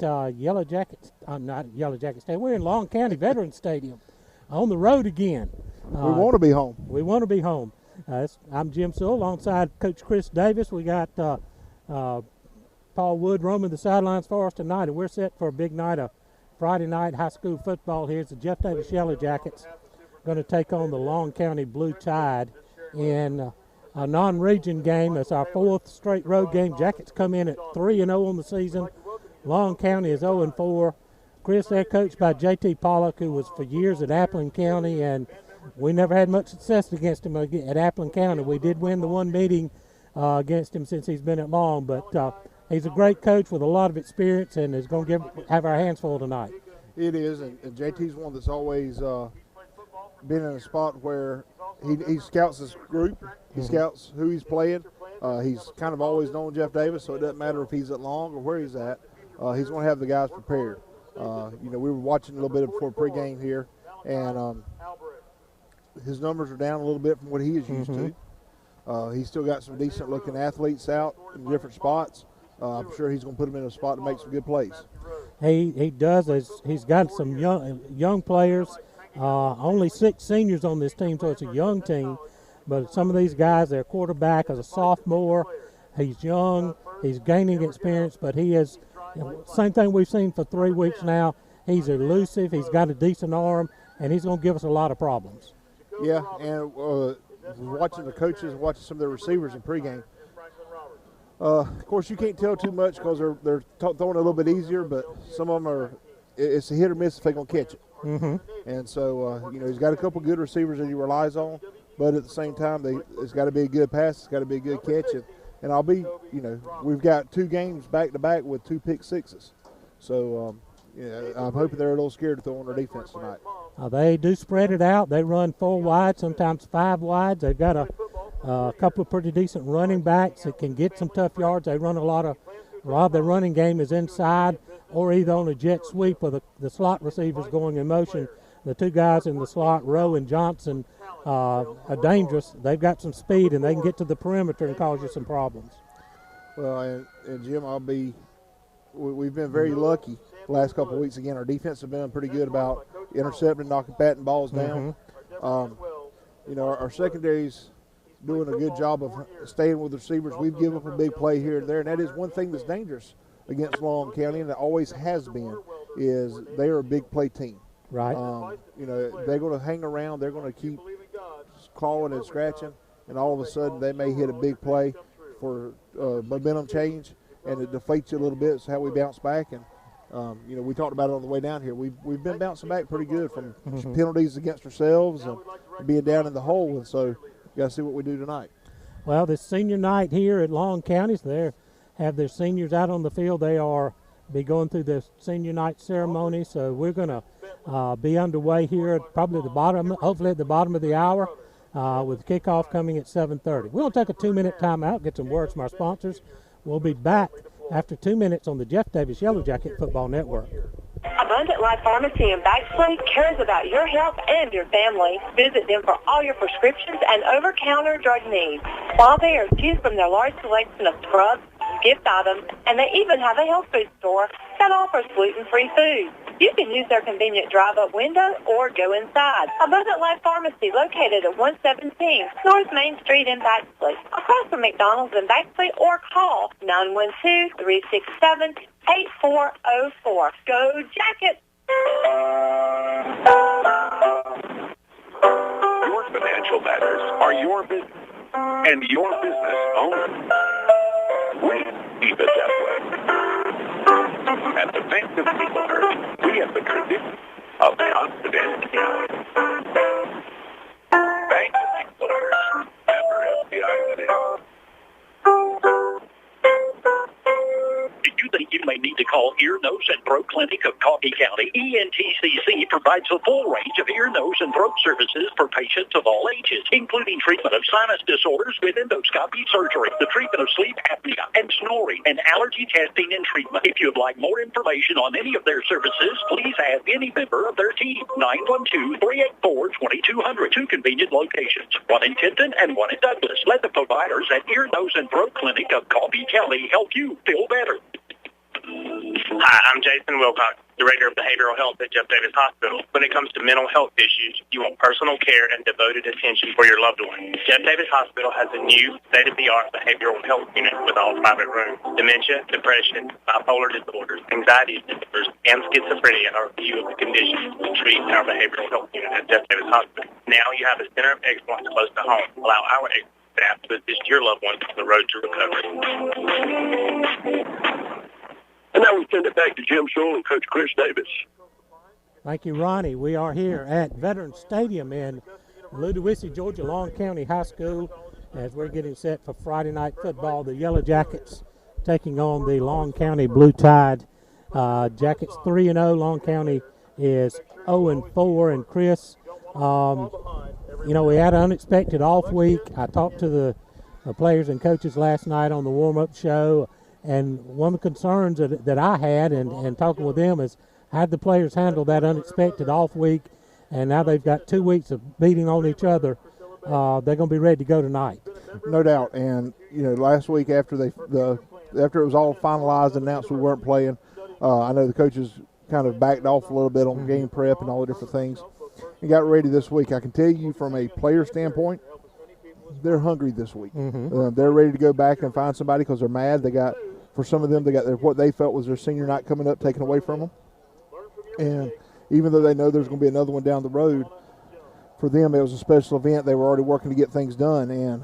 Yellow Jackets. Not Yellow Jacket Stadium. We're in Long County Veterans Stadium, on the road again. We want to be home. We want to be home. I'm Jim Sewell, alongside Coach Chris Davis. We got Paul Wood roaming the sidelines for us tonight, and we're set for a big night of Friday night high school football here. It's the Jeff Davis Yellow Jackets going to take on the Long County Blue Tide in a non-region game. It's our fourth straight road game. Jackets come in at 3-0 on the season. Long County is 0-4. Chris, they're coached by J.T. Pollock, who was for years at Appleton County, and we never had much success against him at Appleton County. We did win the one meeting against him since he's been at Long, but he's a great coach with a lot of experience and is going to have our hands full tonight. It is, and JT's one that's always been in a spot where he scouts his group, he scouts who he's playing. He's kind of always known Jeff Davis, so it doesn't matter if he's at Long or where he's at. He's going to have the guys prepared. We were watching a little bit before pregame here, and his numbers are down a little bit from what he is used to. He's still got some decent-looking athletes out in different spots. I'm sure he's going to put them in a spot to make some good plays. He does. He's got some young players. Only 6 seniors on this team, so it's a young team. But some of these guys, their quarterback is a sophomore. He's young. He's gaining experience, but he is same thing we've seen for 3 weeks now. He's elusive. He's got a decent arm, and he's going to give us a lot of problems. Yeah, and watching the coaches, watching some of their receivers in pregame. Of course, you can't tell too much because they're throwing a little bit easier, but some of them it's a hit or miss if they're going to catch it. And so, he's got a couple good receivers that he relies on, but at the same time, it's got to be a good pass, it's got to be a good catch. And we've got 2 games back-to-back with 2 pick sixes. So, I'm hoping they're a little scared to throw on their defense tonight. They do spread it out. They run 4 wide, sometimes 5 wide. They've got a couple of pretty decent running backs that can get some tough yards. They run a lot of their running game is inside or either on a jet sweep with the slot receivers going in motion. The 2 guys in the slot, Rowe and Johnson, are dangerous. They've got some speed, and they can get to the perimeter and cause you some problems. Well, and Jim, we've been very lucky the last couple of weeks. Again, our defense has been pretty good about intercepting, knocking, batting balls down. Our secondary's doing a good job of staying with the receivers. We've given up a big play here and there, and that is one thing that's dangerous against Long County, and it always has been, is they are a big play team. Right. They're going to hang around. They're going to keep clawing and scratching, and all of a sudden they may hit a big play for momentum change, and it deflates you a little bit. It's how we bounce back. And, we talked about it on the way down here. We've been bouncing back pretty good from penalties against ourselves and being down in the hole, and so got to see what we do tonight. Well, this senior night here at Long County, they have their seniors out on the field. They be going through the senior night ceremony, so we're going to be underway here at hopefully at the bottom of the hour, with kickoff coming at 7:30. We'll take a 2-minute timeout, get some words from our sponsors. We'll be back after 2 minutes on the Jeff Davis Yellow Jacket Football Network. Abundant Life Pharmacy in Baxley cares about your health and your family. Visit them for all your prescriptions and over-counter drug needs. While they are choose from their large selection of drugs, gift items, and they even have a health food store that offers gluten-free food. You can use their convenient drive-up window or go inside. Abundant Life Pharmacy, located at 117 North Main Street in Baxley, across from McDonald's in Baxley, or call 912-367-8404. Go Jackets! Your financial matters are your business and your business owner. We keep it that way. At the Bank of People's, we have the tradition of confidentiality. Bank of People's, member FDIC. Did you think you may need to call Ear, Nose, and Throat Clinic of Coffee County? ENTCC provides a full range of ear, nose, and throat services for patients of all ages, including treatment of sinus disorders with endoscopy surgery, the treatment of sleep apnea and snoring, and allergy testing and treatment. If you'd like more information on any of their services, please ask any member of their team. 912-384-2200. 2 convenient locations, one in Tipton and one in Douglas. Let the providers at Ear, Nose, and Throat Clinic of Coffee County help you feel better. Hi, I'm Jason Wilcox, Director of Behavioral Health at Jeff Davis Hospital. When it comes to mental health issues, you want personal care and devoted attention for your loved one. Jeff Davis Hospital has a new state-of-the-art behavioral health unit with all private rooms. Dementia, depression, bipolar disorders, anxiety disorders, and schizophrenia are a few of the conditions we treat in our behavioral health unit at Jeff Davis Hospital. Now you have a center of excellence close to home. Allow our staff to assist your loved ones on the road to recovery. And now we send it back to Jim Sewell and Coach Chris Davis. Thank you, Ronnie. We are here at Veterans Stadium in Ludowici, Georgia, Long County High School, as we're getting set for Friday night football. The Yellow Jackets taking on the Long County Blue Tide. Jackets 3-0. Long County is 0-4. And Chris, we had an unexpected off week. I talked to the players and coaches last night on the warm-up show. And one of the concerns that I had and talking with them is how did the players handle that unexpected off week, and now they've got 2 weeks of beating on each other. They're going to be ready to go tonight. No doubt. And, last week after after it was all finalized and announced we weren't playing, I know the coaches kind of backed off a little bit on game prep and all the different things and got ready this week. I can tell you from a player standpoint, they're hungry this week. They're ready to go back and find somebody because they're mad. For some of them, they got what they felt was their senior night coming up taken away from them. And even though they know there's going to be another one down the road, for them it was a special event. They were already working to get things done, and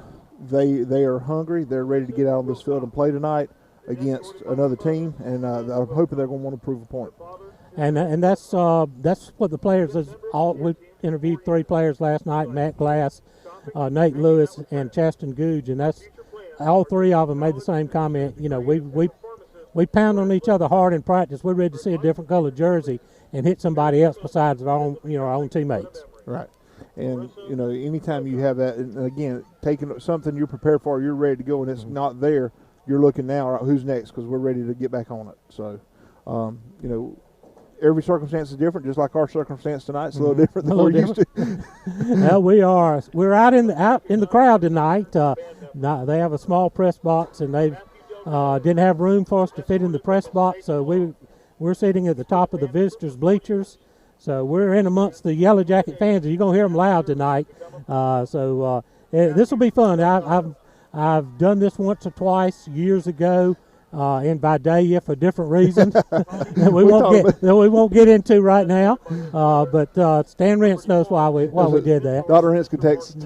they are hungry. They're ready to get out on this field and play tonight against another team, and I'm hoping they're going to want to prove a point. And that's what the players we interviewed 3 players last night: Matt Glass, Nate Lewis, and Chaston Googe, and that's all 3 of them made the same comment. We pound on each other hard in practice. We're ready to see a different color jersey and hit somebody else besides our own teammates. Right. And anytime you have that, and again, taking something you're prepared for, you're ready to go, and it's not there, you're looking now, all right, who's next? Because we're ready to get back on it. So, every circumstance is different, just like our circumstance tonight. It's a little different than we're used to. Well, we're out in the crowd tonight. They have a small press box, and they didn't have room for us to fit in the press box, so we're sitting at the top of the visitors' bleachers. So we're in amongst the Yellow Jacket fans, and you're gonna hear them loud tonight. This will be fun. I've done this once or twice years ago in Vidalia for different reasons. we won't get into right now. But Stan Rentz knows why we did that. Dr. Rentz can text.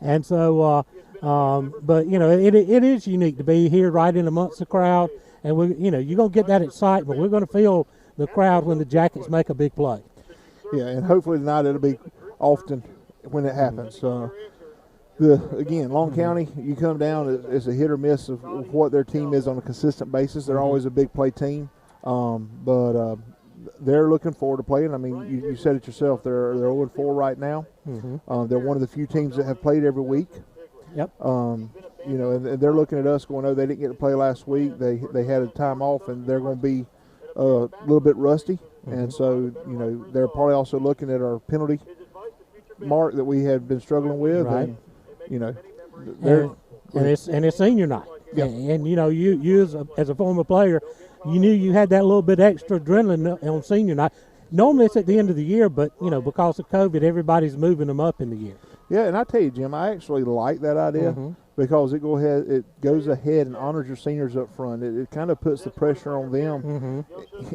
And so. But it is unique to be here right in amongst the crowd, and you're gonna get that excitement. We're gonna feel the crowd when the Jackets make a big play. Yeah, and hopefully tonight it'll be often when it happens. Long County, you come down, it's a hit or miss of what their team is on a consistent basis. They're always a big play team, but they're looking forward to playing. I mean, you said it yourself. They're 0-4 right now. They're one of the few teams that have played every week. Yep. And they're looking at us going, oh, they didn't get to play last week. They had a time off, and they're going to be a little bit rusty. And so, they're probably also looking at our penalty mark that we have been struggling with. Right. And, it's senior night. Yeah. And you as a former player, you knew you had that little bit extra adrenaline on senior night. Normally it's at the end of the year, but, because of COVID, everybody's moving them up in the year. Yeah, and I tell you, Jim, I actually like that idea because it goes ahead and honors your seniors up front. It kind of puts the pressure on them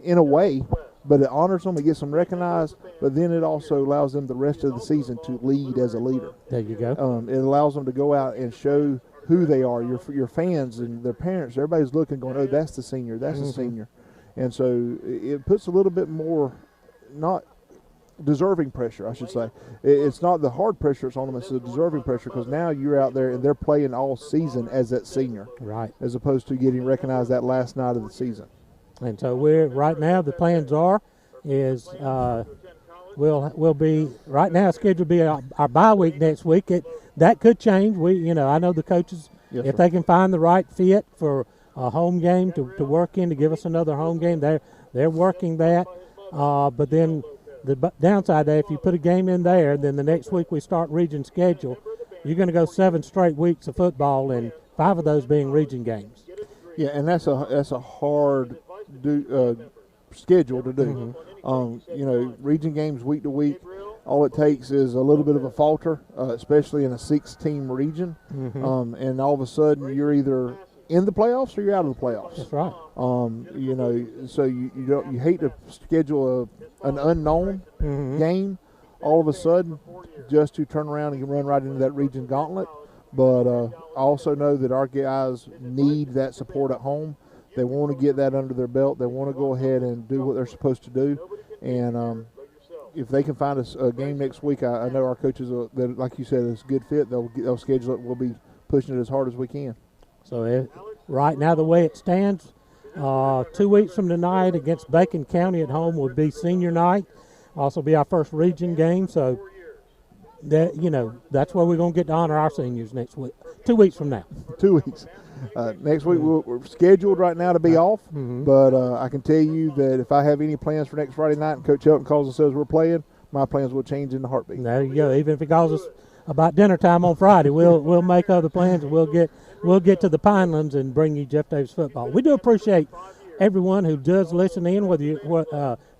in a way, but it honors them, it gets them recognized, but then it also allows them the rest of the season to lead as a leader. There you go. It allows them to go out and show who they are. Your fans and their parents, everybody's looking, going, oh, that's the senior, that's the senior. And so it puts a little bit more, not deserving pressure, I should say. It's not the hard pressure it's on them, it's the deserving pressure, because now you're out there and they're playing all season as that senior, right, as opposed to getting recognized that last night of the season. And so right now the plans is we'll be right now scheduled to be our bye week next week. That could change. I know the coaches, if they can find the right fit for a home game to work in to give us another home game, they're working that. But then the downside there, if you put a game in there, then the next week we start region schedule, you're going to go 7 straight weeks of football, and 5 of those being region games. Yeah, and that's a hard schedule to do. Region games week to week, all it takes is a little bit of a falter, especially in a 6-team region, and all of a sudden you're either in the playoffs or you're out of the playoffs. That's right. So you hate to schedule an unknown game all of a sudden just to turn around and run right into that region gauntlet. But I also know that our guys need that support at home. They want to get that under their belt. They want to go ahead and do what they're supposed to do. And if they can find us a game next week, I know our coaches, that, like you said, is a good fit. They'll schedule it. We'll be pushing it as hard as we can. So right now, the way it stands, 2 weeks from tonight against Bacon County at home will be senior night. Also be our first region game. So that's where we're going to get to honor our seniors next week. 2 weeks from now. 2 weeks. Next week we're scheduled right now to be off, but I can tell you that if I have any plans for next Friday night and Coach Helton calls and says we're playing, my plans will change in a heartbeat. There you go. Even if it calls us about dinner time on Friday, we'll make other plans and we'll get to the Pinelands and bring you Jeff Davis football. We do appreciate everyone who does listen in, whether you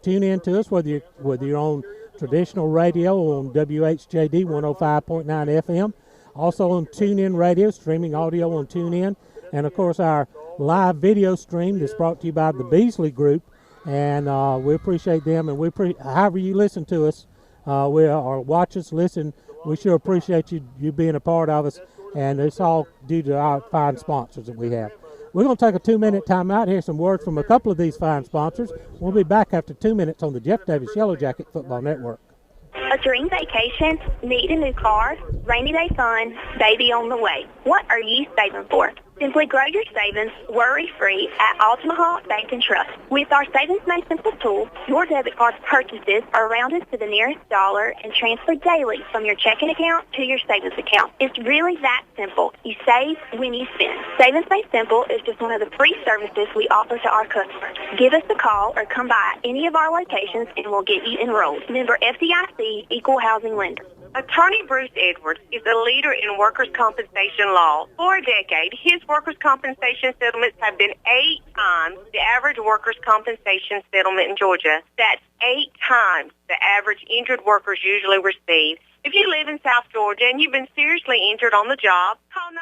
tune in to us, whether you're on traditional radio on WHJD 105.9 FM, also on TuneIn Radio, streaming audio on TuneIn, and of course our live video stream that's brought to you by the Beasley Group. And we appreciate them, and however you listen to us, or watch us, listen, we sure appreciate you being a part of us, and it's all due to our fine sponsors that we have. We're going to take a 2-minute timeout, hear some words from a couple of these fine sponsors. We'll be back after 2 minutes on the Jeff Davis Yellow Jacket Football Network. A dream vacation, need a new car, rainy day fun, baby on the way. What are you saving for? Simply grow your savings worry-free at Altamaha Bank and Trust. With our Savings Made Simple tool, your debit card purchases are rounded to the nearest dollar and transferred daily from your checking account to your savings account. It's really that simple. You save when you spend. Savings Made Simple is just one of the free services we offer to our customers. Give us a call or come by any of our locations and we'll get you enrolled. Member FDIC, Equal Housing Lender. Attorney Bruce Edwards is a leader in workers' compensation law. For a decade, his workers' compensation settlements have been 8 times the average workers' compensation settlement in Georgia. That's 8 times the average injured workers usually receive. If you live in South Georgia and you've been seriously injured on the job, call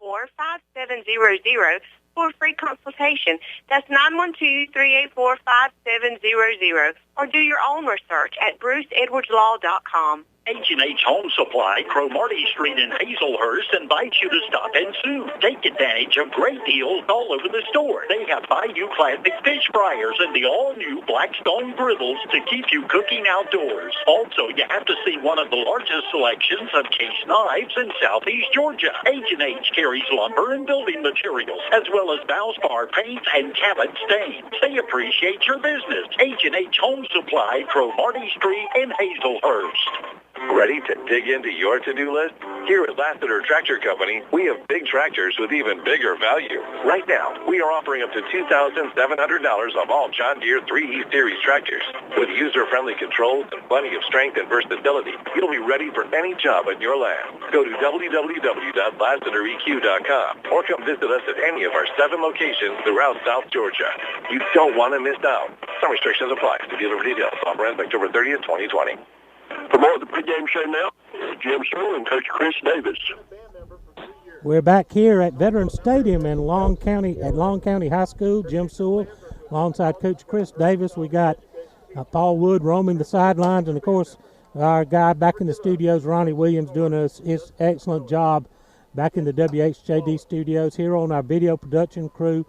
912-384-5700 for a free consultation. That's 912-384-5700. Or do your own research at bruceedwardslaw.com. H&H Home Supply, Cromartie Street in Hazelhurst invites you to stop in soon. Take advantage of great deals all over the store. They have Bayou Classic fish fryers and the all-new Blackstone griddles to keep you cooking outdoors. Also, you have to see one of the largest selections of case knives in southeast Georgia. H&H carries lumber and building materials, as well as Valspar paints and Cabot stains. They appreciate your business. H&H Home Supply, Cromartie Street in Hazelhurst. Ready to dig into your to-do list? Here at Lassiter Tractor Company, we have big tractors with even bigger value. Right now, we are offering up to $2,700 off all John Deere 3E Series tractors. With user-friendly controls and plenty of strength and versatility, you'll be ready for any job on your land. Go to www.lassitereq.com or come visit us at any of our 7 locations throughout South Georgia. You don't want to miss out. Some restrictions apply. To dealer details. Offer ends October 30th, 2020. For more of the pregame show now, Jim Sewell and Coach Chris Davis. We're back here at Veterans Stadium in Long County High School. Jim Sewell alongside Coach Chris Davis. We got Paul Wood roaming the sidelines, and of course our guy back in the studios, Ronnie Williams, doing his excellent job back in the WHJD studios. Here on our video production crew,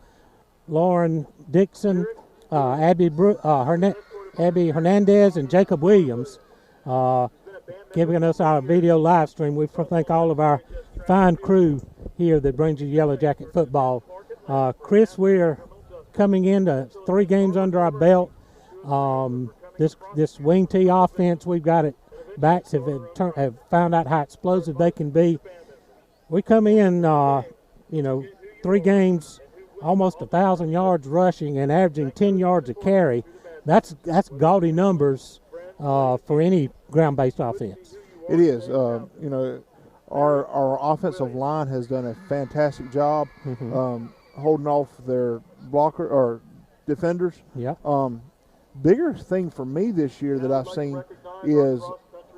Lauren Dixon, Abby Hernandez, and Jacob Williams. Giving us our video live stream. We thank all of our fine crew here that brings you Yellow Jacket football. Chris, we're coming into 3 games under our belt. This wing T offense we've got at backs have found out how explosive they can be. We come in, 3 games, almost 1,000 yards rushing and averaging 10 yards a carry. That's gaudy numbers for any ground-based offense. It is. Our offensive line has done a fantastic job holding off their blocker or defenders. Yep. Bigger thing for me this year that I've seen is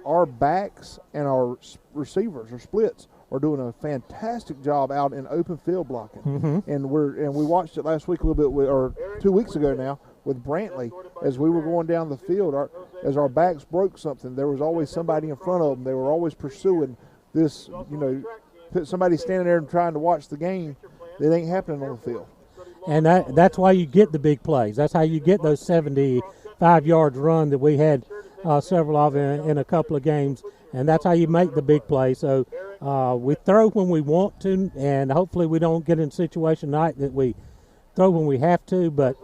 our backs and our receivers or splits are doing a fantastic job out in open field blocking. And we watched it last week a little bit or 2 weeks ago now with Brantley. As we were going down the field, as our backs broke something, there was always somebody in front of them. They were always pursuing this, somebody standing there and trying to watch the game. It ain't happening on the field. And that's why you get the big plays. That's how you get those 75 yards run that we had several of in a couple of games. And that's how you make the big play. So we throw when we want to, and hopefully we don't get in a situation tonight that we throw when we have to. But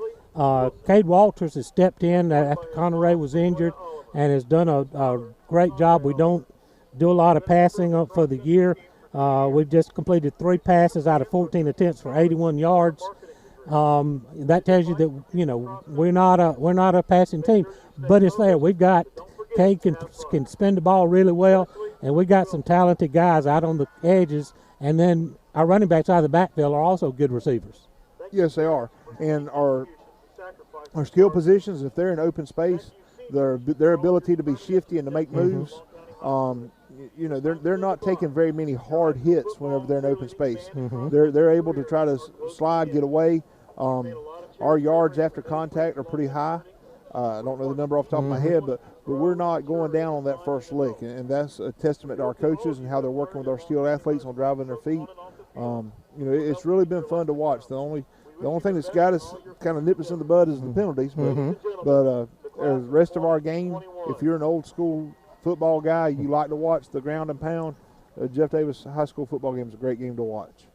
Cade Walters has stepped in after Conneray was injured and has done a great job. We don't do a lot of passing for the year. We've just completed 3 passes out of 14 attempts for 81 yards. That tells you that we're not a passing team, but it's there. We've got Cade can spin the ball really well, and we got some talented guys out on the edges, and then our running backs out of the backfield are also good receivers. Yes, they are, and our skill positions, if they're in open space, their ability to be shifty and to make moves. They're not taking very many hard hits whenever they're in open space. They're able to try to slide, get away. Our yards after contact are pretty high. I don't know the number off the top of my head, but we're not going down on that first lick, and that's a testament to our coaches and how they're working with our skilled athletes on driving their feet. It's really been fun to watch. The only thing that's got us kind of nipped us in the bud is the penalties, but the rest of our game, if you're an old school football guy, you like to watch the ground and pound, Jeff Davis High School football game is a great game to watch.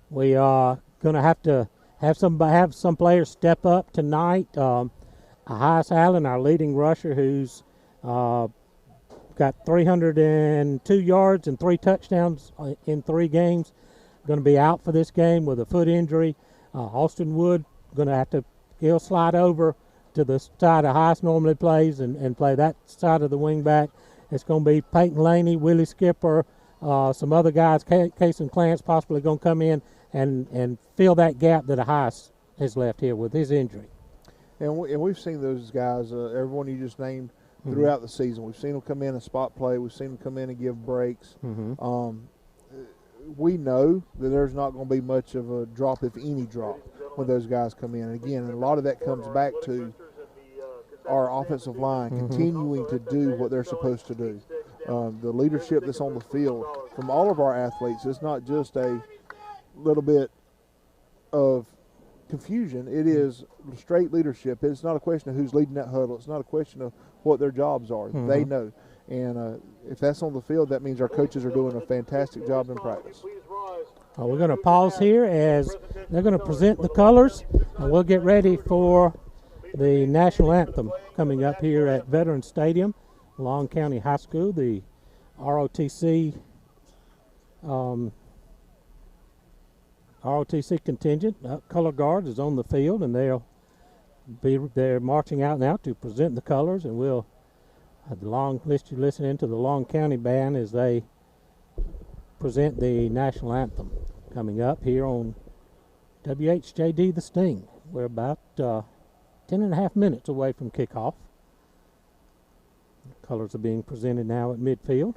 We are going to have some players step up tonight. Ahias Allen, our leading rusher, who's got 302 yards and 3 touchdowns in 3 games, going to be out for this game with a foot injury. Austin Wood going to have to he'll slide over to the side Ahias normally plays and play that side of the wing back. It's going to be Peyton Laney, Willie Skipper, some other guys, Cason Clance possibly going to come in and fill that gap that Ahias has left here with his injury. And we've seen those guys, everyone you just named, throughout the season. We've seen them come in and spot play. We've seen them come in and give breaks. We know that there's not going to be much of a drop, if any drop, when those guys come in. And again, a lot of that comes back to our offensive line continuing to do what they're supposed to do. The leadership that's on the field from all of our athletes, it's not just a little bit of confusion. It is straight leadership. It's not a question of who's leading that huddle. It's not a question of what their jobs are. They know. And if that's on the field, that means our coaches are doing a fantastic job in practice. We're going to pause here as they're going to present the colors, and we'll get ready for the national anthem coming up here at Veterans Stadium, Long County High School. The ROTC contingent, color guard, is on the field, and they're marching out now to present the colors, and we'll list you listening to the Long County Band as they present the national anthem coming up here on WHJD The Sting. We're about 10.5 minutes away from kickoff. The colors are being presented now at midfield.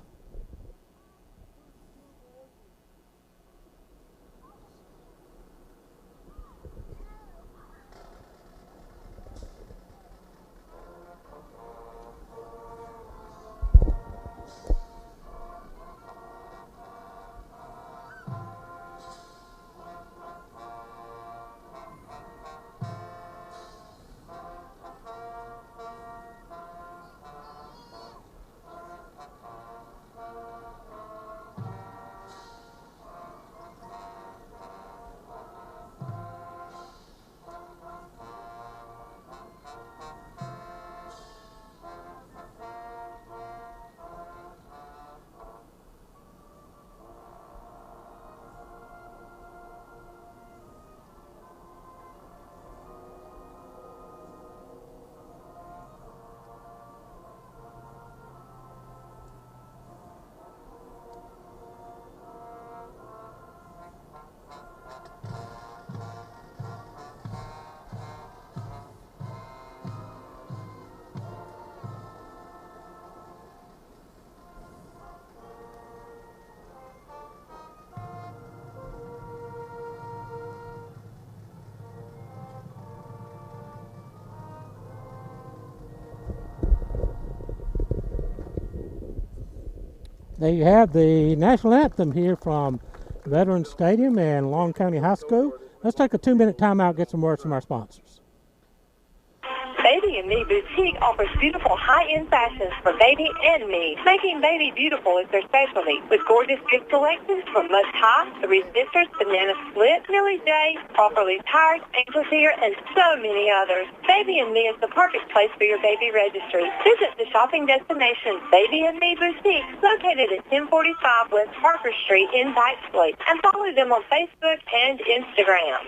There you have the national anthem here from Veterans Stadium and Long County High School. Let's take a 2-minute timeout, get some words from our sponsors. Baby and Me Boutique offers beautiful high-end fashions for baby and me. Making baby beautiful is their specialty, with gorgeous gift selections from Must High, Three Sisters, Banana Split, Millie J, Properly Tired, Angel's Ear, and so many others. Baby and Me is the perfect place for your baby registry. Visit the shopping destination Baby and Me Boutique, located at 1045 West Parker Street in Bixley, and follow them on Facebook and Instagram.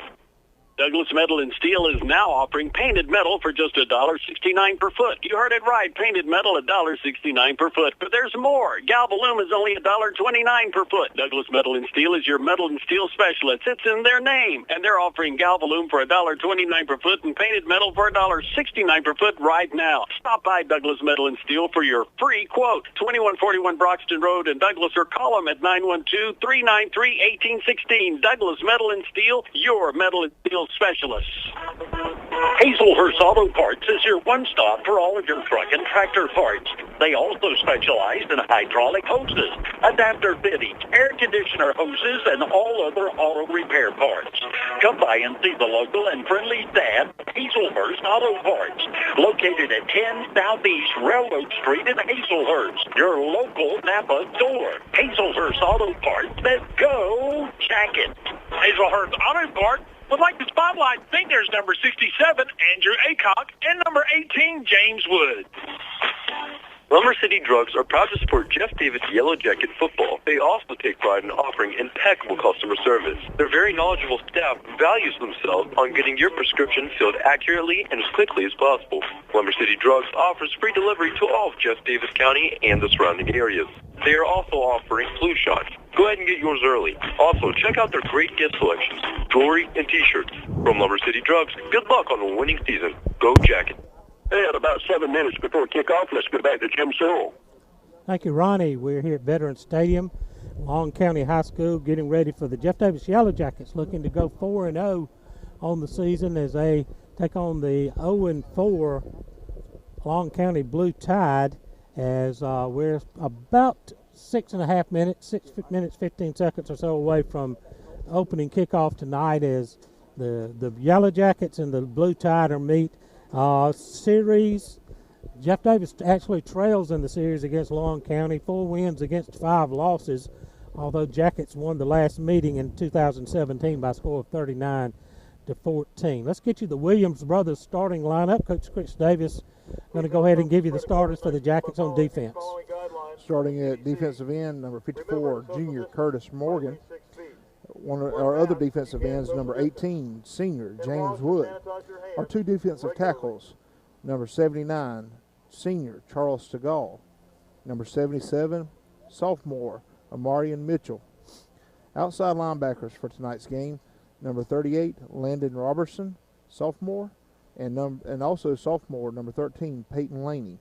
Douglas Metal and Steel is now offering painted metal for just $1.69 per foot. You heard it right, painted metal $1.69 per foot. But there's more. Galvalume is only $1.29 per foot. Douglas Metal and Steel is your metal and steel specialist. It's in their name. And they're offering Galvalume for $1.29 per foot and painted metal for $1.69 per foot right now. Stop by Douglas Metal and Steel for your free quote. 2141 Broxton Road in Douglas, or call them at 912-393-1816. Douglas Metal and Steel, your metal and steel specialists. Hazelhurst Auto Parts is your one-stop for all of your truck and tractor parts. They also specialize in hydraulic hoses, adapter fittings, air conditioner hoses, and all other auto repair parts. Come by and see the local and friendly staff, Hazelhurst Auto Parts, located at 10 Southeast Railroad Street in Hazelhurst, your local Napa store. Hazelhurst Auto Parts, let's go Jacket. Hazelhurst Auto Parts would like to spotlight seniors number 67, Andrew Aycock, and number 18, James Wood. Lumber City Drugs are proud to support Jeff Davis Yellow Jacket football. They also take pride in offering impeccable customer service. Their very knowledgeable staff values themselves on getting your prescription filled accurately and as quickly as possible. Lumber City Drugs offers free delivery to all of Jeff Davis County and the surrounding areas. They are also offering flu shots. Go ahead and get yours early. Also, check out their great gift selections, jewelry, and T-shirts. From Lumber City Drugs, good luck on the winning season. Go Jacket. And about 7 minutes before kickoff, let's go back to Jim Sewell. Thank you, Ronnie. We're here at Veterans Stadium, Long County High School, getting ready for the Jeff Davis Yellow Jackets, looking to go 4-0 on the season as they take on the 0-4 Long County Blue Tide, as we're about 6 minutes, 15 seconds or so away from opening kickoff tonight, as the Yellow Jackets and the Blue Tide are meet. Series, Jeff Davis actually trails in the series against Long County, 4 wins against 5 losses, although Jackets won the last meeting in 2017 by a score of 39-14. Let's get you the Williams brothers starting lineup. Coach Chris Davis going to go ahead and give you the starters for the Jackets on defense. Starting at defensive end, number 54, junior Curtis Morgan. One of our other defensive ends, number 18, senior James Wood. Our 2 defensive tackles, number 79, senior Charles Segal. Number 77, sophomore Amarian Mitchell. Outside linebackers for tonight's game, number 38, Landon Robertson, sophomore, and also sophomore, number 13, Peyton Laney.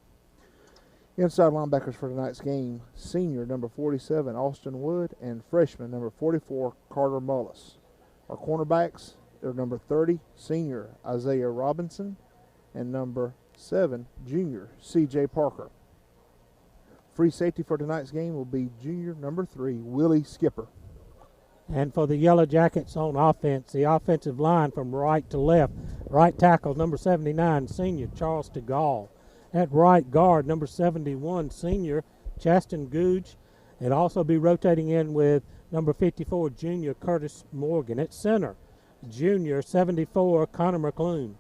Inside linebackers for tonight's game, senior number 47, Austin Wood, and freshman number 44, Carter Mullis. Our cornerbacks are number 30, senior Isaiah Robinson, and number 7, junior C.J. Parker. Free safety for tonight's game will be junior number 3, Willie Skipper. And for the Yellow Jackets on offense, the offensive line from right to left, right tackle number 79, senior Charles DeGaulle. At right guard, number 71, senior Chaston Googe. It'll also be rotating in with number 54, junior Curtis Morgan. At center, junior 74, Connor McClune.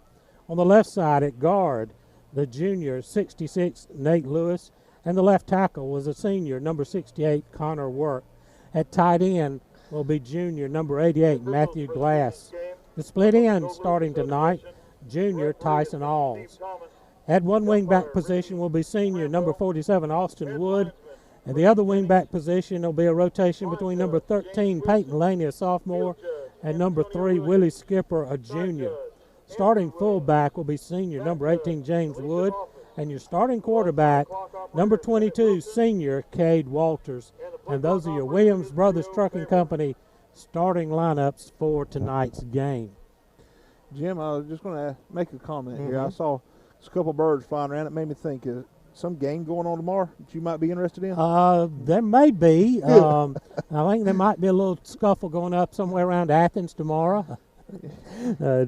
On the left side at guard, the junior 66, Nate Lewis. And the left tackle was a senior, number 68, Connor Work. At tight end will be junior, number 88, Matthew Glass. The split end starting tonight, junior Tyson Alls. At one wingback position will be senior, number 47, Austin Wood. And the other wingback position will be a rotation between number 13, Peyton Laney, a sophomore, and number 3, Willie Skipper, a junior. Starting fullback will be senior, number 18, James Wood. And your starting quarterback, number 22, senior Cade Walters. And those are your Williams Brothers Trucking Company starting lineups for tonight's game. Jim, I was just going to make a comment here. I saw a couple birds flying around. It made me think, some game going on tomorrow that you might be interested in? There may be. I think there might be a little scuffle going up somewhere around Athens tomorrow.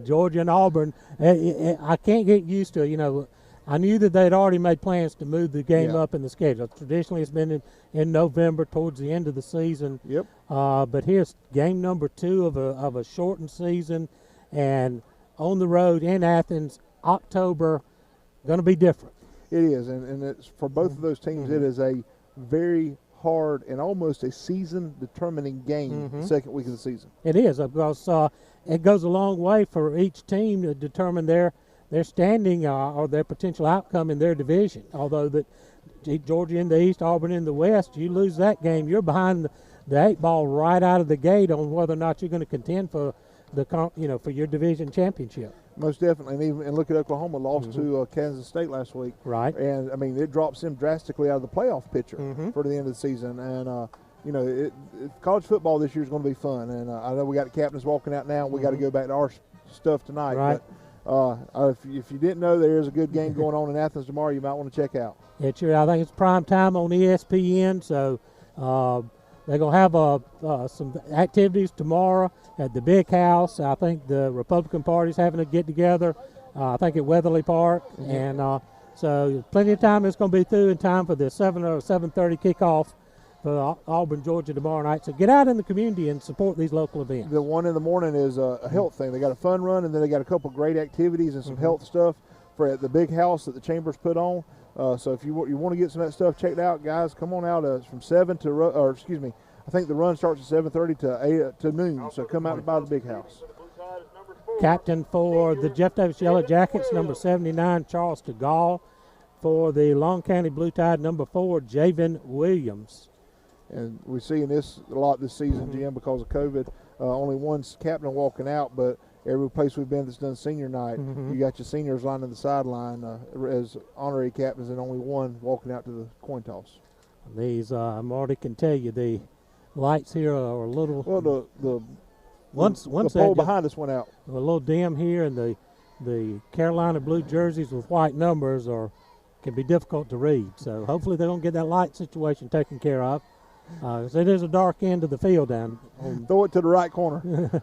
Georgia and Auburn. I can't get used to it. You know, I knew that they'd already made plans to move the game up in the schedule. Traditionally, it's been in November towards the end of the season. Yep. But here's game number 2 of a shortened season, and on the road in Athens, October, going to be different. It is, and it's for both of those teams. It is a very hard and almost a season-determining game. The second week of the season. It is, because it goes a long way for each team to determine their standing or their potential outcome in their division. Although that Georgia in the East, Auburn in the West, you lose that game, you're behind the 8 ball right out of the gate on whether or not you're going to contend for for your division championship. Most definitely, and look at Oklahoma lost to Kansas State last week. Right. And I mean, it drops them drastically out of the playoff picture for the end of the season. And college football this year is going to be fun. And I know we got the captains walking out now. We got to go back to our stuff tonight. Right. But if you didn't know, there is a good game going on in Athens tomorrow. You might want to check out. I think it's prime time on ESPN. So they're going to have some activities tomorrow at the Big House. I think the Republican Party's having a get-together, I think at Weatherly Park. And so plenty of time. It's going to be through in time for the 7 or 7:30 kickoff for Auburn, Georgia tomorrow night. So get out in the community and support these local events. The one in the morning is a health thing. They got a fun run, and then they got a couple great activities and some health stuff for at the Big House that the Chambers put on. So if you want to get some of that stuff checked out, guys, come on out. It's from 7 to, I think the run starts at 7:30 to noon. So come out by the Big House. Captain for the Jeff Davis Yellow Jackets, number 79, Charles DeGaulle. For the Long County Blue Tide, number 4, Javen Williams. And we're seeing this a lot this season, Jim, because of COVID. Only one captain walking out, but every place we've been that's done senior night, you got your seniors lining the sideline as honorary captains, and only one walking out to the coin toss. These, Marty can tell you, the lights here are a little. Well, the pole behind us went out. A little dim here, and the Carolina blue jerseys with white numbers can be difficult to read. So hopefully they're going to get that light situation taken care of. It is a dark end of the field down. Throw it to the right corner.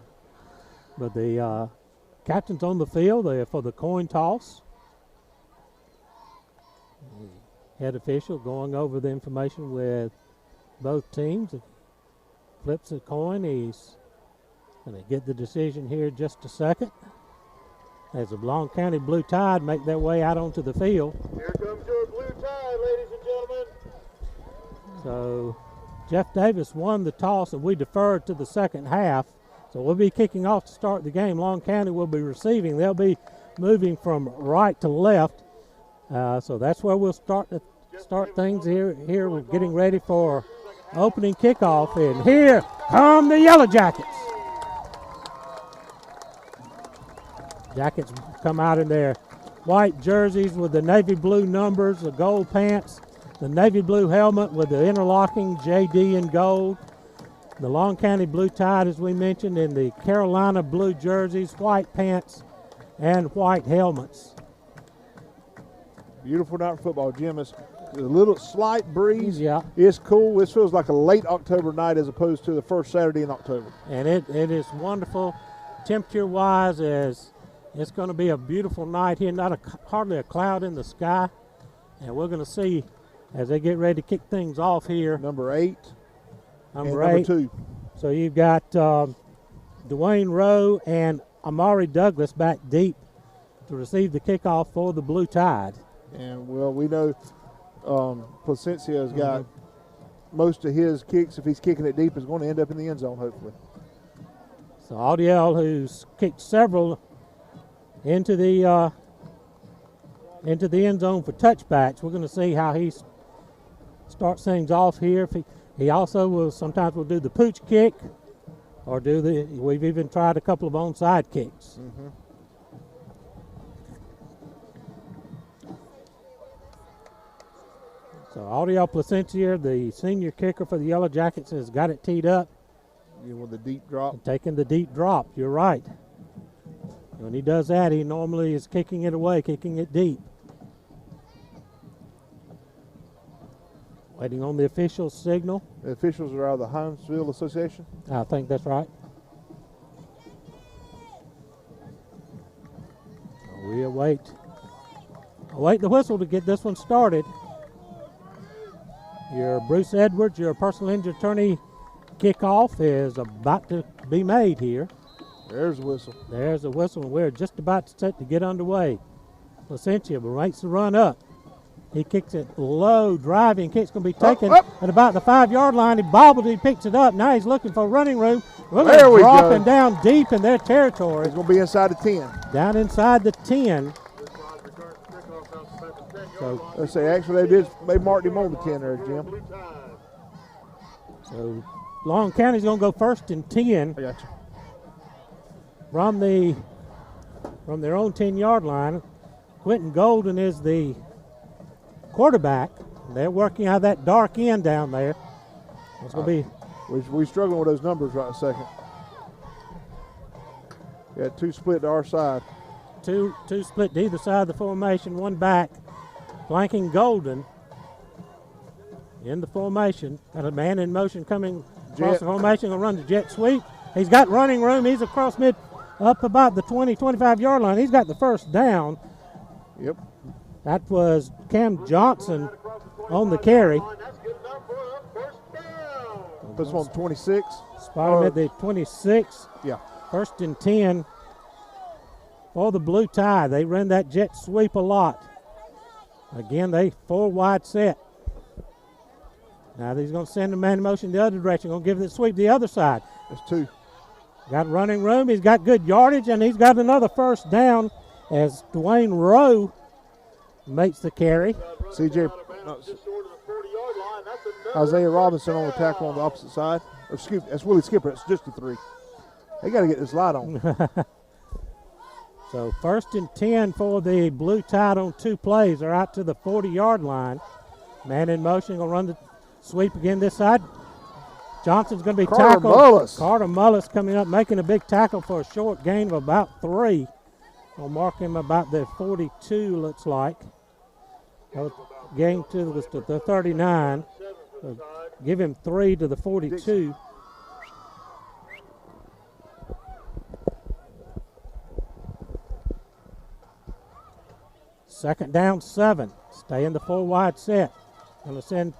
But the captain's on the field for the coin toss. The head official going over the information with both teams. Flips a coin. He's going to get the decision here in just a second. As the Long County Blue Tide make their way out onto the field. Here comes your Blue Tide, ladies and gentlemen. So Jeff Davis won the toss, and we deferred to the second half. So we'll be kicking off to start the game. Long County will be receiving. They'll be moving from right to left. So that's where we'll start things here. Here we're getting ready for opening kickoff, and here come the Yellow Jackets. Jackets come out in their white jerseys with the navy blue numbers, the gold pants, the navy blue helmet with the interlocking JD in gold. The Long County Blue Tide, as we mentioned, in the Carolina blue jerseys, white pants, and white helmets. Beautiful night for football, Jim. It's a little slight breeze. Yeah. It's cool. This feels like a late October night as opposed to the first Saturday in October. And it is wonderful temperature-wise, as it's going to be a beautiful night here, hardly a cloud in the sky. And we're going to see as they get ready to kick things off here. Number 8. Number 2. So you've got Dwayne Rowe and Amari Douglas back deep to receive the kickoff for the Blue Tide. And, well, we know Placencia has got most of his kicks, if he's kicking it deep, is going to end up in the end zone, hopefully. So Audiel, who's kicked several into the end zone for touchbacks, we're going to see how he starts things off here. He also will sometimes do the pooch kick, or we've even tried a couple of onside kicks. So Audiel Placencia, the senior kicker for the Yellow Jackets, has got it teed up. With the deep drop. And taking the deep drop, you're right. When he does that, he normally is kicking it away, kicking it deep. Waiting on the official signal. The officials are out of the Hinesville Association. I think that's right. We await the whistle to get this one started. Your Bruce Edwards, your personal injury attorney, kickoff is about to be made here. There's the whistle. There's the whistle, and we're just about to get underway. Placentia makes the run up. He kicks it low, driving. Kick's going to be taken at about the 5-yard line. He bobbled it, he picks it up. Now he's looking for running room. There we dropping go. down deep in their territory. It's going to be inside the 10. Down inside the 10. So Let's say, actually, they marked him on the 10 there, Jim. So Long County's going to go 1st and 10. I got you. From their own 10-yard line. Quentin Golden is the quarterback. They're working out that dark end down there. It's going to be. We're struggling with those numbers right a second. We had 2 split to our side. Two split to either side of the formation. One back, flanking Golden in the formation. Got a man in motion coming across the formation. Going to run the jet sweep. He's got running room. He's across mid, up about the 20, 25-yard line. He's got the first down. Yep. That was Cam Johnson on the carry. This one's 26. Spot him at the 26. Yeah. 1st and 10 for the Blue Tie. They run that jet sweep a lot. Again, they 4 wide set. Now he's going to send the man in motion the other direction. Going to give the sweep the other side. That's 2. Got running room. He's got good yardage, and he's got another first down as Dwayne Rowe makes the carry. Isaiah Robinson on the tackle on the opposite side. Or that's Willie Skipper. It's just a 3. They got to get this light on. So 1st and 10 for the Blue Tide on 2 plays. They're out to the 40-yard line. Man in motion, going to run the sweep again this side. Johnson's going to be tackled. Carter Mullis coming up, making a big tackle for a short gain of about 3. I'll mark him about the 42, looks like. Gain to the 39. So give him 3 to the 42. Second down, 7. Stay in the 4 wide set. Going to send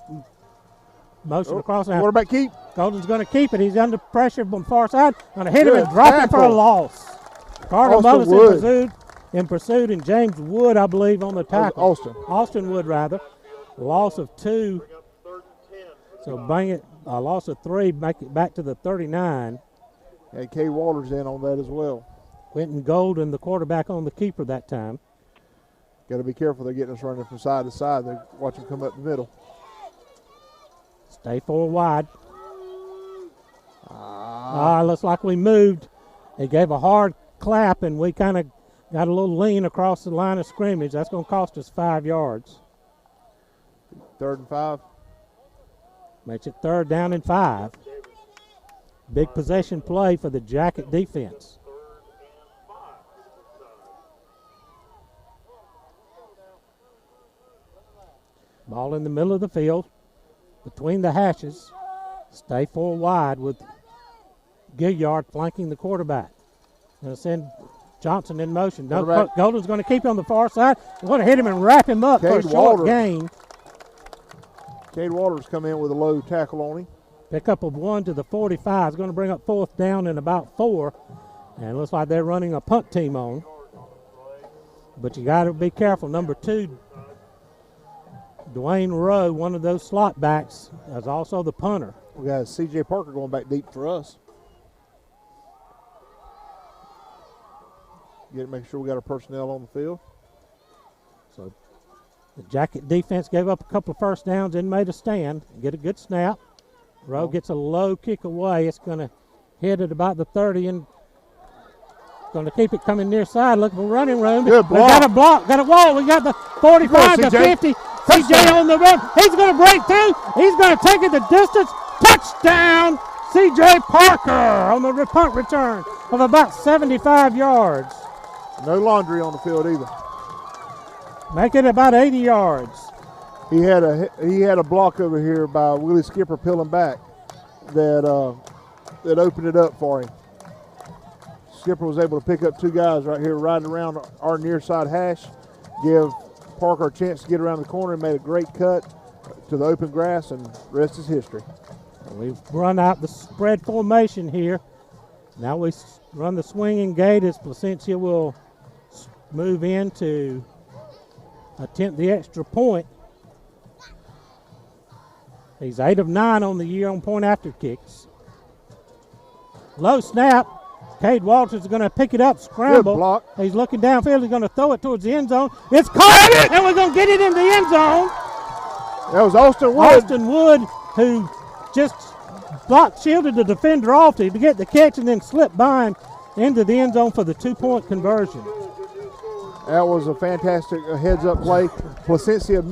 motion across. Quarterback keep. Golden's going to keep it. He's under pressure from the far side. Going to hit him and drop him for a loss. Carter Mullis in pursuit, and James Wood, I believe, on the tackle. Austin Wood, rather. Loss of 2. So bang it. A loss of 3. Make it back to the 39. And Kay Waters in on that as well. Quentin Golden, the quarterback, on the keeper that time. Got to be careful. They're getting us running from side to side. They watch him come up the middle. Stay 4 wide. Looks like we moved. They gave a hard clap, and we kind of got a little lean across the line of scrimmage. That's going to cost us 5 yards. 3rd and 5. Makes it 3rd down and 5. Big possession play for the Jacket defense. Ball in the middle of the field, between the hashes. Stay 4 wide with Gilliard flanking the quarterback. Going to send Johnson in motion. No, Golden's going to keep him on the far side. They're going to hit him and wrap him up for a short gain. Cade Waters come in with a low tackle on him. Pickup of 1 to the 45 is going to bring up 4th down and about 4. And it looks like they're running a punt team on. But you got to be careful. Number 2, Dwayne Rowe, one of those slot backs, is also the punter. We got C.J. Parker going back deep for us. Make sure we got our personnel on the field. So the Jacket defense gave up a couple of first downs and made a stand. Get a good snap. Rowe gets a low kick away. It's going to hit at about the 30 and going to keep it coming near side. Looking for running room. Good block. We got a block. Got a wall. We got the 45 to 50. CJ on the run. He's going to break through. He's going to take it the distance. Touchdown, CJ Parker on the punt return of about 75 yards. No laundry on the field either. Make it about 80 yards. He had a block over here by Willie Skipper peeling back that opened it up for him. Skipper was able to pick up 2 guys right here riding around our near side hash, give Parker a chance to get around the corner and made a great cut to the open grass, and the rest is history. We've run out the spread formation here. Now we run the swinging gate as Placencia will move in to attempt the extra point. He's 8 of 9 on the year on point after kicks. Low snap. Cade Walters is going to pick it up, scramble. Good block. He's looking downfield. He's going to throw it towards the end zone. It's caught, and we're going to get it in the end zone. That was Austin Wood. Austin Wood, who just shielded the defender off to get the catch and then slipped by him into the end zone for the 2-point conversion. That was a fantastic heads-up play. Placencia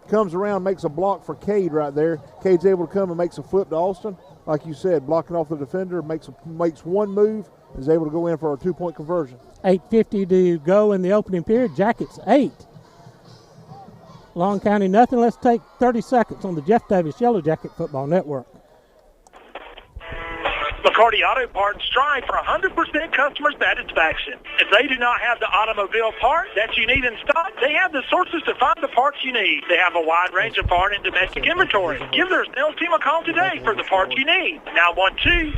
comes around, makes a block for Cade right there. Cade's able to come and makes a flip to Austin. Like you said, blocking off the defender, makes one move, is able to go in for a 2-point conversion. 8:50 to go in the opening period. Jackets 8. Long County nothing. Let's take 30 seconds on the Jeff Davis Yellow Jacket Football Network. McCarty Auto Parts strive for 100% customer satisfaction. If they do not have the automobile part that you need in stock, they have the sources to find the parts you need. They have a wide range of foreign and domestic inventory. Give their sales team a call today for the parts you need.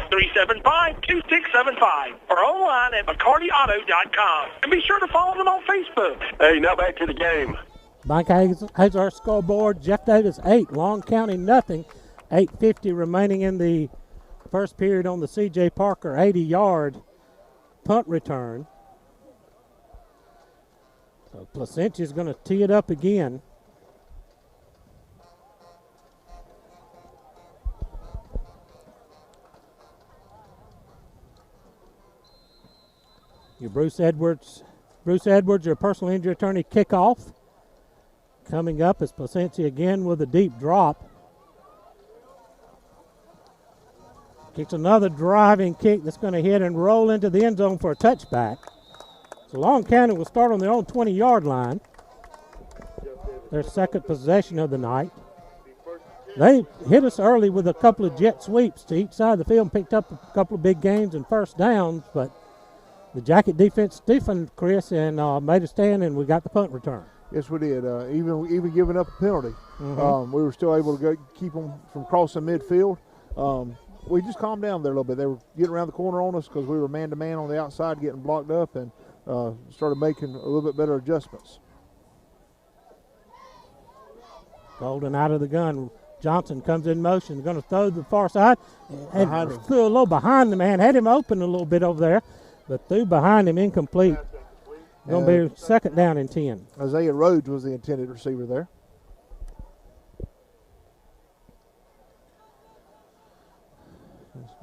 912-375-2675 or online at McCartyAuto.com. And be sure to follow them on Facebook. Hey, now back to the game. Mike has our scoreboard. Jeff Davis 8, Long County nothing. 8:50 remaining in the first period on the C.J. Parker 80-yard punt return. So Placencia is going to tee it up again. Your Bruce Edwards, your personal injury attorney, kickoff. Coming up is Placencia again with a deep drop. Kicks another driving kick that's going to hit and roll into the end zone for a touchback. So Long County will start on their own 20-yard line. Their second possession of the night. They hit us early with a couple of jet sweeps to each side of the field and picked up a couple of big gains and first downs, but the Jacket defense stiffened, Chris, and made a stand, and we got the punt return. Yes, we did. Even giving up a penalty, we were still able to keep them from crossing midfield. We just calmed down there a little bit. They were getting around the corner on us because we were man-to-man on the outside getting blocked up, and started making a little bit better adjustments. Golden out of the gun. Johnson comes in motion, going to throw to the far side. And threw a little behind the man. Had him open a little bit over there, but threw behind him incomplete. Going to be second down and 10. Isaiah Rhodes was the intended receiver there.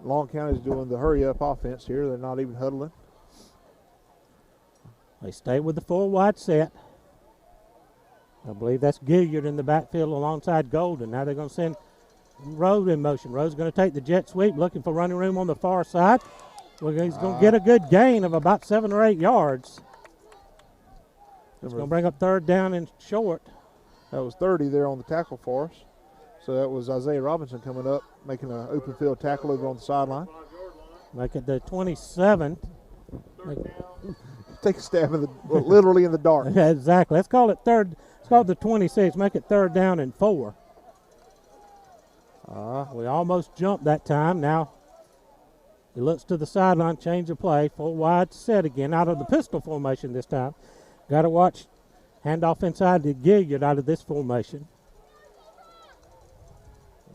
Long County's doing the hurry-up offense here. They're not even huddling. They stay with the full wide set. I believe that's Gilliard in the backfield alongside Golden. Now they're going to send Rhodes in motion. Rhodes going to take the jet sweep, looking for running room on the far side. He's going to get a good gain of about 7 or 8 yards. It's going to bring up third down and short. That was 30 there on the tackle for us. So that was Isaiah Robinson coming up, making an open field tackle over on the sideline. Make it the 27. Take a stab literally in the dark. Exactly. Let's call it third. Let's call it the 26. Make it third down and 4. We almost jumped that time. Now he looks to the sideline, change of play, full wide set again, out of the pistol formation this time. Got to watch handoff inside to Gilliard out of this formation.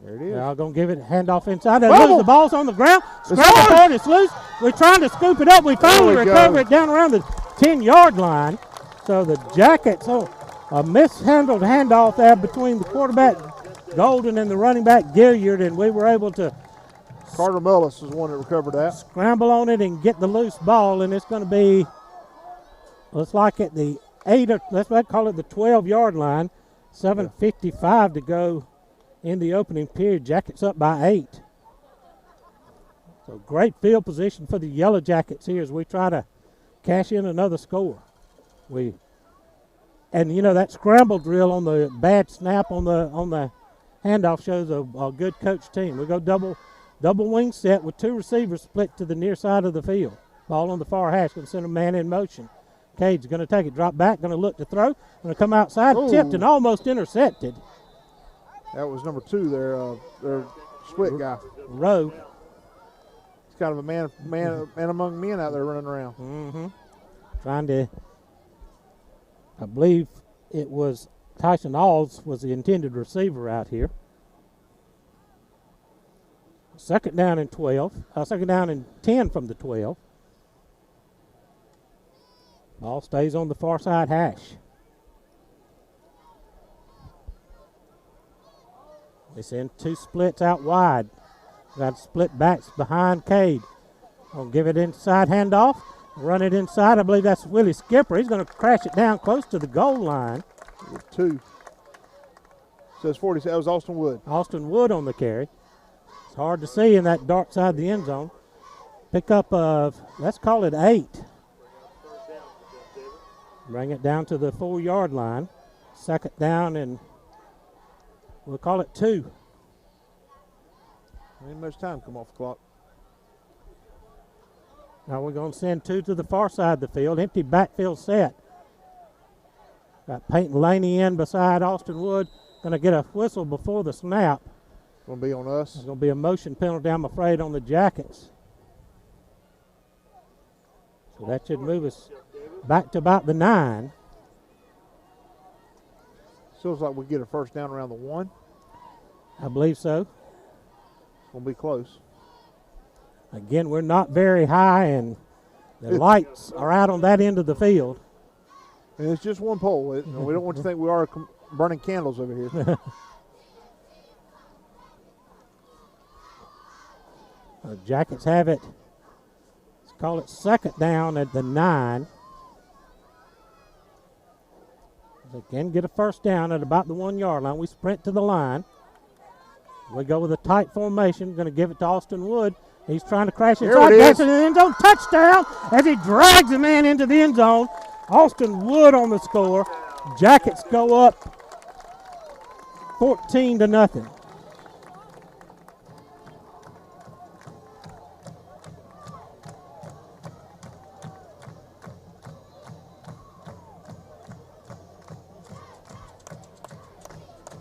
There it is. Now going to give it handoff inside. They lose the ball's on the ground. Scramble for it. It's loose. We're trying to scoop it up. We finally recover it down around the 10-yard line. So the Jackets, a mishandled handoff there between the quarterback Golden and the running back Gilliard, and we were able to. Carter Mullis is one that recovered that. Scramble on it and get the loose ball, and it's going to be, looks like at the 8, let's call it the 12-yard line. 7:55 to go in the opening period. Jackets up by 8. So great field position for the Yellow Jackets here as we try to cash in another score. We And you know that scramble drill on the bad snap on the handoff shows a good coach team. We go double wing set with 2 receivers split to the near side of the field. Ball on the far hash, going to send a man in motion. Cade's going to take it, drop back, going to look to throw, going to come outside, tipped and almost intercepted. That was number 2 there, their split guy. Rowe. He's kind of a man among men out there running around. Mm-hmm. Trying to, I believe it was Tyson Alls was the intended receiver out here. Second down and 10 from the 12. Ball stays on the far side hash. They send 2 splits out wide. Got split backs behind Cade. I'll give it inside handoff. Run it inside. I believe that's Willie Skipper. He's going to crash it down close to the goal line. 2. Says 40. That was Austin Wood. Austin Wood on the carry. It's hard to see in that dark side of the end zone. Pickup of, let's call it 8. Bring it down to the 4-yard line. Second down and we'll call it 2. Ain't much time come off the clock. Now we're going to send 2 to the far side of the field. Empty backfield set. Got Peyton Laney in beside Austin Wood. Going to get a whistle before the snap. Going to be on us. There's going to be a motion penalty, I'm afraid, on the Jackets. So that should move us back to about the 9. Feels like we get a first down around the 1. I believe so. It's going to be close. Again, we're not very high, and the lights are out on that end of the field. And it's just one pole. We don't want you to think we are burning candles over here. The Jackets have it. Let's call it second down at the 9. They can get a first down at about the 1-yard line. We sprint to the line. We go with a tight formation. Going to give it to Austin Wood. He's trying to crash inside. Gets in the end zone. Touchdown as he drags the man into the end zone. Austin Wood on the score. Jackets go up 14-0.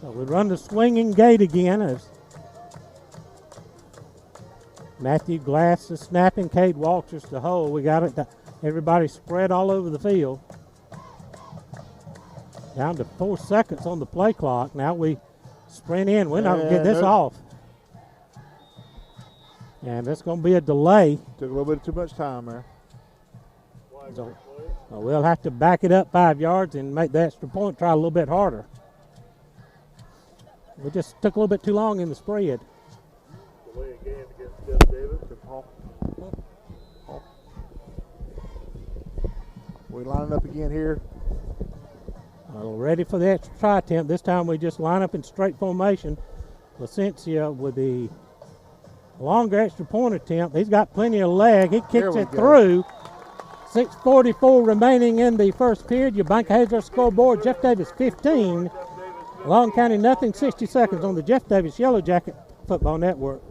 So we run the swinging gate again as Matthew Glass is snapping. Cade Walters to hold. We got it. Everybody spread all over the field. Down to 4 seconds on the play clock. Now we sprint in. We're not going to get this off. And that's going to be a delay. Took a little bit too much time there. So we'll have to back it up 5 yards and make the extra point try a little bit harder. We just took a little bit too long in the spread. Delay a game against Jeff Davis and Paul. We lining up again here. Ready for the extra try attempt. This time we just line up in straight formation. Placencia with the longer extra point attempt. He's got plenty of leg. He kicks it through. 6:44 remaining in the first period. Your Bank Hazer scoreboard. Jeff Davis 15. Long County nothing. 60 seconds on the Jeff Davis Yellow Jacket Football Network.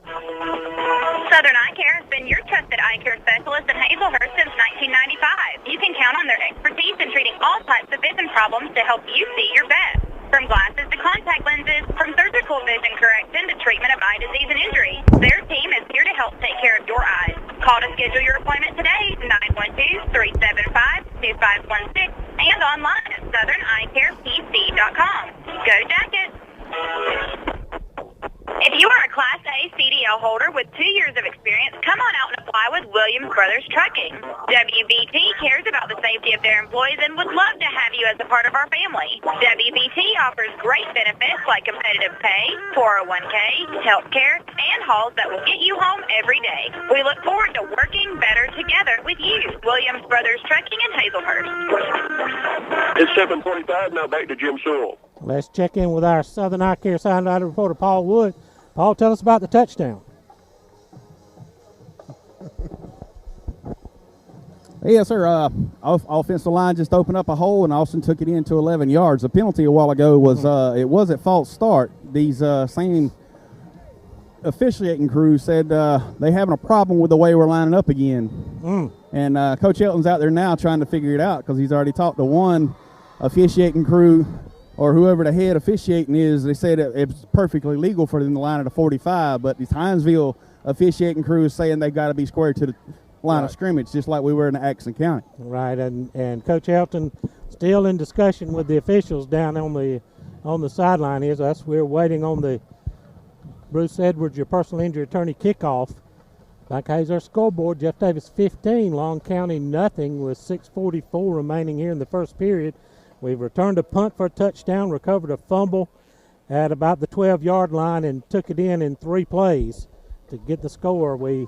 Southern Eye Care has been your trusted eye care specialist in Hazelhurst since 1995. You can count on their expertise in treating all types of vision problems to help you see your best. From glasses to contact lenses, from surgical vision correction to treatment of eye disease and injury, their team is here to help take care of your eyes. Call to schedule your appointment today, 912-375-2516, and online at southern-eyecarepc.com. Go Jackets! If you are a Class A CDL holder with 2 years of experience, come on out and apply with Williams Brothers Trucking. WBT cares about the safety of their employees and would love to have you as a part of our family. WBT offers great benefits like competitive pay, 401k, health care, and hauls that will get you home every day. We look forward to working better together with you. Williams Brothers Trucking in Hazelhurst. It's 7:45 now. Back to Jim Sewell. Let's check in with our Southern Eye Care sideline reporter, Paul Wood. Paul, tell us about the touchdown. Yes, sir. Offensive line just opened up a hole, and Austin took it into 11 yards. The penalty a while ago was it was at false start. These same officiating crew said they having a problem with the way we're lining up again. And Coach Elton's out there now trying to figure it out because he's already talked to one officiating crew or whoever the head officiating is. They said it's perfectly legal for them to line at a 45, but the Hinesville officiating crew is saying they've got to be square to the line of scrimmage, just like we were in Atkinson County. Right, and Coach Elton still in discussion with the officials down on the sideline. Is us. We're waiting on the Bruce Edwards, your personal injury attorney, kickoff. Like Hazer scoreboard, Jeff Davis 15, Long County nothing with 6:44 remaining here in the first period. We've returned a punt for a touchdown, recovered a fumble at about the 12-yard line, and took it in 3 plays to get the score. We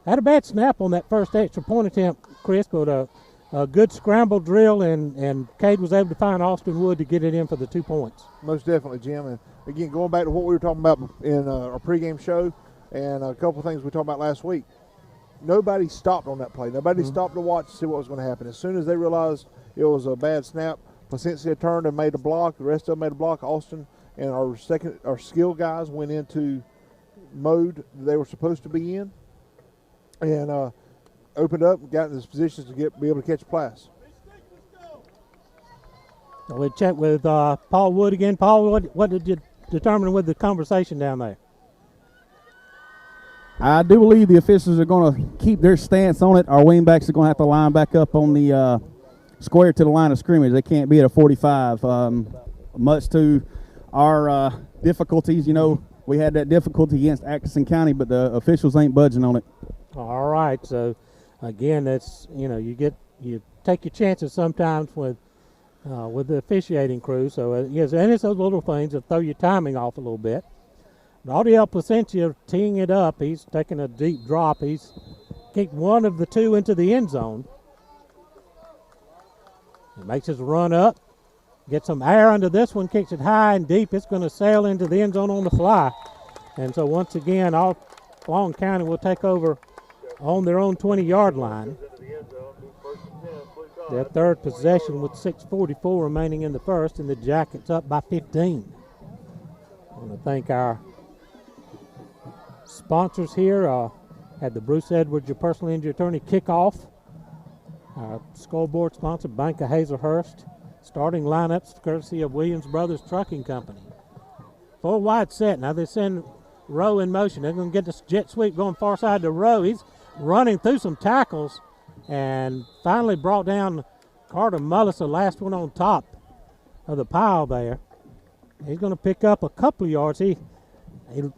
had a bad snap on that first extra point attempt, Chris, but a good scramble drill, and Cade was able to find Austin Wood to get it in for the 2 points. Most definitely, Jim. And again, going back to what we were talking about in our pregame show and a couple of things we talked about last week, nobody stopped on that play. Nobody stopped to watch to see what was going to happen. As soon as they realized it was a bad snap, Placencia turned and made a block. The rest of them made a block. Austin and our skill guys went into mode they were supposed to be in, and opened up and got in those positions to be able to catch a pass. We'll check with Paul Wood again. Paul, what did you determine with the conversation down there? I do believe the officials are going to keep their stance on it. Our wingbacks are going to have to line back up on the square to the line of scrimmage. They can't be at a 45. Much to our difficulties, we had that difficulty against Atkinson County, but the officials ain't budging on it. All right, so again, that's you take your chances sometimes with the officiating crew. So yes, and it's those little things that throw your timing off a little bit. Audiel Placencia teeing it up. He's taking a deep drop. He's kicked one of the 2 into the end zone. He makes his run up, gets some air under this one, kicks it high and deep. It's going to sail into the end zone on the fly. And so once again, Long County will take over on their own 20-yard line. Their third possession with 6:44 remaining in the first, and the Jackets up by 15. I want to thank our sponsors here. Had the Bruce Edwards, your personal injury attorney, kickoff. Our scoreboard sponsor, Bank of Hazelhurst. Starting lineups courtesy of Williams Brothers Trucking Company. 4 wide set. Now they send Rowe in motion. They're going to get this jet sweep going far side to Rowe. He's running through some tackles and finally brought down Carter Mullis, the last one on top of the pile there. He's going to pick up a couple of yards. He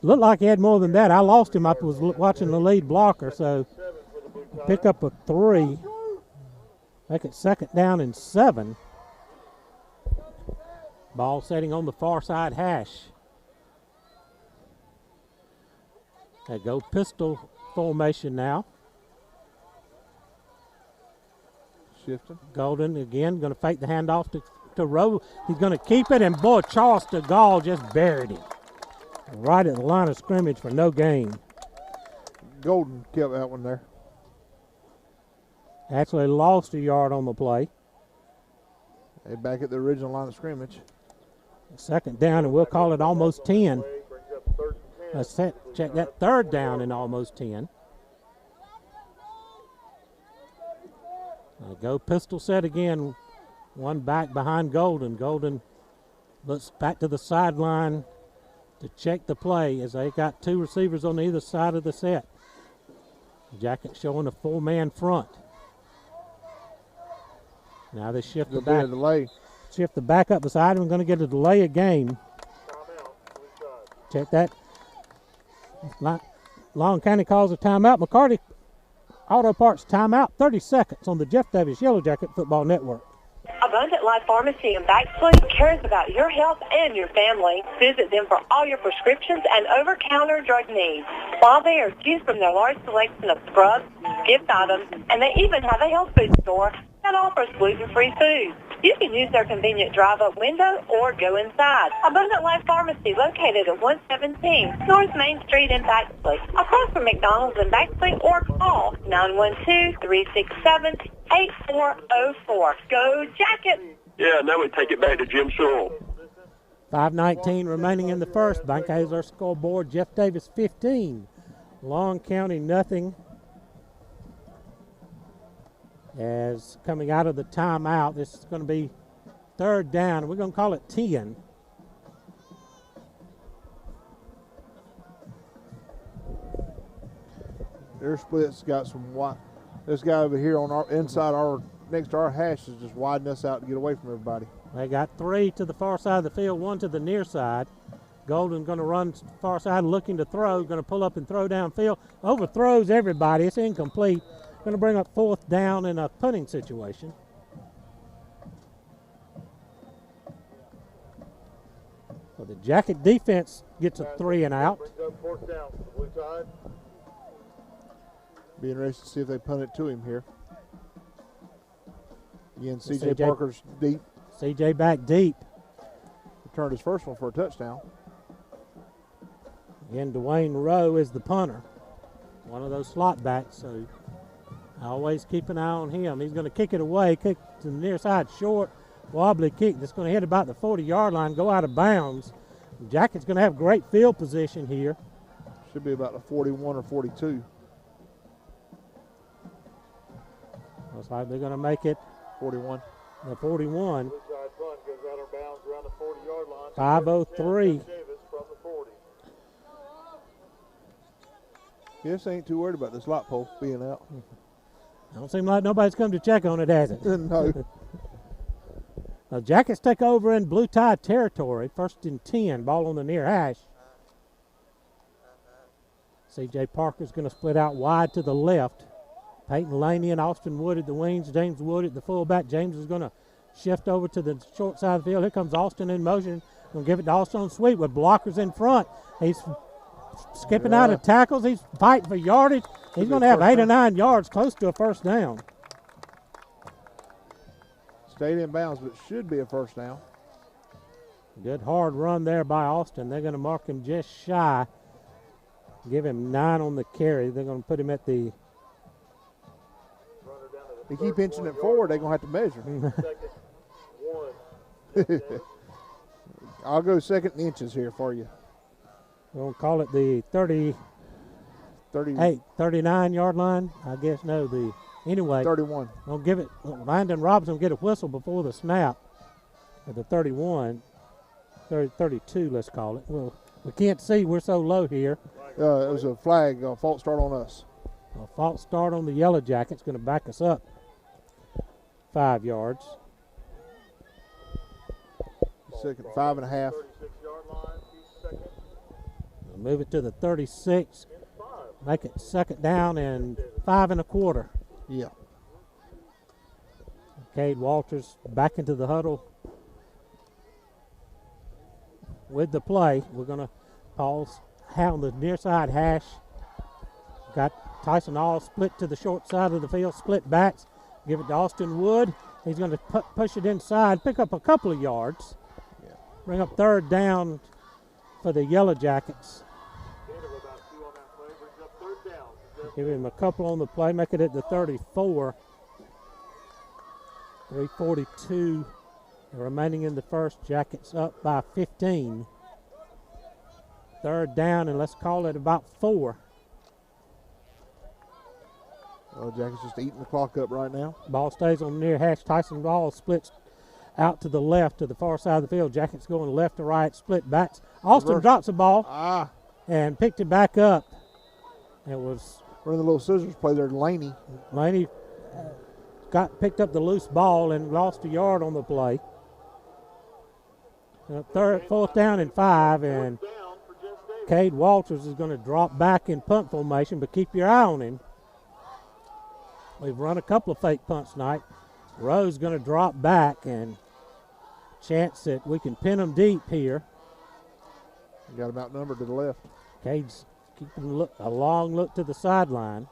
looked like he had more than that. I lost him. I was watching the lead blocker, so pick up a 3. Make it 2nd down and 7. Ball setting on the far side hash. They go pistol formation now. Shifting. Golden again going to fake the handoff to Rowe. He's going to keep it, and boy, Charles DeGaulle just buried him right at the line of scrimmage for no gain. Golden kept that one there. Actually lost a yard on the play. They back at the original line of scrimmage. 2nd down, and we'll call it almost 10. Let's check that 3rd down and almost 10. Go pistol set again. One back behind Golden. Golden looks back to the sideline to check the play as they got 2 receivers on either side of the set. Jacket showing a 4-man front. Now they shift the back. Delay. Shift the back up beside him. Going to get a delay of game. Check that. Long County calls a timeout. McCarty Auto Parts timeout. 30 seconds on the Jeff Davis Yellow Jacket Football Network. Abundant Life Pharmacy in Baxley cares about your health and your family. Visit them for all your prescriptions and over-counter drug needs. While they are choose from their large selection of scrubs, gift items, and they even have a health food store that offers gluten-free foods. You can use their convenient drive-up window or go inside. Abundant Life Pharmacy, located at 117 North Main Street in Baxley, across from McDonald's in Baxley, or call 912-367-8404. Go Jackets! Yeah, now we take it back to Jim Sewell. 5:19 remaining in the first. Bank has our scoreboard. Jeff Davis 15. Long County nothing. As coming out of the timeout, this is going to be third down. We're going to call it 10. Their split's got some wide. This guy over here on our inside our next to our hash is just widening us out to get away from everybody. They got 3 to the far side of the field, 1 to the near side. Golden going to run far side, looking to throw, going to pull up and throw downfield. Overthrows everybody. It's incomplete. Going to bring up fourth down in a punting situation. So the Jacket defense gets a 3 and out. Be interested to see if they punt it to him here. Again, C.J. Parker's deep. C.J. back deep. Returned his first one for a touchdown. Again, Dwayne Rowe is the punter. One of those slot backs, so I always keep an eye on him. He's going to kick it away, kick to the near side, short, wobbly kick that's going to hit about the 40-yard line, go out of bounds. Jacket's going to have great field position here. Should be about a 41 or 42. Looks like they're going to make it 41. The 41. 5:03. Yes, ain't too worried about the slot pole being out. Don't seem like nobody's come to check on it, has it? No. Now, Jackets take over in Blue Tide territory. 1st and 10. Ball on the near hash. C.J. Parker's going to split out wide to the left. Peyton Laney and Austin Wood at the wings. James Wood at the fullback. James is going to shift over to the short side of the field. Here comes Austin in motion. Going to give it to Austin on sweep with blockers in front. He's skipping out of tackles. He's fighting for yardage. He's going to have 8 or 9 yards, close to a first down. Stayed in bounds, but should be a first down. Good hard run there by Austin. They're going to mark him just shy. Give him 9 on the carry. They're going to put him at the... They keep inching it forward, they're going to have to measure. I'll go second in inches here for you. We'll call it the 39-yard line. I guess, no, anyway. 31. We'll give it, Landon Robinson will get a whistle before the snap at the 31. 32, let's call it. Well, we can't see, we're so low here. It was a flag, a false start on us. A false start on the Yellow Jackets, going to back us up 5 yards. Second, 5.5. We'll move it to the 36. Make it second down and 5 1/4. Yeah. Cade Walters back into the huddle with the play. We're going to pause on the near side hash. Got Tyson All split to the short side of the field, split backs. Give it to Austin Wood. He's going to push it inside, pick up a couple of yards. Yeah. Bring up third down for the Yellow Jackets. Give him a couple on the play, make it at the 34. 3:42 remaining in the first. Jackets up by 15. Third down, and let's call it about 4. Jackets just eating the clock up right now. Ball stays on the near hash. Tyson Ball splits out to the left, to the far side of the field. Jackets going left to right, split backs. Austin drops the ball and picked it back up. It was running the little scissors play there, Laney. Laney picked up the loose ball and lost a yard on the play. Fourth down and 5, and Cade Walters is going to drop back in punt formation, but keep your eye on him. We've run a couple of fake punts tonight. Rowe's going to drop back, and chance that we can pin them deep here. You got him outnumbered to the left. Cade's keeping a long look to the sideline.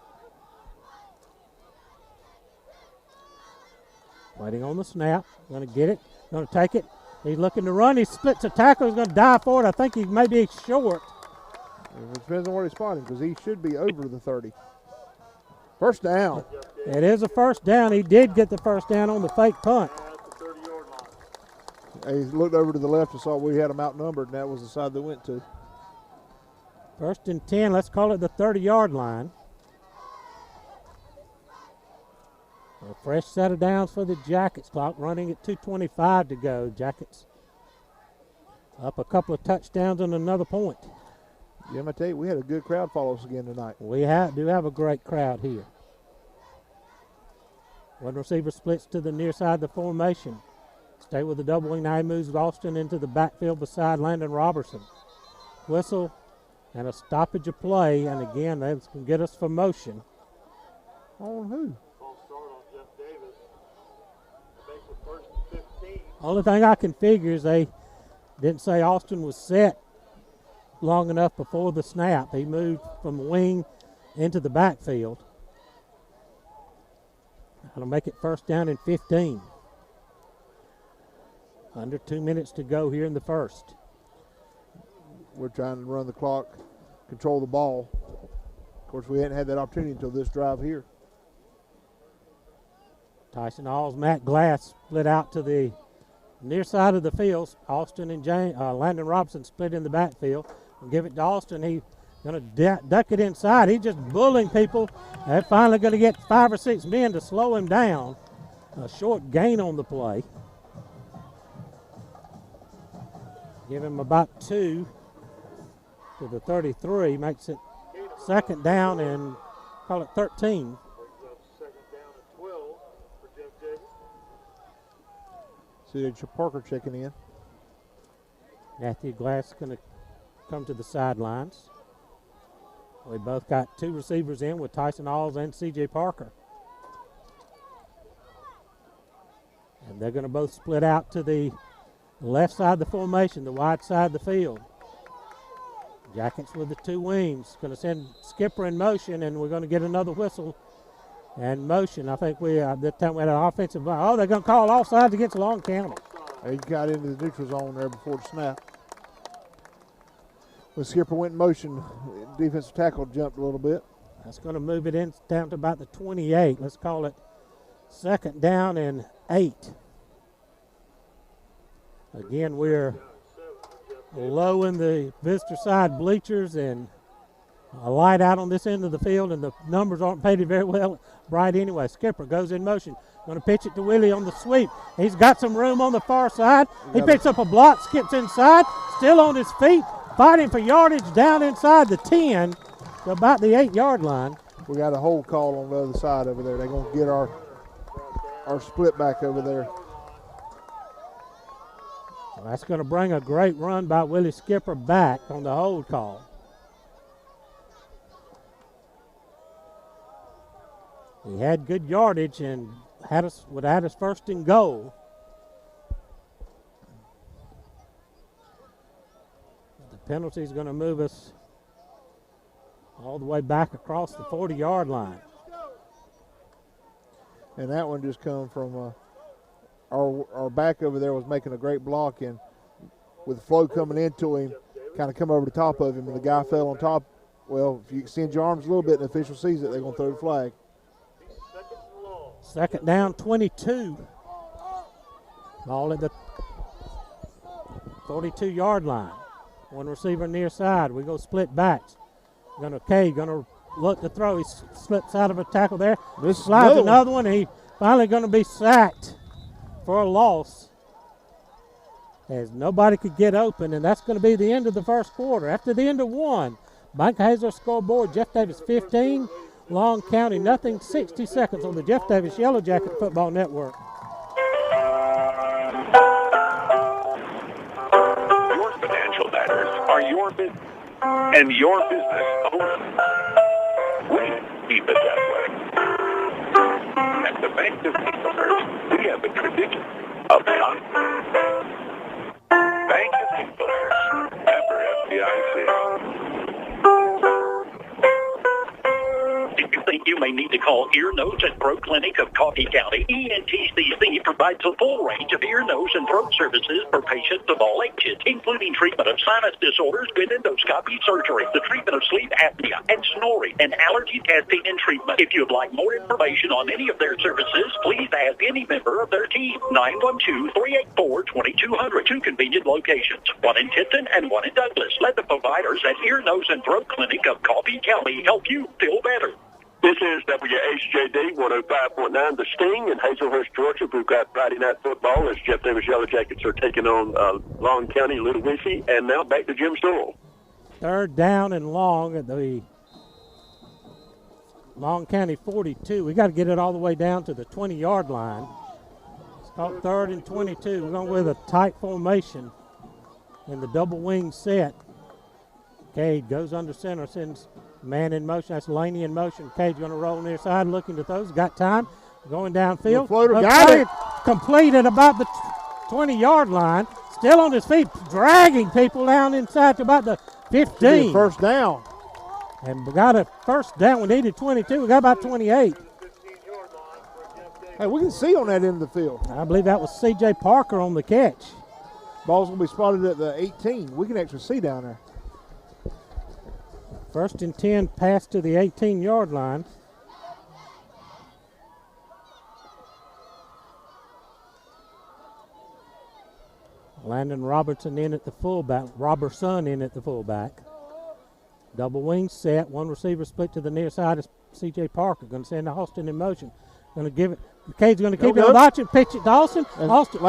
Waiting on the snap. Going to get it. Going to take it. He's looking to run. He splits a tackle. He's going to dive for it. I think he may be short. It depends on where he's spotting because he should be over the 30. First down. It is a first down. He did get the first down on the fake punt. He looked over to the left and saw we had him outnumbered, and that was the side they went to. First and 10. Let's call it the 30-yard line. A fresh set of downs for the Jackets. Clock running at 2:25 to go. Jackets up a couple of touchdowns and another point. Yeah, I tell you, we had a good crowd follow us again tonight. We do have a great crowd here. One receiver splits to the near side of the formation. Stay with the doubling. Now he moves Austin into the backfield beside Landon Robertson. Whistle and a stoppage of play, and again, that's going to get us for motion. On who? Only thing I can figure is they didn't say Austin was set long enough before the snap. He moved from the wing into the backfield. That'll make it first down and 15. Under 2 minutes to go here in the first. We're trying to run the clock, control the ball. Of course, we hadn't had that opportunity until this drive here. Tyson Alls, Matt Glass split out to the near side of the field. Austin and Landon Robinson split in the backfield. We'll give it to Austin. He's going to duck it inside. He's just bullying people. They're finally going to get 5 or 6 men to slow him down. A short gain on the play. Give him about 2 to the 33. Makes it second down and call it 13. C.J. Parker checking in. Matthew Glass going to come to the sidelines. We both got 2 receivers in with Tyson Alls and C.J. Parker. And they're going to both split out to the left side of the formation, the wide side of the field. Jackets with the 2 wings. Going to send Skipper in motion, and we're going to get another whistle and motion. I think that time we had an offensive. Oh, they're going to call offsides against Long County. He got into the neutral zone there before the snap. When Skipper went in motion, defensive tackle jumped a little bit. That's going to move it in down to about the 28. Let's call it second down and 8. Again, we're low in the visitor side bleachers and a light out on this end of the field, and the numbers aren't painted very well bright anyway. Skipper goes in motion. Going to pitch it to Willie on the sweep. He's got some room on the far side. He picks up a block, skips inside, still on his feet, fighting for yardage down inside the 10 to about the 8-yard line. We got a hold call on the other side over there. They're going to get our split back over there. Well, that's going to bring a great run by Willie Skipper back on the hold call. He had good yardage and would have had us first and goal. The penalty is going to move us all the way back across the 40-yard line. And that one just come from our back over there was making a great block, and with the flow coming into him, kind of come over the top of him, and the guy fell on top. Well, if you extend your arms a little bit and the official sees it, they're going to throw the flag. Second down, 22. Ball at the 42-yard line. One receiver near side. We go split backs. Going to look to throw. He slips out of a tackle there. Slides another one. He finally going to be sacked for a loss, as nobody could get open, and that's going to be the end of the first quarter. After the end of 1, Bank Hazer scoreboard, Jeff Davis 15, Long County nothing. 60 seconds on the Jeff Davis Yellow Jacket Football Network. Your financial matters are your business and your business only. We keep it that way. At the Bank of Kingsville, we have a tradition of confidence. Bank of Kingsville, member FDIC. think you may need to call Ear, Nose, and Throat Clinic of Coffee County. ENTCC provides a full range of ear, nose, and throat services for patients of all ages, including treatment of sinus disorders with endoscopy surgery, the treatment of sleep apnea and snoring, and allergy testing and treatment. If you would like more information on any of their services, please ask any member of their team. 912-384-2200. Two convenient locations, one in Tipton and one in Douglas. Let the providers at Ear, Nose, and Throat Clinic of Coffee County help you feel better. This is WHJD 105.9, The Sting in Hazelhurst, Georgia. We've got Friday Night Football as Jeff Davis Yellow Jackets are taking on Long County Little Wissy. And now back to Jim Stoll. Third down and long at the Long County 42. We got to get it all the way down to the 20-yard line. It's called 3rd and 22. We're going with a tight formation in the double wing set. Cade goes under center, sends man in motion. That's Laney in motion. Cade's going to roll near side, looking to throws. Got time. Going downfield. Floater got it. Complete at about the 20-yard line. Still on his feet, dragging people down inside to about the 15. First down. And we got a first down. We needed 22. We got about 28. Hey, we can see on that end of the field. I believe that was C.J. Parker on the catch. Ball's going to be spotted at the 18. We can actually see down there. 1st and 10, pass to the 18-yard line. Landon Robertson in at the fullback. Robertson in at the fullback. Double wing set. One receiver split to the near side is C.J. Parker. Going to send to Austin in motion. Going to give it. Cade's going to keep it watching. Pitch it to Austin. Austin.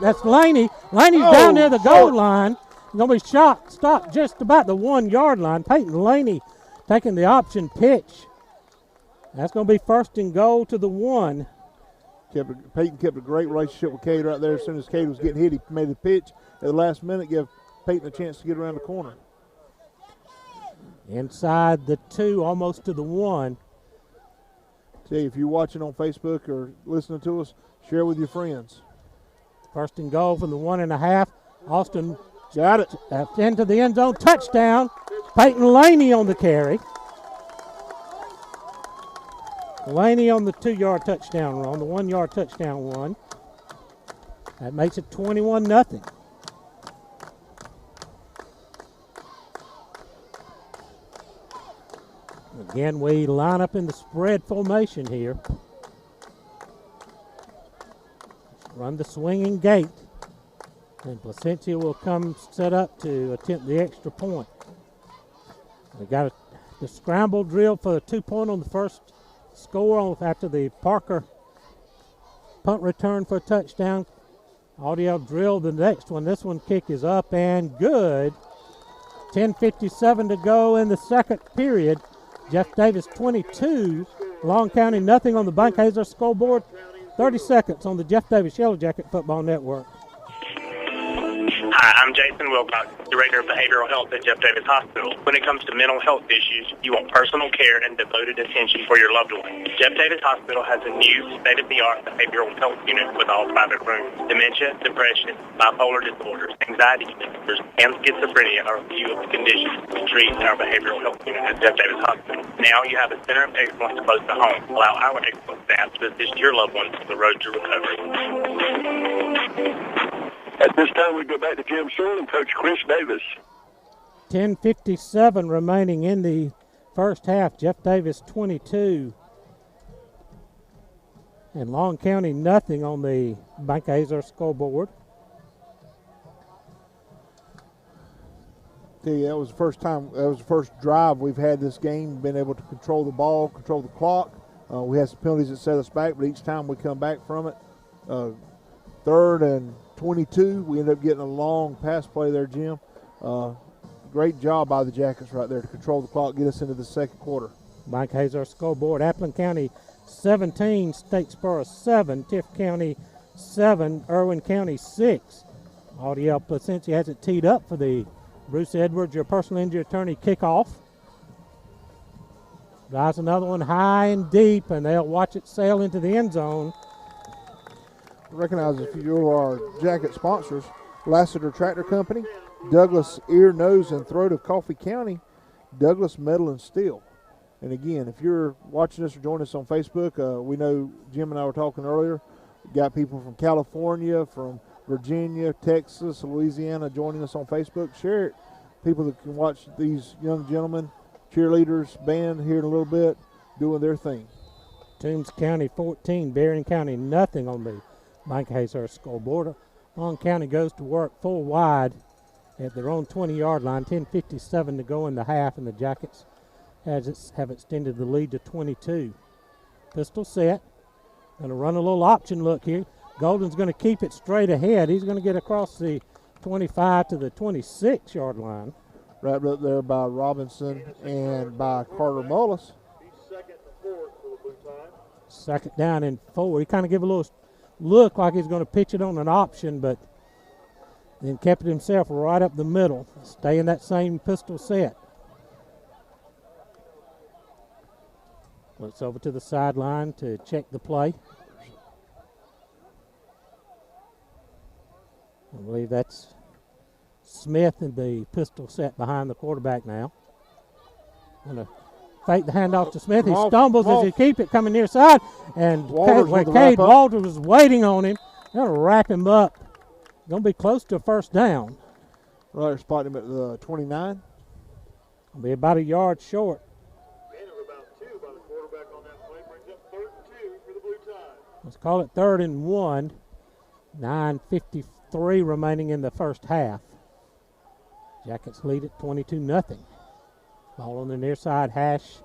That's Laney. Laney's down near the goal line. Going to be stopped just about the 1-yard line. Peyton Laney taking the option pitch. That's going to be 1st and goal to the 1. Peyton kept a great relationship with Cade right there. As soon as Cade was getting hit, he made the pitch at the last minute, give Peyton a chance to get around the corner. Inside the 2, almost to the 1. See, if you're watching on Facebook or listening to us, share with your friends. 1st and goal from the 1.5. Austin got it. Into the end zone. Touchdown. Peyton Laney on the carry. Laney on the 2-yard touchdown run, the 1-yard touchdown run. That makes it 21-0. Again, we line up in the spread formation here. Run the swinging gate. And Placentia will come set up to attempt the extra point. We got the scramble drill for the 2-point on the first score after the Parker punt return for a touchdown. Audio drill the next one. This one kick is up and good. 10:57 to go in the second period. Jeff Davis 22, Long County nothing on the Bankhazer scoreboard. 30 seconds on the Jeff Davis Yellow Jacket Football Network. Hi, I'm Jason Wilcox, Director of Behavioral Health at Jeff Davis Hospital. When it comes to mental health issues, you want personal care and devoted attention for your loved one. Jeff Davis Hospital has a new state-of-the-art behavioral health unit with all private rooms. Dementia, depression, bipolar disorders, anxiety disorders, and schizophrenia are a few of the conditions we treat in our behavioral health unit at Jeff Davis Hospital. Now you have a center of excellence close to home. Allow our excellent staff to assist your loved ones on the road to recovery. At this time, we go back to Jim Stoll and Coach Chris Davis. 10:57 remaining in the first half. Jeff Davis 22. And Long County nothing on the Bankhazer scoreboard. Yeah, that was the first time, that was the first drive we've had this game, been able to control the ball, control the clock. We had some penalties that set us back, but each time we come back from it, 3rd and 22, we end up getting a long pass play there, Jim. Great job by the Jackets right there to control the clock, get us into the second quarter. Bankhazer scoreboard, Appleton County 17, Statesboro 7, Tiff County 7, Irwin County 6. Audiel Placentia has it teed up for the Bruce Edwards, your personal injury attorney, kickoff. Drives another one high and deep, and they'll watch it sail into the end zone. Recognize if you are Jacket sponsors, Lassiter Tractor Company, Douglas Ear, Nose, and Throat of Coffee County, Douglas Metal and Steel. And again, if you're watching us or joining us on Facebook, we know Jim and I were talking earlier. We've got people from California, from Virginia, Texas, Louisiana joining us on Facebook. Share it. People that can watch these young gentlemen, cheerleaders, band here in a little bit, doing their thing. Toombs County 14, Berrien County nothing on the Mike Hazehurst scoreboard. Long County goes to work full wide at their own 20-yard line. 10:57 to go in the half, and the Jackets have extended the lead to 22. Pistol set. Going to run a little option look here. Golden's going to keep it straight ahead. He's going to get across the 25 to the 26-yard line. Wrapped up there by Robinson and by Carter Mullis. Second down and 4. He kind of gave a little look like he's going to pitch it on an option, but then kept it himself right up the middle. Stay in that same pistol set. Looks over to the sideline to check the play. I believe that's Smith in the pistol set behind the quarterback now. Going to fake the handoff to Smith. He stumbles as he keep it coming near side. And Cade Walters was waiting on him. Going to wrap him up. Going to be close to a first down. Right, they're spotting him at the 29. Will be about a yard short. Let's call it 3rd and 1. 9:53 remaining in the first half. Jackets lead at 22-0. Ball on the near side hash.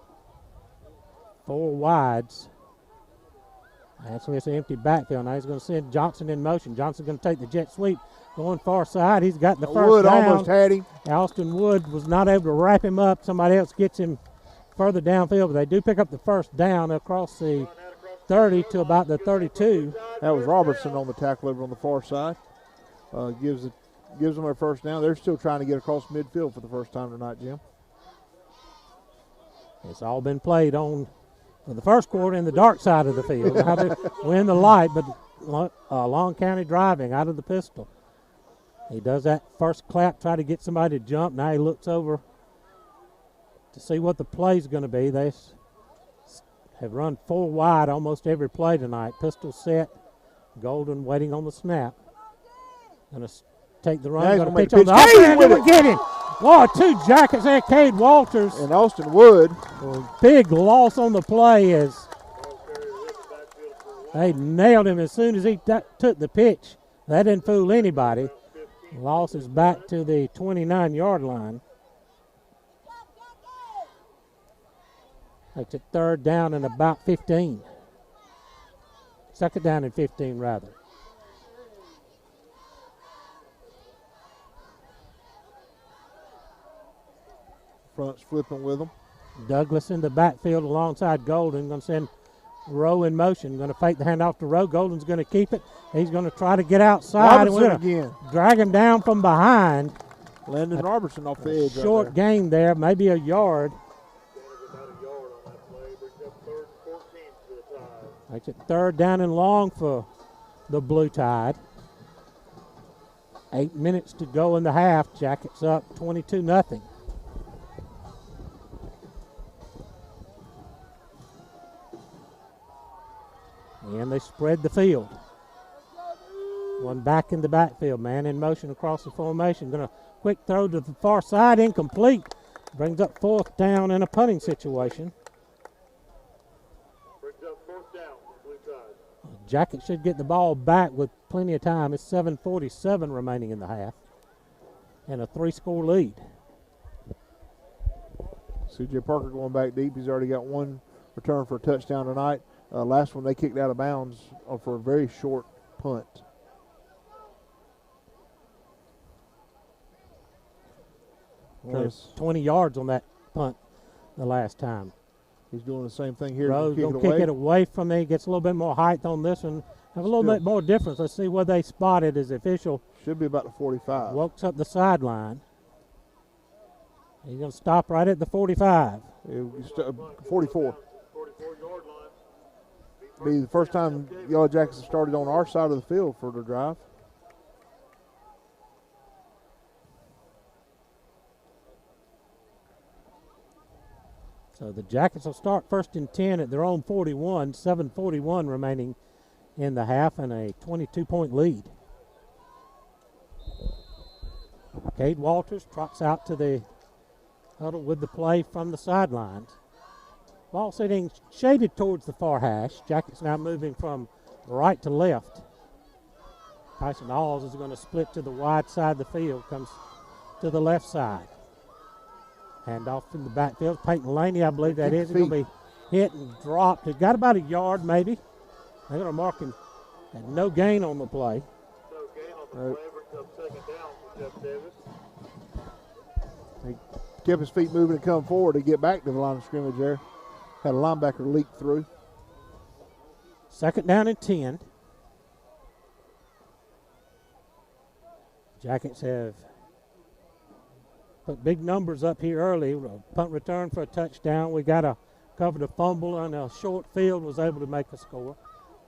4 wides. Actually, it's an empty backfield. Now he's going to send Johnson in motion. Johnson's going to take the jet sweep. Going far side. He's got the first Wood down. almost had him. Austin Wood was not able to wrap him up. Somebody else gets him further downfield, but they do pick up the first down across the 30 to about the 32. That was Robertson on the tackle over on the far side. Gives them their first down. They're still trying to get across midfield for the first time tonight, Jim. It's all been played on for the first quarter in the dark side of the field. Now we're in the light, but Long County driving out of the pistol. He does that first clap, try to get somebody to jump. Now he looks over to see what the play's going to be. They have run 4 wide almost every play tonight. Pistol set. Golden waiting on the snap. Going to take the run. Going to pitch on the offense. Going to get him. Wow, 2 Jackets there. Cade Walters. And Austin Wood. Big loss on the play as they nailed him as soon as he took the pitch. That didn't fool anybody. Loss is back to the 29-yard line. That's a 3rd down and about 15. 2nd down and 15, rather. Front's flipping with them. Douglas in the backfield alongside Golden. Going to send Rowe in motion. Going to fake the handoff to Rowe. Golden's going to keep it. He's going to try to get outside. Robertson again. Drag him down from behind. Landon Robertson off the edge. Short right gain there, maybe a yard. Makes it 3rd down and long for the Blue Tide. 8 minutes to go in the half. Jackets up 22-0. And they spread the field. One back in the backfield, man in motion across the formation. Going to quick throw to the far side, incomplete. Brings up 4th down in a punting situation. Jackets should get the ball back with plenty of time. It's 7:47 remaining in the half. And a 3-score lead. C.J. Parker going back deep. He's already got 1 return for a touchdown tonight. Last one they kicked out of bounds for a very short punt. Only 20 yards on that punt the last time. He's doing the same thing here. Rose going to kick it away from me. Gets a little bit more height on this one. Have a little bit more difference. Let's see where they spotted as the official. Should be about the 45. Walks up the sideline. He's going to stop right at the 45. 44. Be the first time Yellow Jackets have started on our side of the field for the drive. So the Jackets will start 1st and 10 at their own 41, 7:41 remaining in the half, and a 22-point lead. Cade Walters trots out to the huddle with the play from the sidelines. Ball sitting shaded towards the far hash. Jackets now moving from right to left. Tyson Alls is going to split to the wide side of the field, comes to the left side. Hand off in the backfield. Peyton Laney, I believe that is. He's going to be hit and dropped. It got about a yard maybe. They're going to mark him at no gain on the play. No gain on the play. Brings up 2nd down for Jeff Davis. He kept his feet moving and come forward to get back to the line of scrimmage there. Had a linebacker leak through. 2nd down and 10. Jackets have put big numbers up here early. Punt return for a touchdown. We got a covered a fumble on a short field, was able to make a score.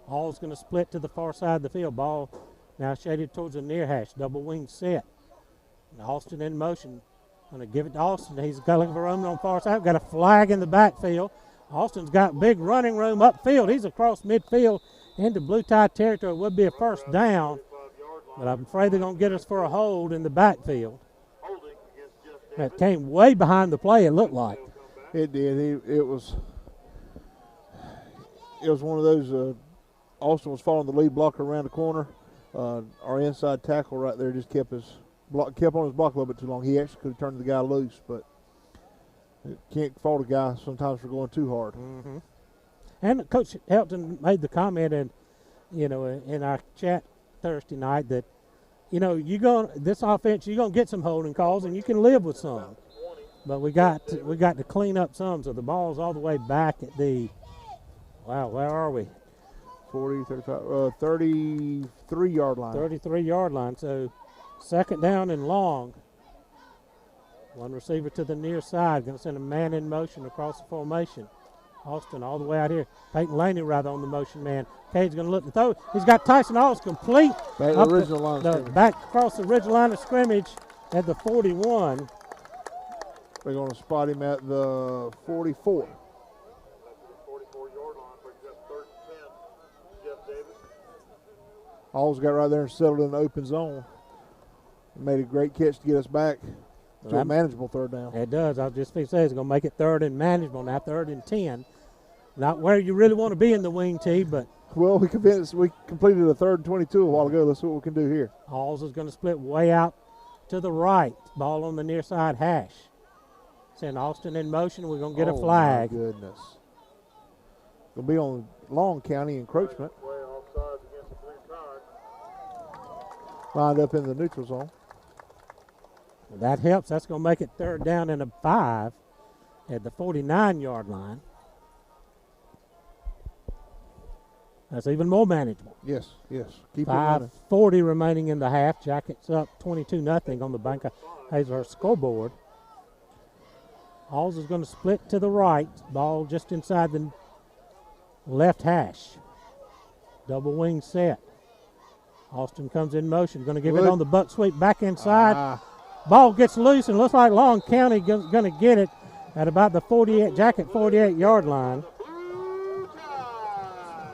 All's going to split to the far side of the field. Ball now shaded towards the near hash. Double wing set. And Austin in motion. Going to give it to Austin. He's got looking for room on far side. Got a flag in the backfield. Austin's got big running room upfield. He's across midfield into Blue Tide territory. It would be a 1st down, but I'm afraid they're going to get us for a hold in the backfield. That came way behind the play, it looked like. It did. It was one of those, Austin was following the lead blocker around the corner. Our inside tackle right there just kept on his block a little bit too long. He actually could have turned the guy loose, but can't fault a guy sometimes for going too hard. Mm-hmm. And Coach Helton made the comment, in our chat Thursday night that, this offense, you're gonna get some holding calls, and you can live with some. But we got to clean up some. So the ball's all the way back at the. Wow, where are we? 40, 35, 33-yard line. 33-yard line. So 2nd down and long. One receiver to the near side. Going to send a man in motion across the formation. Austin all the way out here. Peyton Laney rather on the motion man. Cade's going to look to throw. He's got Tyson Alls complete. Back the original line of scrimmage. Back across the original line of scrimmage at the 41. They're going to spot him at the 44. Alls got right there and settled in the open zone. Made a great catch to get us back to a manageable 3rd down. It does. I was just going to say it's going to make it 3rd and manageable now, 3rd and 10. Not where you really want to be in the wing tee, but. Well, we completed a 3rd and 22 a while ago. Let's see what we can do here. Alls is going to split way out to the right. Ball on the near side hash. Send Austin in motion. We're going to get a flag. Oh, my goodness. Going to be on Long County encroachment. Lined up in the neutral zone. That helps. That's going to make it 3rd down and a 5 at the 49-yard line. That's even more manageable. Yes. Keep 5:40 remaining in the half. Jackets up 22-0 on the Bank of Hazlehurst scoreboard. Alls is going to split to the right. Ball just inside the left hash. Double wing set. Austin comes in motion. Going to give it on the buck sweep back inside. Ball gets loose and looks like Long County going to get it at about the 48 Jacket 48-yard line.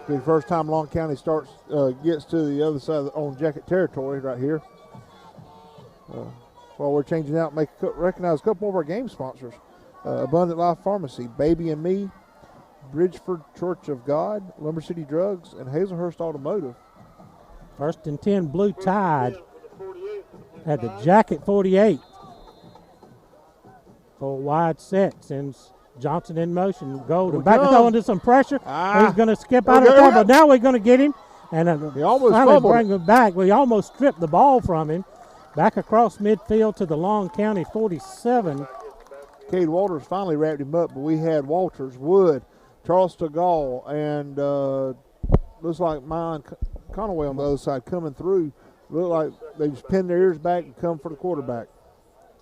Be the first time Long County gets to the other side on Jacket territory right here. While we're changing out, recognize a couple more of our game sponsors. Abundant Life Pharmacy, Baby and Me, Bridgeford Church of God, Lumber City Drugs, and Hazlehurst Automotive. 1st and 10 Blue Tide at the Jacket 48. Full wide set sends Johnson in motion. Golden back to throw into some pressure. He's going to skip out of the ball, but now we're going to get him. And he almost finally bring him back. We almost stripped the ball from him. Back across midfield to the Long County 47. Cade Walters finally wrapped him up, but we had Walters, Wood, Charles Stegall, and looks like mine Conaway on the other side coming through. Look like they just pinned their ears back and come for the quarterback.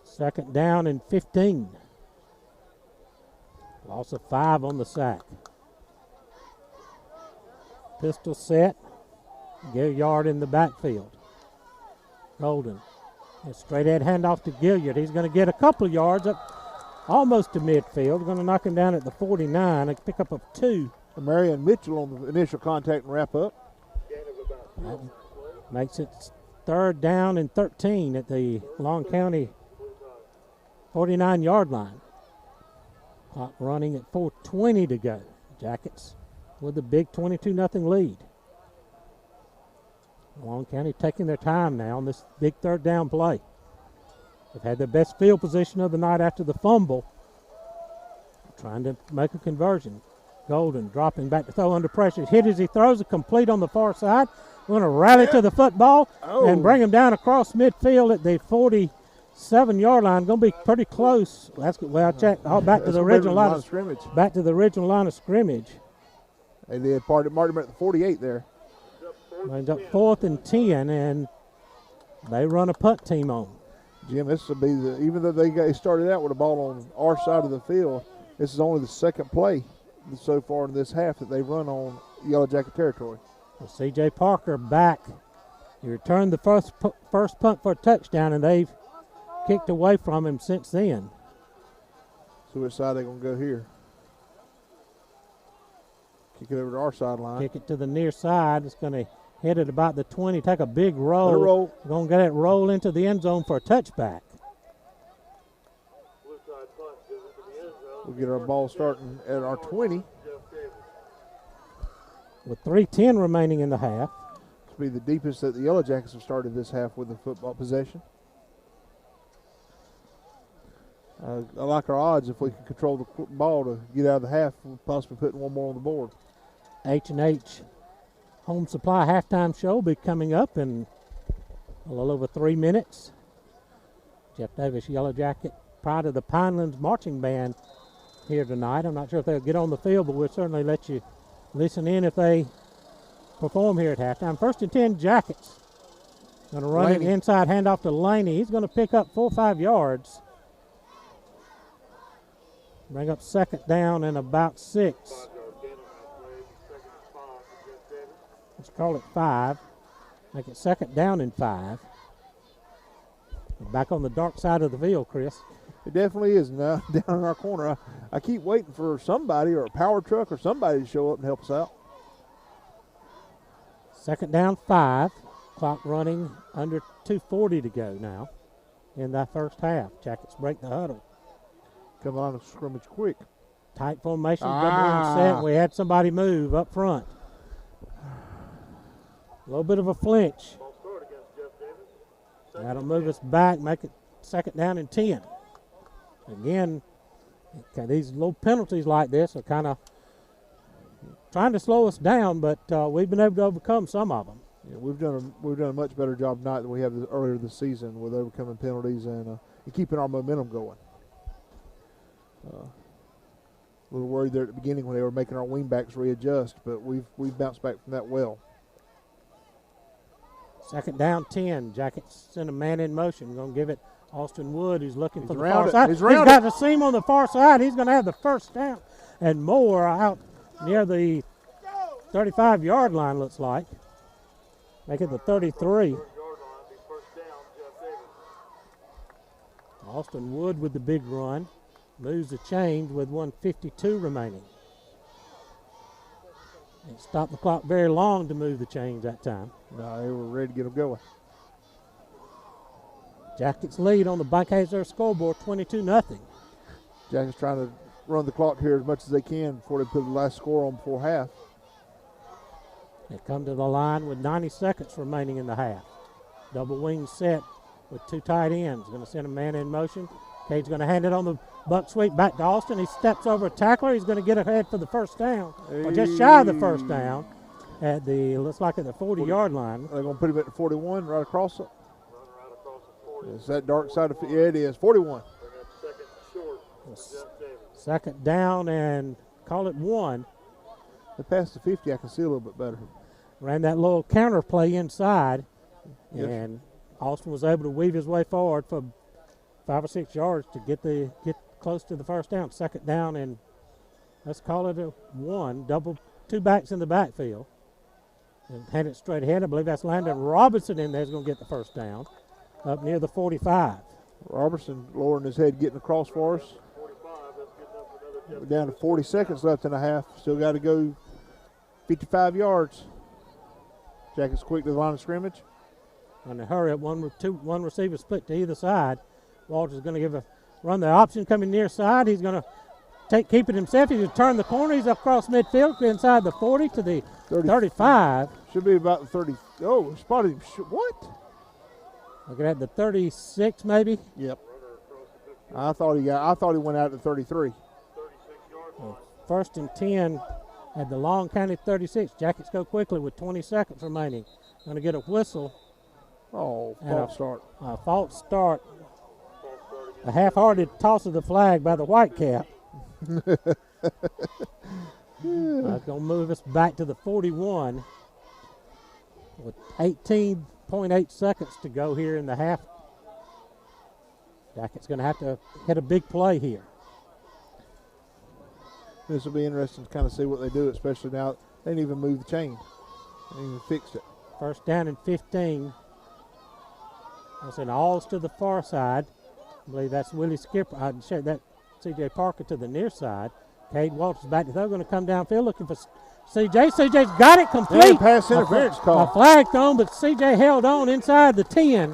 2nd down and 15. Loss of 5 on the sack. Pistol set. Gilliard in the backfield. Golden. A straight ahead handoff to Gilliard. He's going to get a couple of yards up almost to midfield. Going to knock him down at the 49. A pickup of 2. Marion Mitchell on the initial contact and wrap up. That makes it 3rd down and 13 at the Long County 49-yard line. Clock running at 4:20 to go. Jackets with a big 22-0 lead. Long County taking their time now on this big 3rd down play. They've had their best field position of the night after the fumble. Trying to make a conversion. Golden dropping back to throw under pressure. Hit as he throws it complete on the far side. We're going to rally to the football and bring him down across midfield at the 47-yard line. Going to be pretty close. That's well checked. All back to the original line of scrimmage. Back to the original line of scrimmage. They did marked him at the 48 there. Ends up 4th and 10, and they run a punt team on. Jim, this will be even though they started out with a ball on our side of the field, this is only the 2nd play so far in this half that they run on Yellow Jacket territory. Well, C.J. Parker back. He returned the first punt for a touchdown, and they've kicked away from him since then. So which side are they going to go here? Kick it over to our sideline. Kick it to the near side. It's going to hit it about the 20, take a big roll. Roll. Going to get it roll into the end zone for a touchback. We'll get our ball starting at our 20. With 3:10 remaining in the half. This will be the deepest that the Yellow Jackets have started this half with the football possession. I like our odds if we can control the ball to get out of the half, possibly putting one more on the board. H&H Home Supply halftime show will be coming up in a little over 3 minutes. Jeff Davis Yellow Jacket, pride of the Pinelands Marching Band here tonight. I'm not sure if they'll get on the field, but we'll certainly let you listen in if they perform here at halftime. 1st and 10 Jackets. Going to run it inside, handoff to Laney. He's going to pick up 4 or 5 yards. Bring up 2nd down and about 6. Let's call it 5. Make it 2nd down and 5. Back on the dark side of the field, Chris. It definitely is now down in our corner. I keep waiting for somebody or a power truck or somebody to show up and help us out. 2nd down, 5. Clock running under 2:40 to go now in that first half. Jackets break the huddle. Come on, scrimmage quick. Tight formation, double in set. We had somebody move up front. A little bit of a flinch. That'll move us back, make it 2nd down and 10. Again, these little penalties like this are kind of trying to slow us down, but we've been able to overcome some of them. Yeah, we've done a much better job tonight than we have earlier this season with overcoming penalties and keeping our momentum going. A little worried there at the beginning when they were making our wingbacks readjust, but we've bounced back from that well. 2nd down, 10. Jackets send a man in motion. Going to give it Austin Wood, who's looking for the around far it. side. He's got the seam on the far side. He's going to have the 1st down and more out near the 35-yard line, looks like. Make it the 33. Austin Wood with the big run. Moves the chains with 1:52 remaining. It stopped the clock very long to move the chains that time. No, they were ready to get them going. Jackets lead on the Buckhazer scoreboard, 22-0. Jackets trying to run the clock here as much as they can before they put the last score on before half. They come to the line with 90 seconds remaining in the half. Double wing set with 2 tight ends. Going to send a man in motion. Cade's going to hand it on the buck sweep back to Austin. He steps over a tackler. He's going to get ahead for the 1st down, or just shy of the 1st down at the, looks like at the 40-yard line. They're going to put him at the 41 right across it. Is that dark side of, yeah, it is, 41. 2nd down and call it 1. They passed the 50, I can see a little bit better. Ran that little counter play inside, Yes. and Austin was able to weave his way forward for 5 or 6 yards to get close to the 1st down. 2nd down, and let's call it a 1. Double 2 backs in the backfield. And hand it straight ahead. I believe that's Landon Robinson in there is going to get the 1st down up near the 45. Robertson lowering his head, getting across for us. We're down to 40 seconds left in the half. Still got to go 55 yards. Jackets quick to the line of scrimmage. On the hurry up, one receiver split to either side. Walters going to give a run the option coming near side. He's going to keep it himself. He's going to turn the corner. He's across midfield inside the 40 to the 35. Should be about the 30. Oh, spotted him. What? Looking at the 36 maybe. Yep. I thought he went out at 33. First and 10 at the Long County 36. Jackets go quickly with 20 seconds remaining. Going to get a whistle. Oh, false start. A false start. A half-hearted toss of the flag by the Whitecap. That's going to move us back to the 41 with 18.8 seconds to go here in the half. Jackets going to have to hit a big play here. This will be interesting to kind of see what they do, especially now they didn't even move the chain. They didn't even fix it. First down and 15. That's an alls to the far side. I believe that's Willie Skipper. I'd share that C.J. Parker to the near side. Cade Walters back to throw, going to come downfield looking for C.J. C.J.'s got it complete. Pass interference call. A flag thrown, but C.J. held on inside the 10.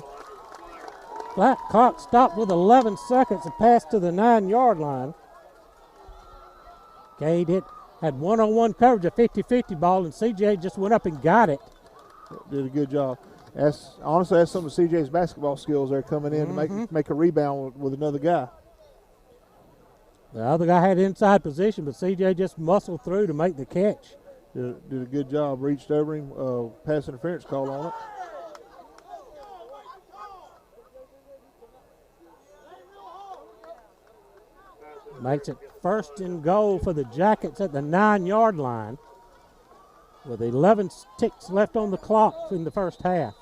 Flat clock stopped with 11 seconds. A pass to the 9-yard line. Cade had one-on-one coverage, a 50-50 ball, and C.J. just went up and got it. Did a good job. Honestly, that's some of C.J.'s basketball skills there coming in to make a rebound with another guy. The other guy had inside position, but C.J. just muscled through to make the catch. Did a good job. Reached over him. Pass interference call on it. Makes it first and goal for the Jackets at the 9-yard line with 11 ticks left on the clock in the first half.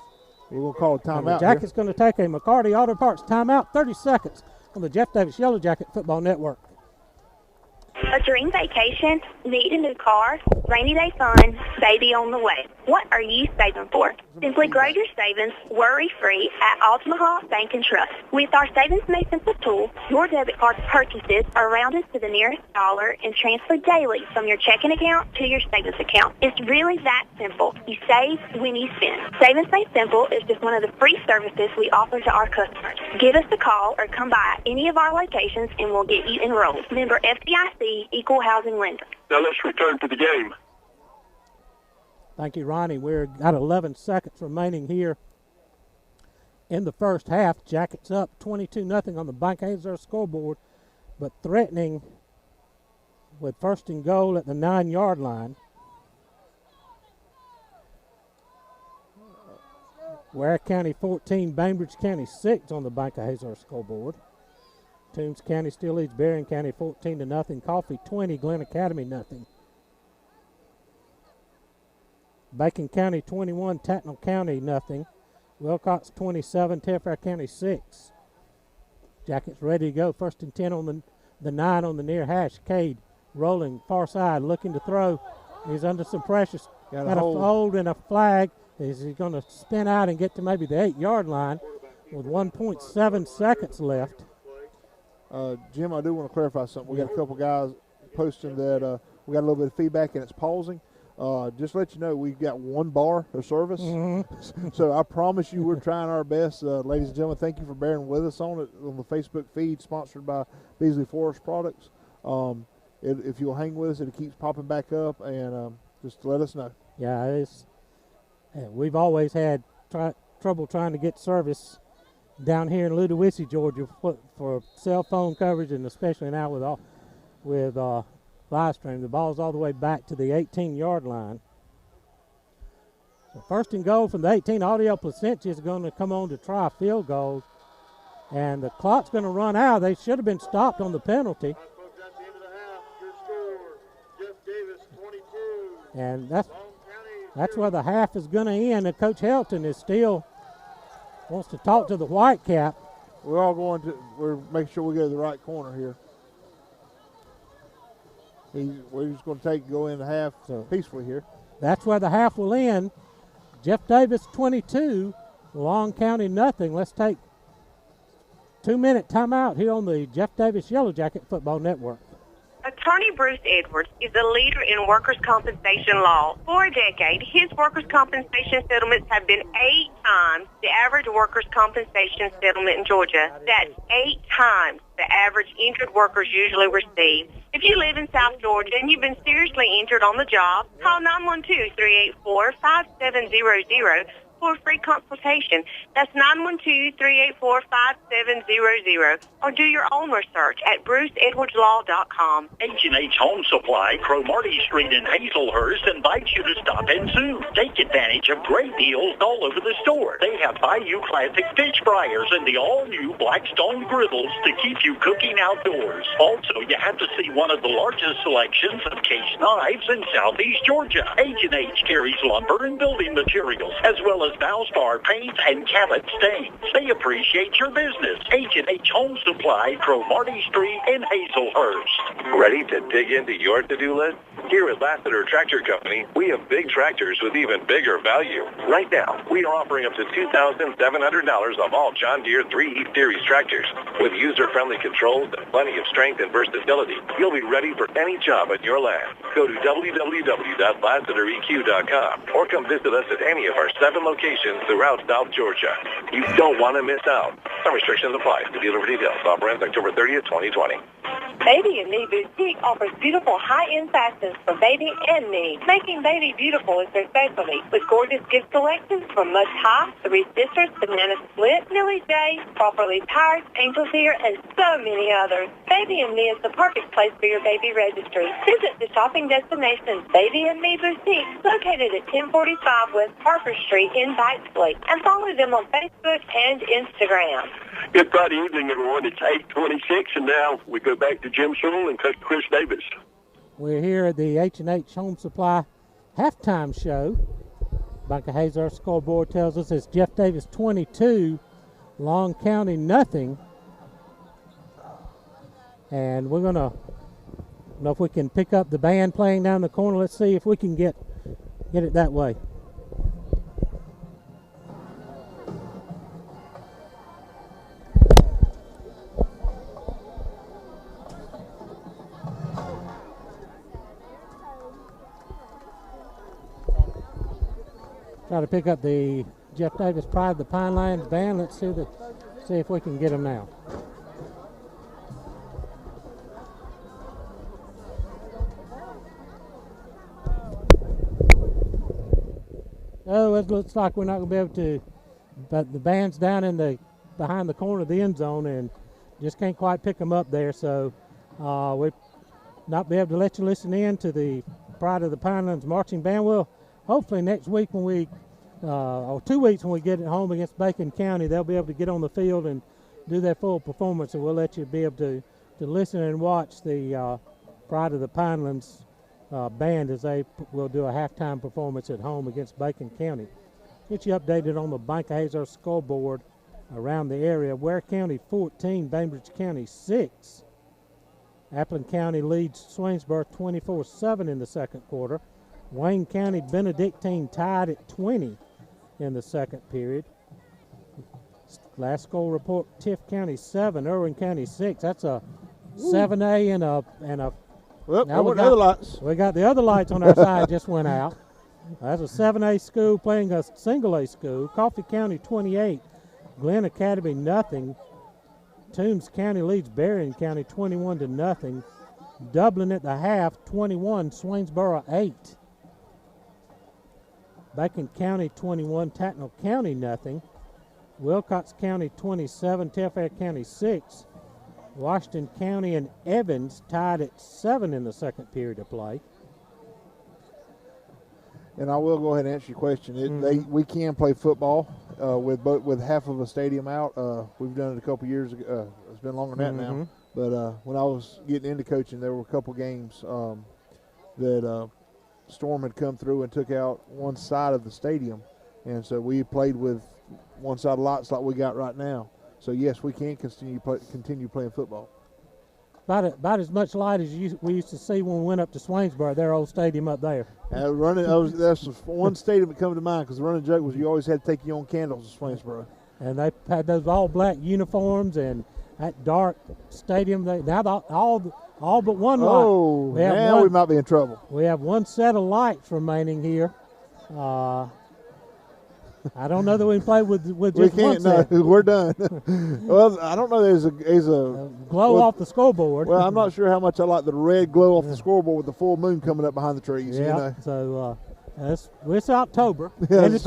We're going to call a timeout. The Jackets going to take a McCarty Auto Parts timeout, 30 seconds on the Jeff Davis Yellow Jacket Football Network. A dream vacation, need a new car, rainy day fun, baby on the way. What are you saving for? Simply grow your savings worry-free at Altamaha Bank and Trust. With our Savings Made Simple tool, your debit card purchases are rounded to the nearest dollar and transferred daily from your checking account to your savings account. It's really that simple. You save when you spend. Savings Made Simple is just one of the free services we offer to our customers. Give us a call or come by any of our locations and we'll get you enrolled. Member FDIC, Equal Housing Lender. Now let's return to the game. Thank you, Ronnie. We've got 11 seconds remaining here in the first half. Jackets up 22-0 on the Bank Hazer scoreboard, but threatening with first and goal at the 9-yard line. Ware County 14, Bainbridge County 6 on the Bank Hazer scoreboard. Toombs County still leads Berrien County 14-0. Coffee 20, Glen Academy 0. Bacon County 21, Tattnall County 0. Wilcox 27, Telfair County 6. Jackets ready to go. First and 10 on the 9 on the near hash. Cade rolling far side, looking to throw. He's under some pressure. Got a hold and a flag. Is he going to spin out and get to maybe the 8-yard line with 1.7 seconds left? Jim, I do want to clarify something. We got a couple guys posting that we got a little bit of feedback and it's pausing. Just to let you know, we've got one bar of service. So I promise you we're trying our best. Ladies and gentlemen, thank you for bearing with us on it on the Facebook feed sponsored by Beasley Forest Products. If you'll hang with us, it keeps popping back up, and just let us know. Yeah, we've always had trouble trying to get service down here in Ludowici, Georgia, for cell phone coverage, and especially now with live stream. The ball's all the way back to the 18-yard line. So first and goal from the 18. Audio Placentia is going to come on to try a field goal, and the clock's going to run out. They should have been stopped on the penalty. And that's where the half is going to end. And Coach Helton is still wants to talk to the Whitecap. We're making sure we go to the right corner here. We're just going to go in the half peacefully here. That's where the half will end. Jeff Davis 22, Long County 0. Let's take 2-minute timeout here on the Jeff Davis Yellow Jacket Football Network. A Attorney Bruce Edwards is a leader in workers' compensation law. For a decade, his workers' compensation settlements have been 8 times the average workers' compensation settlement in Georgia. That's 8 times the average injured workers usually receive. If you live in South Georgia and you've been seriously injured on the job, call 912-384-5700 for a free consultation. That's 912-384-5700. Or do your own research at bruceedwardslaw.com. H&H Home Supply, Cromartie Street in Hazelhurst invites you to stop in soon. Take advantage of great deals all over the store. They have Bayou Classic fish fryers and the all-new Blackstone griddles to keep you cooking outdoors. Also, you have to see one of the largest selections of case knives in southeast Georgia. H&H carries lumber and building materials, as well as Valspar paints and Cabot stains. They appreciate your business. H&H Home Supply, Cromartie Street in Hazelhurst. Ready to dig into your to-do list? Here at Lassiter Tractor Company, we have big tractors with even bigger value. Right now, we are offering up to $2,700 off all John Deere 3E Series tractors. With user-friendly controls and plenty of strength and versatility, you'll be ready for any job at your land. Go to www.lassitereq.com or come visit us at any of our 7 locations throughout South Georgia. You don't want to miss out. Some restrictions apply. See dealer for details. Offer ends October 30th, 2020. Baby and Me Boutique offers beautiful high-end fashions for baby and me. Making baby beautiful is their specialty, with gorgeous gift selections from Much High, Three Sisters, Banana Split, Millie J, Properly Tired, Angel's Ear, and so many others. Baby and Me is the perfect place for your baby registry. Visit the shopping destination Baby and Me Boutique, located at 1045 West Parker Street in Bixley, and follow them on Facebook and Instagram. Good Friday evening, everyone. It's 8:26, and now we go back to Jim Sewell and Coach Chris Davis. We're here at the H&H Home Supply halftime show. Bunker Hazard scoreboard tells us it's Jeff Davis 22, Long County nothing. And we're going to know if we can pick up the band playing down the corner. Let's see if we can get it that way. Try to pick up the Jeff Davis Pride of the Pine Lands band. Let's see if we can get them now. Oh, it looks like we're not going to be able to. But the band's down behind the corner of the end zone and just can't quite pick them up there. So we'll not be able to let you listen in to the Pride of the Pine Lands marching band. We'll hopefully next week or 2 weeks when we get it home against Bacon County, they'll be able to get on the field and do their full performance, and we'll let you be able to listen and watch the Pride of the Pinelands band as they will do a halftime performance at home against Bacon County. Get you updated on the Bunker Hazard scoreboard around the area. Ware County 14, Bainbridge County 6. Appleton County leads Swainsboro 24-7 in the second quarter. Wayne County Benedictine tied at 20 in the second period. Last score report, Tiff County 7, Irwin County 6. That's a 7A and a well, now we got other lights. We got the other lights on our side just went out. That's a 7A school playing a single A school. Coffee County 28, Glen Academy nothing. Toombs County leads Berrien County 21-0. Dublin at the half 21, Swainsboro 8. Bacon County 21, Tattnall County nothing. Wilcox County 27, Telfair County 6. Washington County and Evans tied at 7 in the second period of play. And I will go ahead and answer your question. We can play football with half of a stadium out. We've done it a couple years ago. It's been longer than that now. But when I was getting into coaching, there were a couple games that Storm had come through and took out one side of the stadium. And so we played with one side of lights like we got right now. So, yes, we can continue playing football. About as much light as we used to see when we went up to Swainsboro, their old stadium up there. That's one stadium that comes to mind because the running joke was you always had to take your own candles to Swainsboro. And they had those all black uniforms and that dark stadium. Now all all but one light. Oh, now we might be in trouble. We have one set of lights remaining here. I don't know that we can play with just one set. No, we're done. Well, I don't know. There's a glow off the scoreboard. Well, I'm not sure how much I like the red glow off the scoreboard with the full moon coming up behind the trees. Yeah. You know? So it's October, Yeah, and it's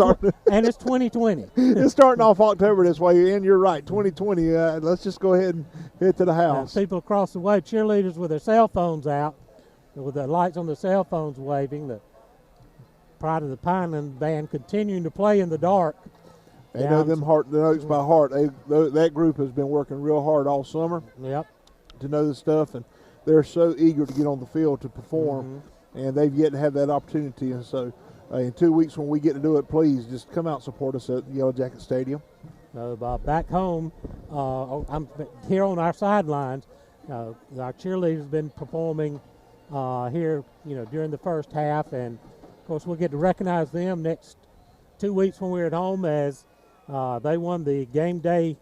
2020. It's starting off October this way, and you're right, 2020. Let's just go ahead and head to the house. People across the way, cheerleaders with their cell phones out, with the lights on their cell phones waving. The Pride of the Pineland band continuing to play in the dark. They know the notes by heart. That group has been working real hard all summer. Yep. To know the stuff, and they're so eager to get on the field to perform, and they've yet to have that opportunity. And so, in 2 weeks when we get to do it, please just come out and support us at Yellow Jacket Stadium. Back home, I'm here on our sidelines. Our cheerleaders have been performing here, during the first half, and of course, we'll get to recognize them next 2 weeks when we're at home, as they won the game day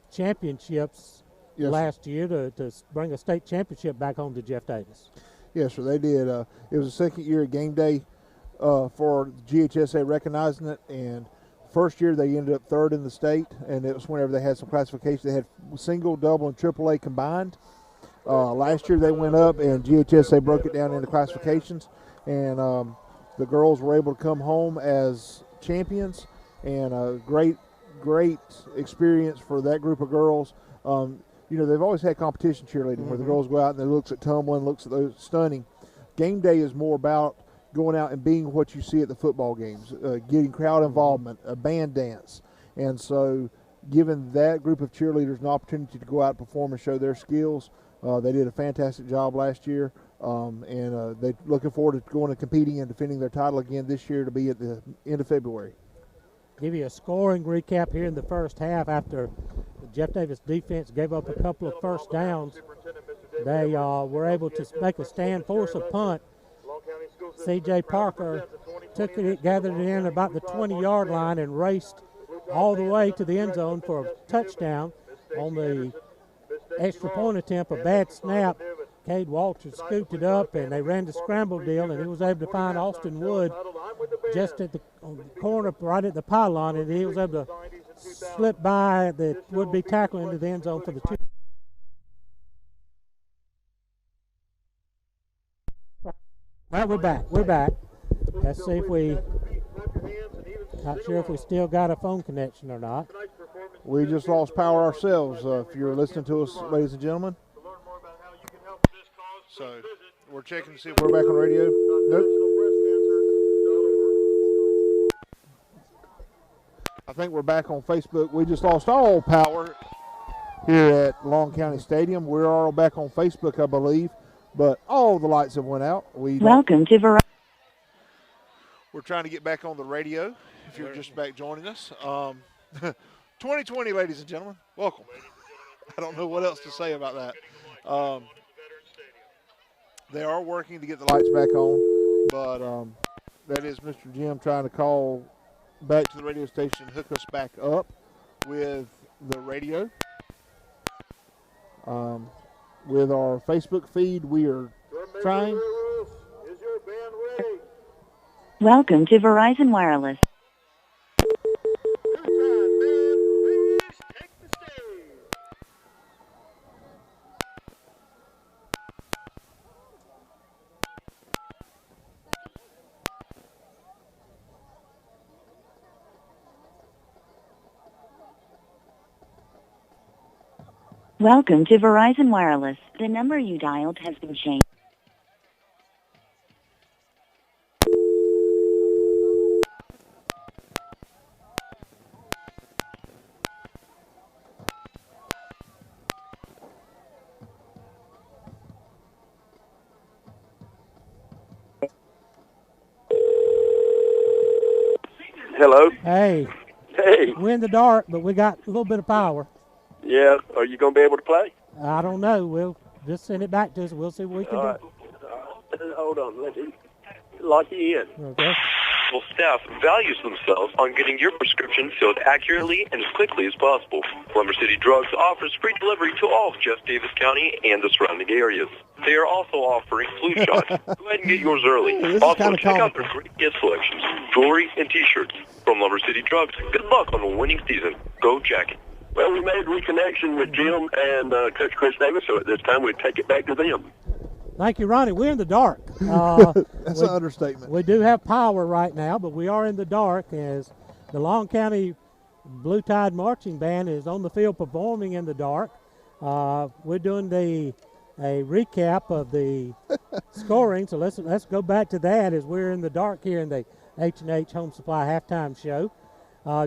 championships last year to bring a state championship back home to Jeff Davis. Yes, sir, they did. It was the second year of game day for GHSA recognizing it, and first year they ended up third in the state, and it was whenever they had some classification. They had single, double, and AAA combined. Last year they went up, and GHSA broke it down into classifications, and the girls were able to come home as champions, and a great experience for that group of girls. They've always had competition cheerleading where the girls go out and they looks at tumbling, looks at those stunning. Game day is more about going out and being what you see at the football games, getting crowd involvement, a band dance. And so giving that group of cheerleaders an opportunity to go out and perform and show their skills, they did a fantastic job last year. And they're looking forward to going and competing and defending their title again this year to be at the end of February. Give you a scoring recap here in the first half. After the Jeff Davis defense gave up a couple of first downs, they were able to make a stand, force a punt. C.J. Parker took it, gathered it in about the 20-yard line, and raced all the way to the end zone for a touchdown. On the extra point attempt, a bad snap, Cade Walters scooped it up, and they ran the scramble deal, and he was able to find Austin Wood just at the corner, right at the pylon, and he was able to slip by the would-be tackle into the end zone for the two. Well, we're back. Let's see if we, not sure if we still got a phone connection or not. We just lost power ourselves, if you're listening to us, ladies and gentlemen. So we're checking to see if we're back on radio. Nope. I think we're back on Facebook. We just lost all power here at Long County Stadium. We're all back on Facebook, I believe, but all the lights have went out. Welcome to Verizon. We're trying to get back on the radio if you're just back joining us. 2020, ladies and gentlemen, welcome. I don't know what else to say about that. They are working to get the lights back on, but that is Mr. Jim trying to call back to the radio station and hook us back up with the radio. With our Facebook feed, we are trying. Welcome to Verizon Wireless. Welcome to Verizon Wireless. The number you dialed has been changed. Hello? Hey. Hey. We're in the dark, but we got a little bit of power. Yeah. Are you going to be able to play? I don't know. We'll just send it back to us. We'll see what we can do. Hold on. Let me lock you in. Okay. knowledgeable staff values themselves on getting your prescription filled accurately and as quickly as possible. Lumber City Drugs offers free delivery to all of Jeff Davis County and the surrounding areas. They are also offering flu shots. Go ahead and get yours early. Also, check out their great gift selections, jewelry, and T-shirts from Lumber City Drugs. Good luck on a winning season. Go Jacket. Well, we made reconnection with Jim and Coach Chris Davis, so at this time we'd take it back to them. Thank you, Ronnie. We're in the dark. That's an understatement. We do have power right now, but we are in the dark as the Long County Blue Tide Marching Band is on the field performing in the dark. We're doing a recap of the scoring, so let's go back to that as we're in the dark here in the H&H Home Supply halftime show.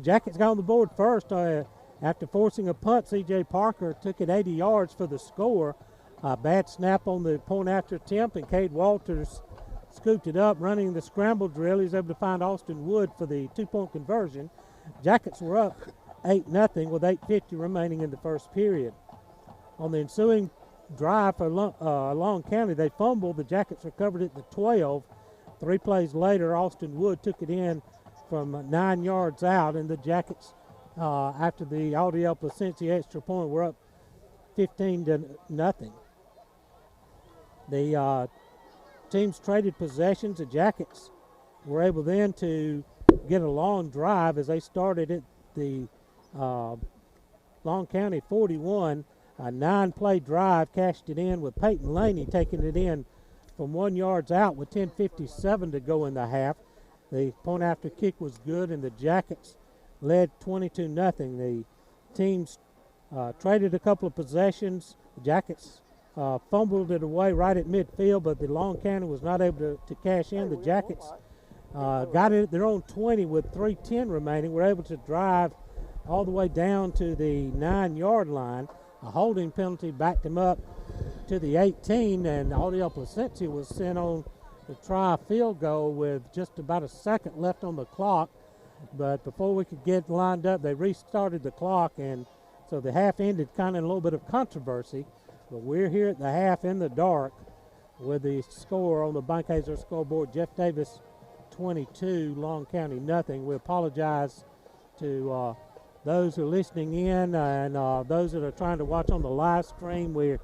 Jackets got on the board first after forcing a punt. C.J. Parker took it 80 yards for the score. Bad snap on the point after attempt, and Cade Walters scooped it up. Running the scramble drill, he was able to find Austin Wood for the two-point conversion. Jackets were up 8-0 with 8:50 remaining in the first period. On the ensuing drive for Long County, they fumbled. The Jackets recovered it to 12. 3 plays later, Austin Wood took it in from 9 yards out, and the Jackets, after the Audiel Placencia extra point, were up 15-0. The teams traded possessions. The Jackets were able then to get a long drive as they started at the Long County 41. A 9-play drive, cashed it in with Peyton Laney taking it in from 1 yard out with 10:57 to go in the half. The point after kick was good, and the Jackets led 22-0. The teams traded a couple of possessions. The Jackets fumbled it away right at midfield, but the Long County was not able to cash in. The Jackets got it at their own 20 with 3:10 remaining. Were able to drive all the way down to the 9-yard line. A holding penalty backed him up to the 18, and Audiel Placencia was sent on to try a field goal with just about a second left on the clock. But before we could get lined up, they restarted the clock, and so the half ended kind of in a little bit of controversy. But we're here at the half in the dark with the score on the Bankhazer scoreboard. Jeff Davis 22, Long County nothing. We apologize to those who are listening in and those that are trying to watch on the live stream. We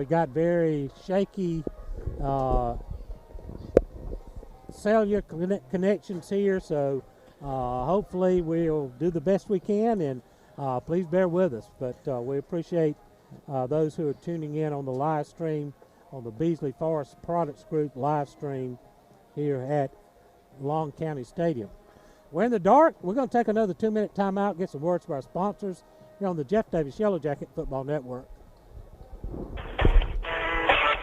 got very shaky cellular connections here, so hopefully we'll do the best we can, and please bear with us. But we appreciate those who are tuning in on the live stream on the Beasley Forest Products Group live stream here at Long County Stadium. We're in the dark. We're going to take another 2-minute timeout, get some words from our sponsors here on the Jeff Davis Yellow Jacket Football Network.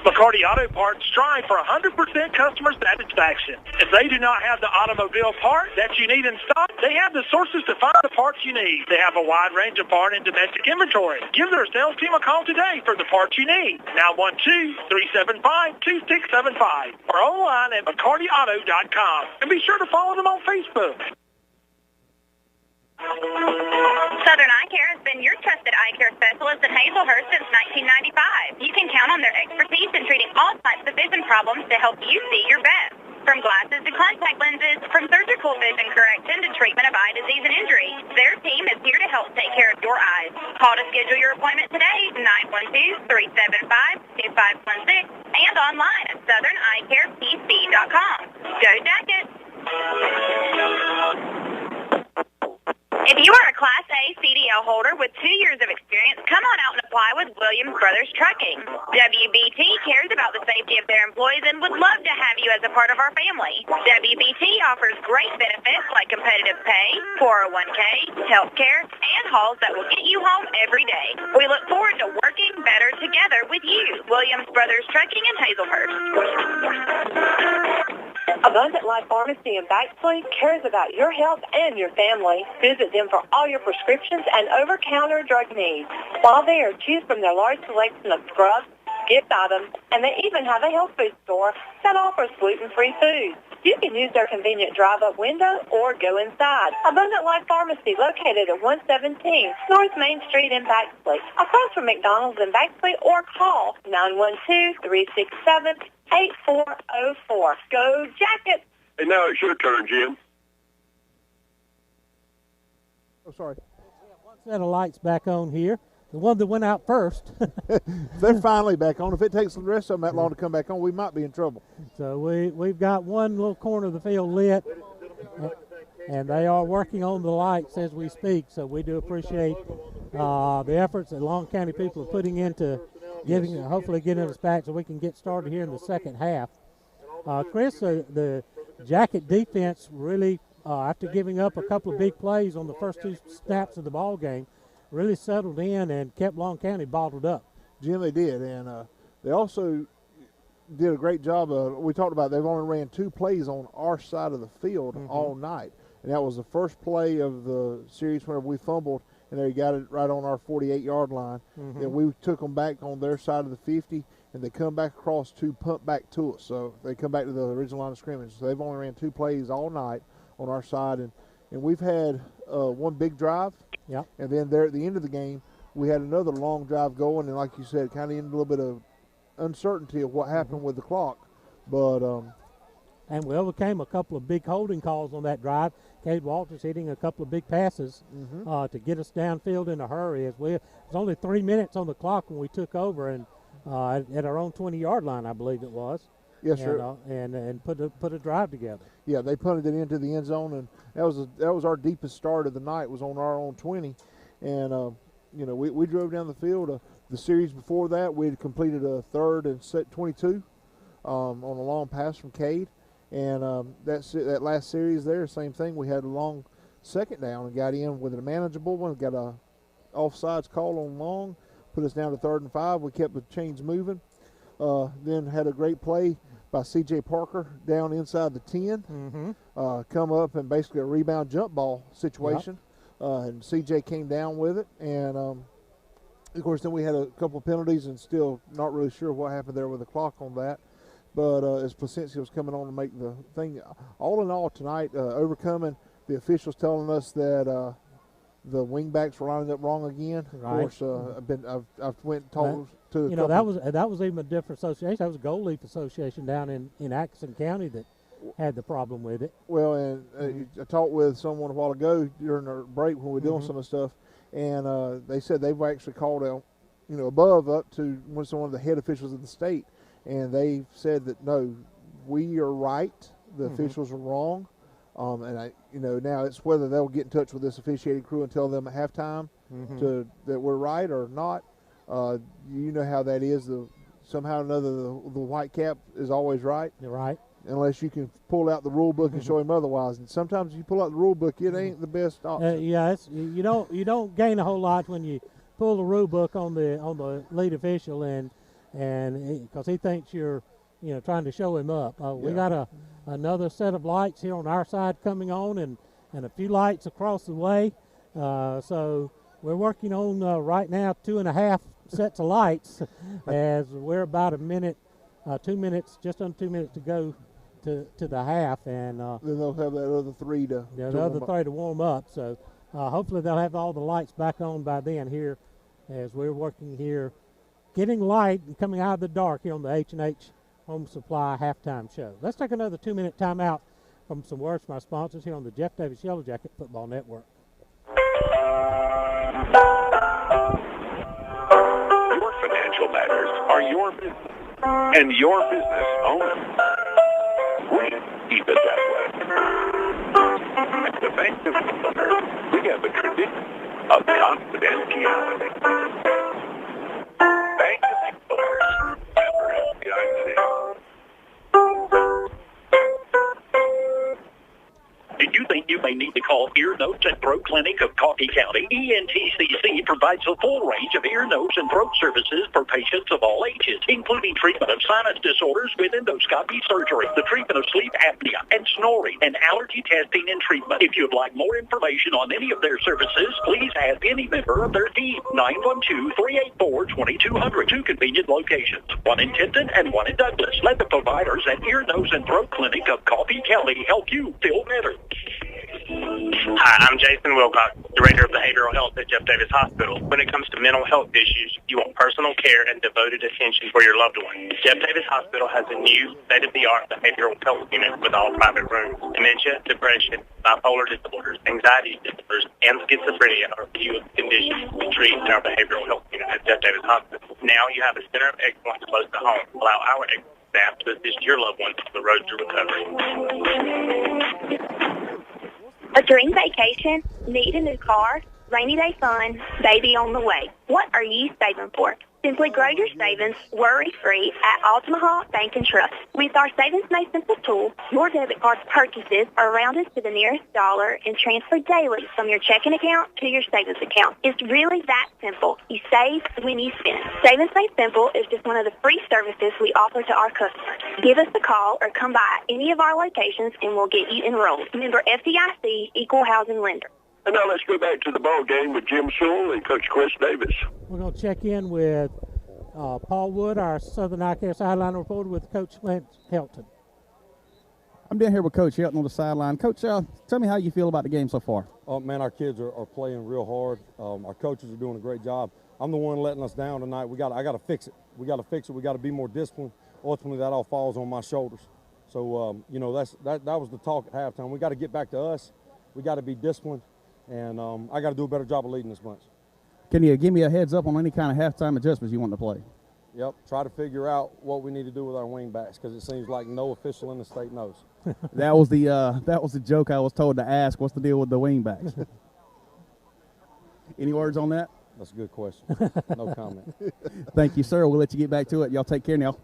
McCarty Auto Parts strive for 100% customer satisfaction. If they do not have the automobile part that you need in stock, they have the sources to find the parts you need. They have a wide range of part and domestic inventory. Give their sales team a call today for the parts you need. 912-375-2675 or online at McCartyAuto.com. And be sure to follow them on Facebook. Southern Eye Care has been your trusted eye care specialist in Hazelhurst since 1995. You can count on their expertise in treating all types of vision problems to help you see your best. From glasses to contact lenses, from surgical vision correction to treatment of eye disease and injury, their team is here to help take care of your eyes. Call to schedule your appointment today, 912-375-2516, and online at SouthernEyeCarePC.com. Go Jackets! If you are a Class A CDL holder with 2 years of experience, come on out and apply with Williams Brothers Trucking. WBT cares about the safety of their employees and would love to have you as a part of our family. WBT offers great benefits like competitive pay, 401k, health care, and hauls that will get you home every day. We look forward to working better together with you. Williams Brothers Trucking in Hazelhurst. Abundant Life Pharmacy in Baxley cares about your health and your family. Visit them for all your prescriptions and over-counter drug needs. While there, choose from their large selection of drugs, gift items, and they even have a health food store that offers gluten-free foods. You can use their convenient drive-up window or go inside. Abundant Life Pharmacy, located at 117 North Main Street in Baxley, across from McDonald's in Baxley, or call 912-367-8404. Go Jackets! And now it's your turn, Jim. sorry. One set of lights back on here. The one that went out first. They're finally back on. If it takes the rest of them that long to come back on, we might be in trouble. So we've got one little corner of the field lit, and they are working on the lights as we speak. So we do appreciate the efforts that Long County people are putting into hopefully getting us back so we can get started here in the second half. Chris, the Jacket defense really, after giving up a couple of big plays on the first two snaps of the ball game, really settled in and kept Long County bottled up. Jim, they did, and they also did a great job. We talked about they've only ran 2 plays on our side of the field all night, and that was the first play of the series whenever we fumbled, and they got it right on our 48-yard line. And we took them back on their side of the 50, and they come back across to punt back to us. So they come back to the original line of scrimmage. So they've only ran 2 plays all night on our side, and we've had one big drive. Yep. And then there at the end of the game, we had another long drive going, and like you said, kind of in a little bit of uncertainty of what happened with the clock. But and we overcame a couple of big holding calls on that drive. Cade Walters hitting a couple of big passes to get us downfield in a hurry. It was only 3 minutes on the clock when we took over, and at our own 20-yard line, I believe it was. Yes, sir. And put a drive together. Yeah, they punted it into the end zone, and that was our deepest start of the night. Was on our own 20, and we drove down the field. The series before that, we had completed a 3rd and set 22 on a long pass from Cade, and that last series there, same thing. We had a long 2nd down and got in with a manageable one. Got a offsides call on long, put us down to 3rd and 5. We kept the chains moving. Then had a great play by C.J. Parker down inside the 10, come up and basically a rebound jump ball situation. And C.J. came down with it. And, of course, then we had a couple of penalties and still not really sure what happened there with the clock on that. But as Placencia was coming on to make the thing, all in all tonight, overcoming the officials telling us that the wingbacks were lining up wrong again. Right. Of course, I've went and told to that was even a different association. That was Gold Leaf Association down in Atkinson County that had the problem with it. Well, and I talked with someone a while ago during our break when we were doing some of the stuff, and they said they've actually called out, above up to one of the head officials of the state, and they said that no, we are right, the officials are wrong. And now it's whether they'll get in touch with this officiating crew and tell them at halftime that we're right or not. You know how that is. Somehow or another, the white cap is always right. You're right. Unless you can pull out the rule book and show him otherwise. And sometimes if you pull out the rule book, it ain't the best option. You don't gain a whole lot when you pull the rule book on the lead official and because he thinks you're trying to show him up. We got another set of lights here on our side coming on and a few lights across the way. So we're working on right now 2.5 sets of lights as we're about 2 minutes, just under 2 minutes to go to the half. And then they'll have that other 3 to warm up. So hopefully they'll have all the lights back on by then here as we're working here, getting light and coming out of the dark here on the H&H Home Supply halftime show. Let's take another 2-minute timeout from some words from our sponsors here on the Jeff Davis Yellow Jacket Football Network. Your financial matters are your business and your business only. We keep it that way. At the Bank of America, we have a tradition of confidentiality. Bank of America, member FDIC. Did you think you may need to call Ear, Nose, and Throat Clinic of Coffee County? ENTCC provides a full range of ear, nose, and throat services for patients of all ages, including treatment of sinus disorders with endoscopy surgery, the treatment of sleep apnea and snoring, and allergy testing and treatment. If you'd like more information on any of their services, please ask any member of their team. 912-384-2200. 2 convenient locations, one in Tipton and one in Douglas. Let the providers at Ear, Nose, and Throat Clinic of Coffee County help you feel better. Hi, I'm Jason Wilcox, Director of Behavioral Health at Jeff Davis Hospital. When it comes to mental health issues, you want personal care and devoted attention for your loved one. Jeff Davis Hospital has a new state-of-the-art behavioral health unit with all private rooms. Dementia, depression, bipolar disorders, anxiety disorders, and schizophrenia are a few of the conditions we treat in our behavioral health unit at Jeff Davis Hospital. Now you have a center of excellence close to home. Allow our excellent staff to assist your loved ones on the road to recovery. A dream vacation? Need a new car? Rainy day fun? Baby on the way. What are you saving for? Simply grow your savings worry-free at Altamaha Bank and Trust. With our Savings Made Simple tool, your debit card purchases are rounded to the nearest dollar and transferred daily from your checking account to your savings account. It's really that simple. You save when you spend. Savings Made Simple is just one of the free services we offer to our customers. Give us a call or come by any of our locations and we'll get you enrolled. Member FDIC, Equal Housing Lender. And now let's go back to the ball game with Jim Sewell and Coach Chris Davis. We're going to check in with Paul Wood, our Southern Eye Care sideline reporter, with Coach Lance Helton. I'm down here with Coach Helton on the sideline. Coach, tell me how you feel about the game so far. Man, our kids are playing real hard. Our coaches are doing a great job. I'm the one letting us down tonight. I got to fix it. We got to fix it. We got to be more disciplined. Ultimately, that all falls on my shoulders. So, that was the talk at halftime. We got to get back to us. We got to be disciplined. And I got to do a better job of leading this bunch. Can you give me a heads up on any kind of halftime adjustments you want to play? Yep, try to figure out what we need to do with our wing backs because it seems like no official in the state knows. That was the joke I was told to ask. What's the deal with the wing backs? Any words on that? That's a good question. No comment. Thank you, sir. We'll let you get back to it. Y'all take care now.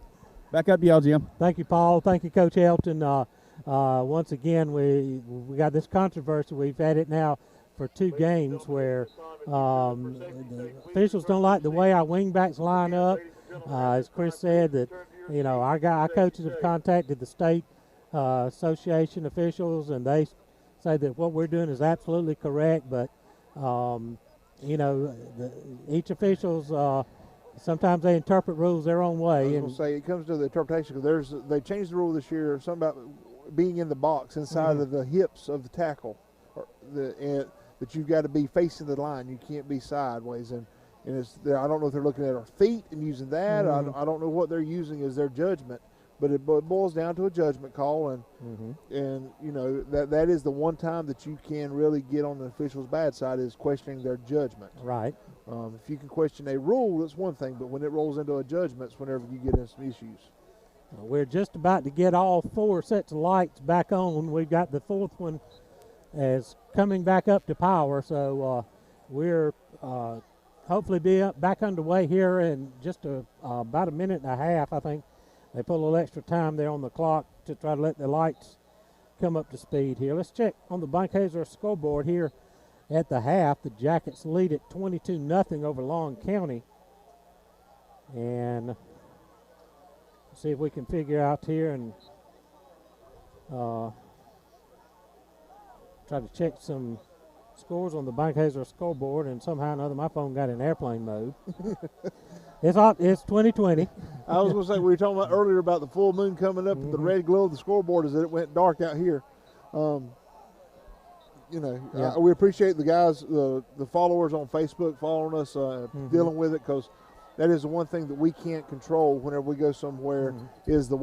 Back up to y'all, Jim. Thank you, Paul. Thank you, Coach Helton. Once again, we got this controversy. We've had it now for 2 games where the officials don't like the way our wingbacks line up. As Chris said, that our coaches have contacted the state association officials, and they say that what we're doing is absolutely correct. But each officials sometimes they interpret rules their own way. I was going to say it comes to the interpretation because they changed the rule this year. Something about being in the box inside of the hips of the tackle, that you've got to be facing the line. You can't be sideways. And I don't know if they're looking at our feet and using that. Mm-hmm. I don't know what they're using as their judgment, but it boils down to a judgment call. And that is the one time that you can really get on the official's bad side is questioning their judgment. Right. If you can question a rule, that's one thing, but when it rolls into a judgment, it's whenever you get in some issues. We're just about to get all 4 sets of lights back on. We've got the 4th one as coming back up to power, so we're hopefully be back underway here in just about a minute and a half. I think they put a little extra time there on the clock to try to let the lights come up to speed here. Let's check on the Bunkhauser scoreboard here at the half. The Jackets lead at 22-0 over Long County, and see if we can figure out here and try to check some scores on the Bunkhauser scoreboard, and somehow or another my phone got in airplane mode. It's 2020. I was going to say, we were talking about earlier about the full moon coming up. The red glow of the scoreboard is that it went dark out here. We appreciate the guys, the followers on Facebook following us, dealing with it, because that is the one thing that we can't control whenever we go somewhere is the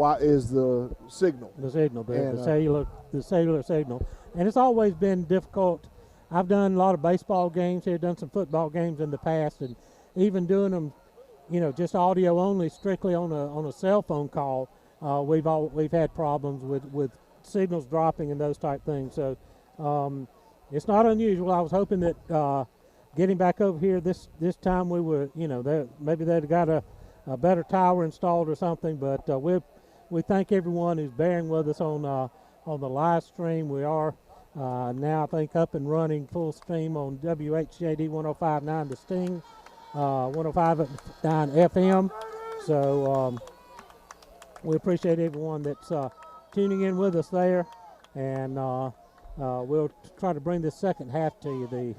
signal. The signal, the cellular signal. And it's always been difficult. I've done a lot of baseball games here, done some football games in the past, and even doing them, just audio only, strictly on a cell phone call, we've had problems with signals dropping and those type things. So it's not unusual. I was hoping that getting back over here this time we were, maybe they'd got a better tower installed or something. But we thank everyone who's bearing with us on the live stream. We are now, I think, up and running full stream on WHJD 105.9 The Sting, 105.9 FM. So we appreciate everyone that's tuning in with us there, and we'll try to bring this second half to you. The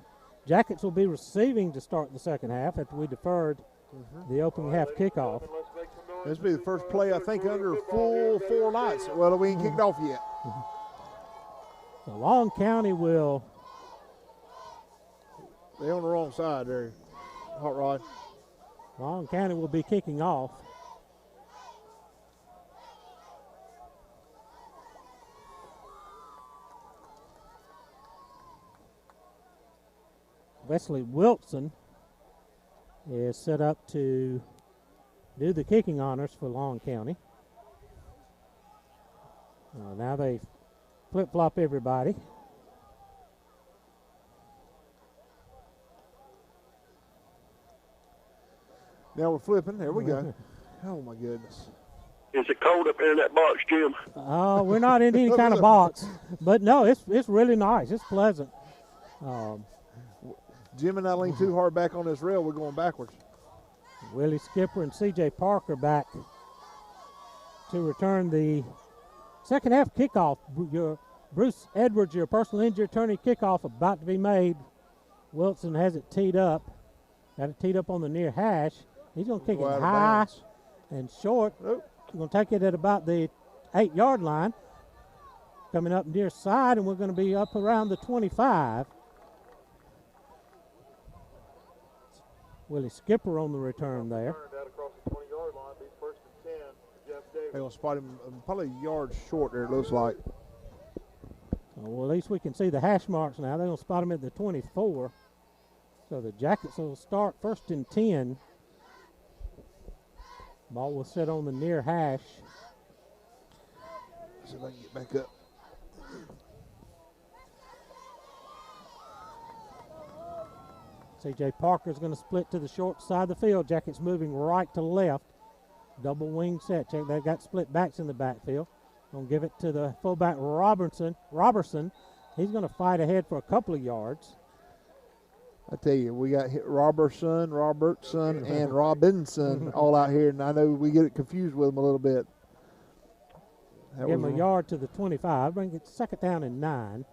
Jackets will be receiving to start the second half after we deferred the opening half kickoff. This will be the first play, I think, under full 4 nights. Well, we ain't kicked off yet. So Long County will. They're on the wrong side there, Hot Rod. Long County will be kicking off. Wesley Wilson is set up to do the kicking honors for Long County. Now they flip-flop everybody. Now we're flipping. There we go. Oh, my goodness. Is it cold up there in that box, Jim? We're not in any kind of box. But, no, it's really nice. It's pleasant. Jim and I lean too hard back on this rail. We're going backwards. Willie Skipper and C.J. Parker back to return the second half kickoff. Your Bruce Edwards, your personal injury attorney, kickoff about to be made. Wilson has it teed up. Got it teed up on the near hash. He's going to kick it high and short. He's going to take it at about the 8-yard line. Coming up near side, and we're going to be up around the 25. Willie Skipper on the return there. They're going to spot him probably a yard short there, it looks like. Well, at least we can see the hash marks now. They're going to spot him at the 24. So the Jackets will start 1st and 10. Ball will sit on the near hash. See if I can get back up. C.J. Parker is going to split to the short side of the field. Jackets moving right to left. Double wing set. Check, they got split backs in the backfield. Going to give it to the fullback Robertson. He's going to fight ahead for a couple of yards. I tell you, we got Robertson, and Robinson all out here, and I know we get it confused with them a little bit. Give him a yard to the 25. Bring it 2nd down and 9.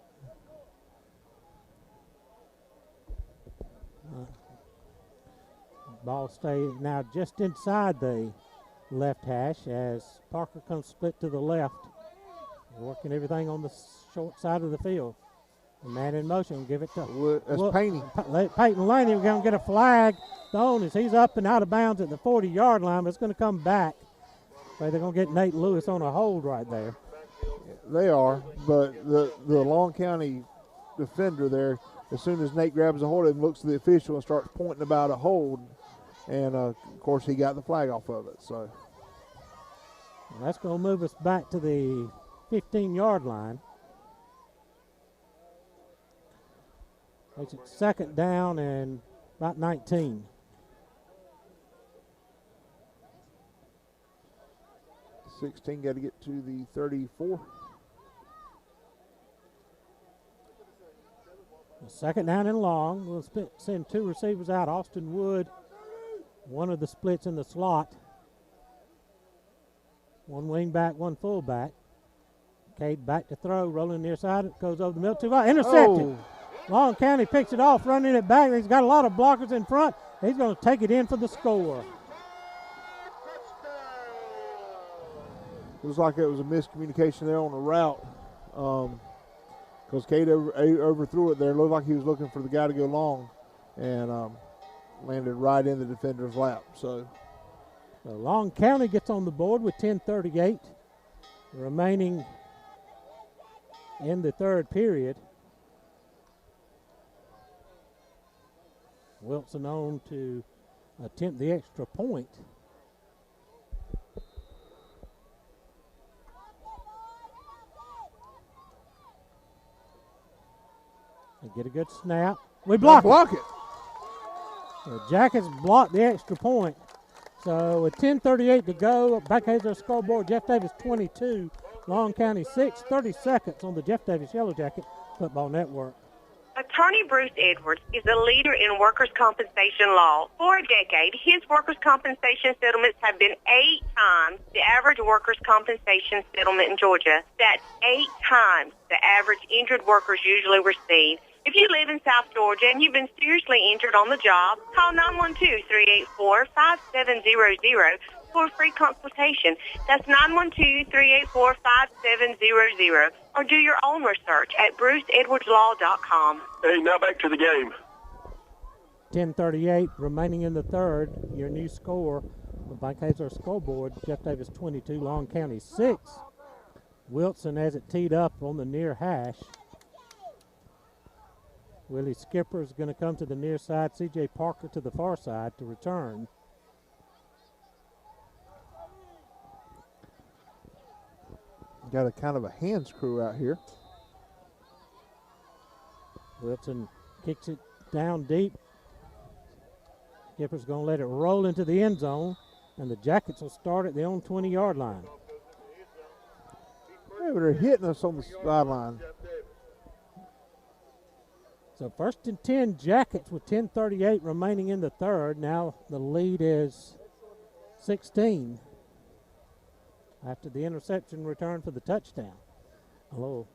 Ball stays now just inside the left hash as Parker comes split to the left. Working everything on the short side of the field. The man in motion, give it to Peyton Laney. We're going to get a flag thrown as he's up and out of bounds at the 40-yard line, but it's going to come back. They're going to get Nate Lewis on a hold right there. They are, but the Long County defender there, as soon as Nate grabs a hold of him, looks to the official and starts pointing about a hold, and of course he got the flag off of it. So that's going to move us back to the 15-yard line. Makes it 2nd down and about 19. $16 got to get to the 34. 2nd down and long. We'll send 2 receivers out. Austin Wood, one of the splits in the slot. 1 wing back, 1 fullback. Cade back to throw, rolling near side. It goes over the middle. 2 intercepted. Oh. Long County picks it off, running it back. He's got a lot of blockers in front. He's going to take it in for the score. Looks like it was a miscommunication there on the route because Cade overthrew it there. It looked like he was looking for the guy to go long and landed right in the defender's lap. So Long County gets on the board with 10:38 remaining in the 3rd period. Wilson on to attempt the extra point. They get a good snap. We block it. The Jackets block the extra point. So with 10:38 to go, back has our scoreboard. Jeff Davis 22, Long County 6, 30 seconds on the Jeff Davis Yellow Jacket Football Network. Attorney Bruce Edwards is a leader in workers' compensation law. For a decade, his workers' compensation settlements have been 8 times the average workers' compensation settlement in Georgia. That's 8 times the average injured workers usually receive. If you live in South Georgia and you've been seriously injured on the job, call 912-384-5700 for a free consultation. That's 912-384-5700. Or do your own research at bruceedwardslaw.com. Hey, now back to the game. 10:38 remaining in the third. Your new score, the Bank Hazer scoreboard, Jeff Davis 22, Long County 6. Wilson has it teed up on the near hash. Willie Skipper is going to come to the near side. C.J. Parker to the far side to return. Got a kind of a hand screw out here. Wilson kicks it down deep. Skipper's going to let it roll into the end zone, and the Jackets will start at their own 20-yard line. Yeah, but they're hitting us on the sideline. So 1st and 10 Jackets with 10:38 remaining in the third. Now the lead is 16 after the interception return for the touchdown. Hello.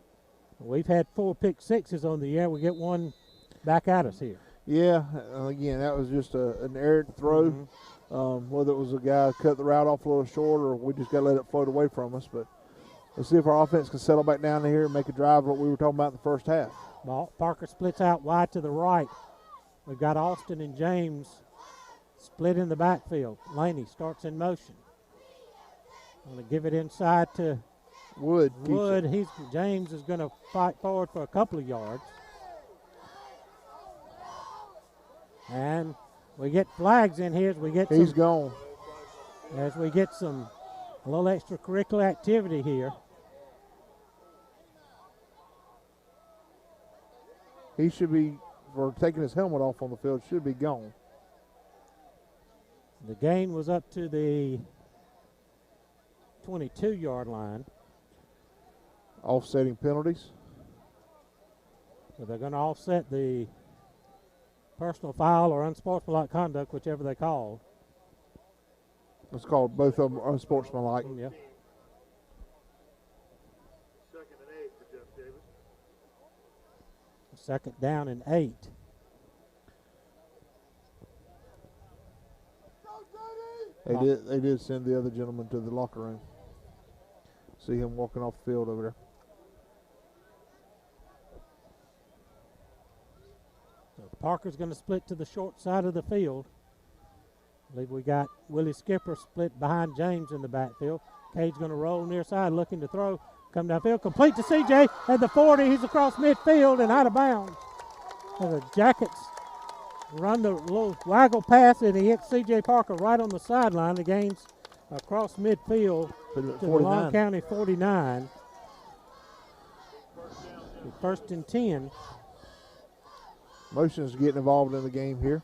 We've had 4 pick sixes on the year. We get one back at us here. Yeah, again, that was just an errant throw. Whether it was a guy cut the route off a little short or we just got to let it float away from us. But let's see if our offense can settle back down here and make a drive what we were talking about in the first half. Parker splits out wide to the right. We've got Austin and James split in the backfield. Laney starts in motion. Going to give it inside to Wood. James is going to fight forward for a couple of yards. And we get flags in here as we get He's gone. As we get a little extracurricular activity here. He should be, for taking his helmet off on the field, should be gone. The gain was up to the 22-yard line. Offsetting penalties. So they're going to offset the personal foul or unsportsmanlike conduct, whichever they call. Let's call both of them unsportsmanlike. Yeah. Second down and 8. They did send the other gentleman to the locker room. See him walking off the field over there. So Parker's going to split to the short side of the field. I believe we got Willie Skipper split behind James in the backfield. Cade's going to roll near side, looking to throw. Come downfield, complete to CJ at the 40. He's across midfield and out of bounds. And the Jackets run the little waggle pass, and he hits CJ Parker right on the sideline. The gains across midfield to the Long County 49. 1st and 10. Motion is getting involved in the game here.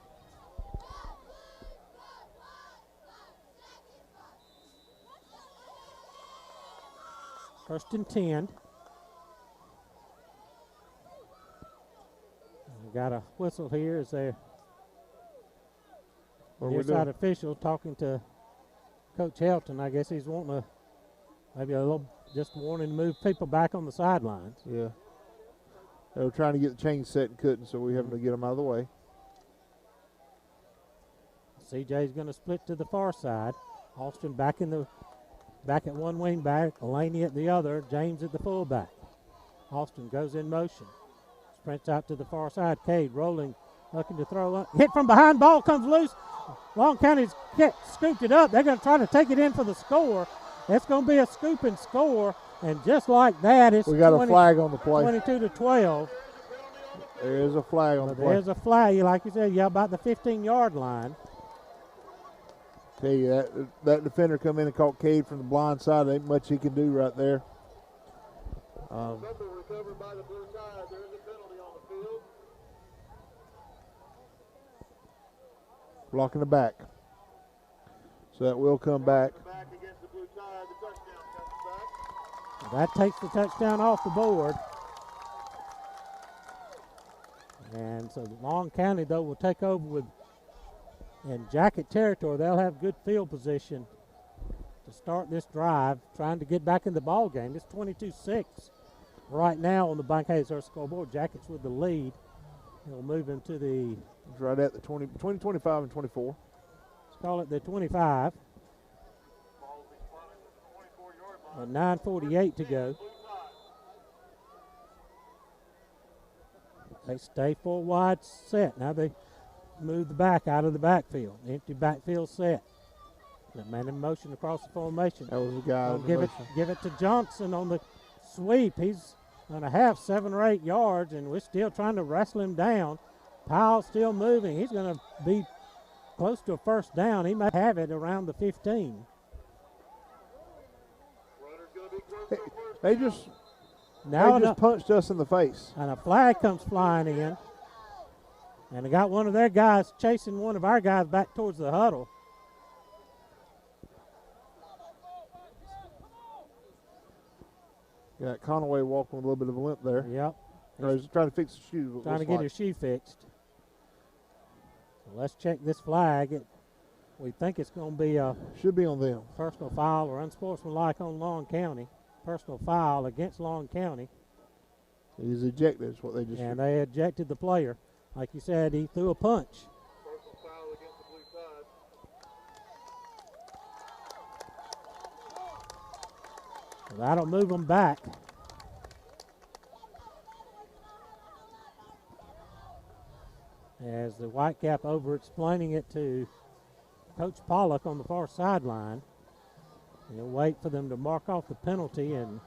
First and 10. We got a whistle here as they're near side official talking to Coach Helton. I guess he's wanting maybe a little just wanting to move people back on the sidelines. Yeah. They were trying to get the chain set and couldn't, so we having to get them out of the way. CJ's going to split to the far side. Austin back at one wing back, Laney at the other, James at the fullback. Austin goes in motion. Sprints out to the far side. Cade rolling, looking to throw. Hit from behind, ball comes loose. Long County's scooped it up. They're going to try to take it in for the score. It's going to be a scoop and score, and just like that, it's we got a flag on the play. 22-12. There is a flag on the play. There's a flag, like you said, about the 15-yard line. Tell you, that defender come in and caught Cade from the blind side. Ain't much he can do right there. Blocking the back. So that will come back. That takes the touchdown off the board. And so Long County, though, will take over in Jacket territory. They'll have good field position to start this drive, trying to get back in the ball game. It's 22-6 right now on the Bank Hazer scoreboard. Jackets with the lead. They'll move into the... It's right at the 20, between 25 and 24. Let's call it the 25. At 9:48 to go. They stay full wide set. Now they move the back out of the backfield. Empty backfield set. The man in motion across the formation. That was the guy. Give it to Johnson on the sweep. He's going to have 7 or 8 yards, and we're still trying to wrestle him down. Powell still moving. He's going to be close to a first down. He may have it around the 15. They just punched us in the face. And a flag comes flying in. And they got one of their guys chasing one of our guys back towards the huddle. Yeah, Conaway walking with a little bit of a limp there. Yep. Or he's trying to fix his shoe. Trying to get his shoe fixed. So let's check this flag. We think it's going to be a should be on them. Personal foul or unsportsmanlike on Long County. Personal foul against Long County. He's ejected is what they just And they ejected the player. Like you said, he threw a punch. Personal foul against the Blue Tide. So that'll move them back. As the Whitecap over explaining it to Coach Pollock on the far sideline. He'll wait for them to mark off the penalty. And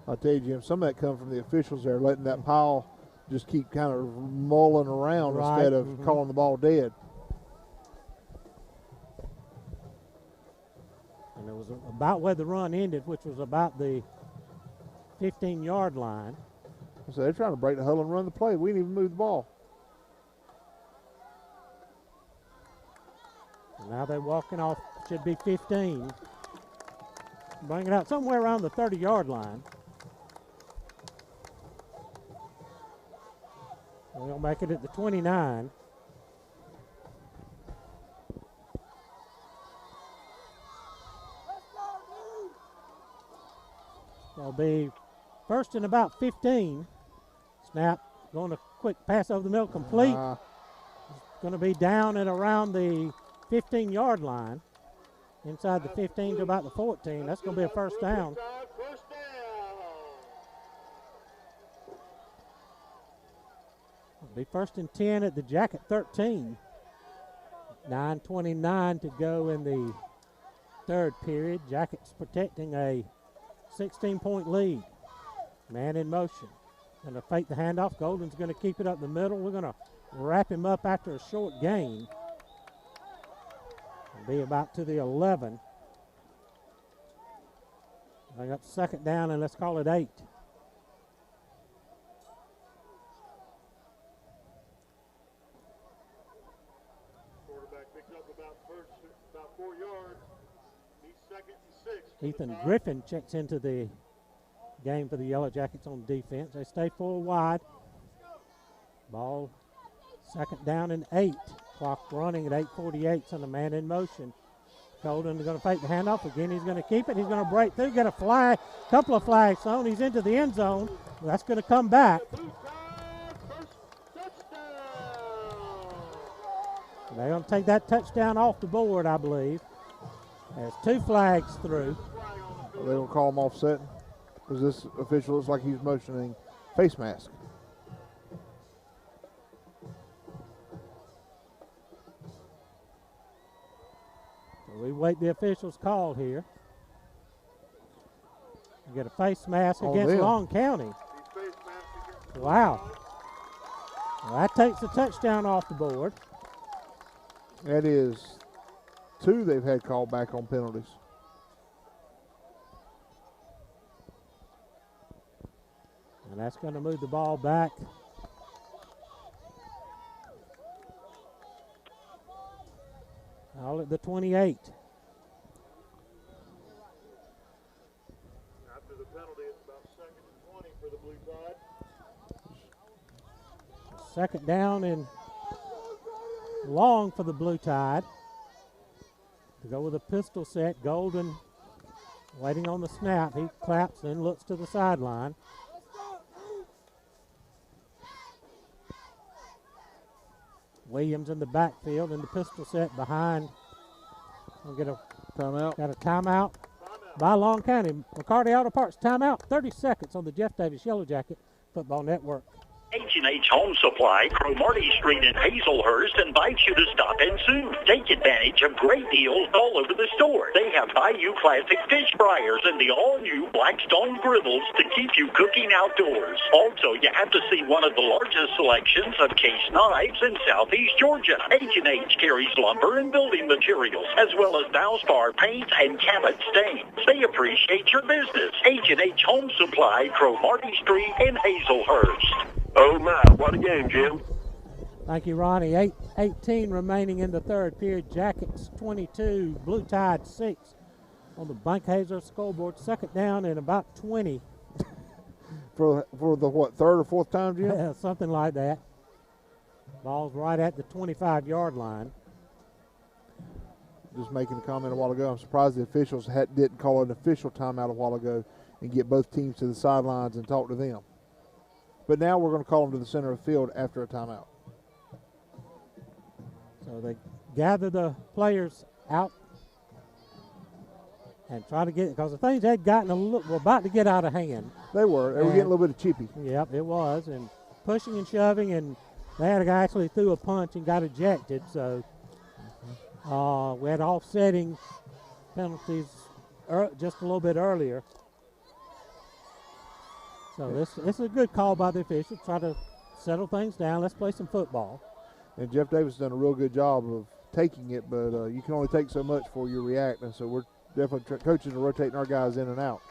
I'll tell you, Jim, some of that comes from the officials there, letting that pile just keep kind of mulling around instead of calling the ball dead. And it was about where the run ended, which was about the 15-yard line. So they're trying to break the huddle and run the play. We didn't even move the ball. And now they're walking off, should be 15. Bring it out somewhere around the 30-yard line. We'll make it at the 29. It'll be first and about 15. Snap, going to quick pass over the middle, complete. Going to be down at around the 15-yard line. Inside the 15 to about the 14. That's going to be a first down. It'll be first and 10 at the Jacket 13. 9:29 to go in the third period. Jackets protecting a 16-point lead. Man in motion. Going to fake the handoff. Golden's going to keep it up the middle. We're going to wrap him up after a short gain. Be about to the 11. Bring up second down, and let's call it 8. Quarterback picks up about 4 yards. He's second and 6. Ethan Griffin checks into the game for the Yellow Jackets on defense. They stay full wide. Ball second down and 8. Clock running at 8:48, so the man in motion. Golden is going to fake the handoff. Again, he's going to keep it. He's going to break through, get a flag, couple of flags thrown. He's into the end zone. That's going to come back. And they're going to take that touchdown off the board, I believe. There's 2 flags through. They don't call him offset because this official looks like he's motioning face mask. We wait the officials' call here. We get a face mask against Long County. Wow. Well, that takes the touchdown off the board. That is 2 they've had called back on penalties. And that's going to move the ball back. All at the 28. After the penalty, it's about second and 20 for the Blue Tide. Second down and long for the Blue Tide. To go with a pistol set. Golden waiting on the snap. He claps, then looks to the sideline. Williams in the backfield in the pistol set behind. We'll get a timeout. Got a timeout. by Long County. McCarty Auto Parts timeout, 30 seconds on the Jeff Davis Yellow Jacket Football Network. H&H Home Supply, Cromartie Street in Hazelhurst invites you to stop in soon. Take advantage of great deals all over the store. They have Bayou Classic fish fryers and the all-new Blackstone griddles to keep you cooking outdoors. Also, you have to see one of the largest selections of case knives in Southeast Georgia. H&H carries lumber and building materials, as well as Valspar paints and Cabot stains. They appreciate your business. H&H Home Supply, Cromartie Street in Hazelhurst. Oh, my, what a game, Jim. Thank you, Ronnie. 8:18 remaining in the third period. Jackets 22, Blue Tide 6 on the Bankhazer scoreboard. Second down and about 20. For the, what, third or fourth time, Jim? Yeah, something like that. Ball's right at the 25-yard line. Just making a comment a while ago, I'm surprised the officials didn't call an official timeout a while ago and get both teams to the sidelines and talk to them. But now we're going to call them to the center of the field after a timeout. So they gather the players out and try to get it, because the things had gotten were about to get out of hand. They were getting a little bit of chippy. Yep, it was, and pushing and shoving, and they had a guy actually threw a punch and got ejected. So we had offsetting penalties just a little bit earlier. So this is a good call by the official. Try to settle things down. Let's play some football. And Jeff Davis has done a real good job of taking it, but you can only take so much before you react. And so we're definitely coaches are rotating our guys in and out.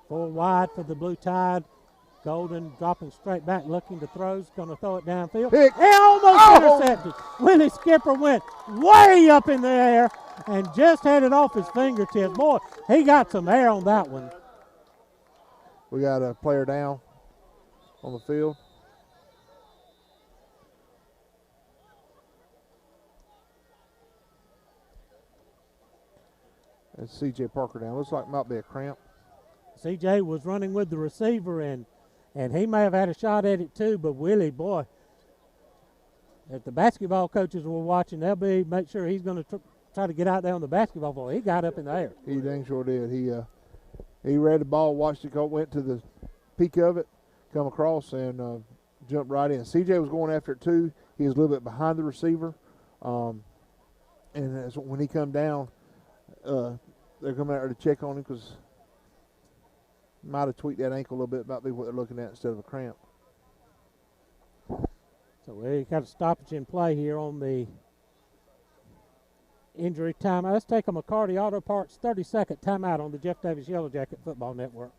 4 wide for the Blue Tide. Golden dropping straight back, looking to throw. He's going to throw it downfield. Pick. He almost intercepted. Willie Skipper went way up in the air and just had it off his fingertips. Boy, he got some air on that one. We got a player down on the field. And C.J. Parker down. Looks like it might be a cramp. C.J. was running with the receiver, and he may have had a shot at it too, but Willie, boy, if the basketball coaches were watching, they'll make sure he's going to try to get out there on the basketball floor. He got up in the air. He dang sure did. He read the ball, watched it go, went to the peak of it, come across, and jumped right in. C.J. was going after it too. He was a little bit behind the receiver. And when he come down, they're coming out there to check on him because might have tweaked that ankle a little bit, might be what they're looking at instead of a cramp. So we got a stoppage in play here on the injury timeout. Let's take a McCarty Auto Parts 30-second timeout on the Jeff Davis Yellow Jacket Football Network.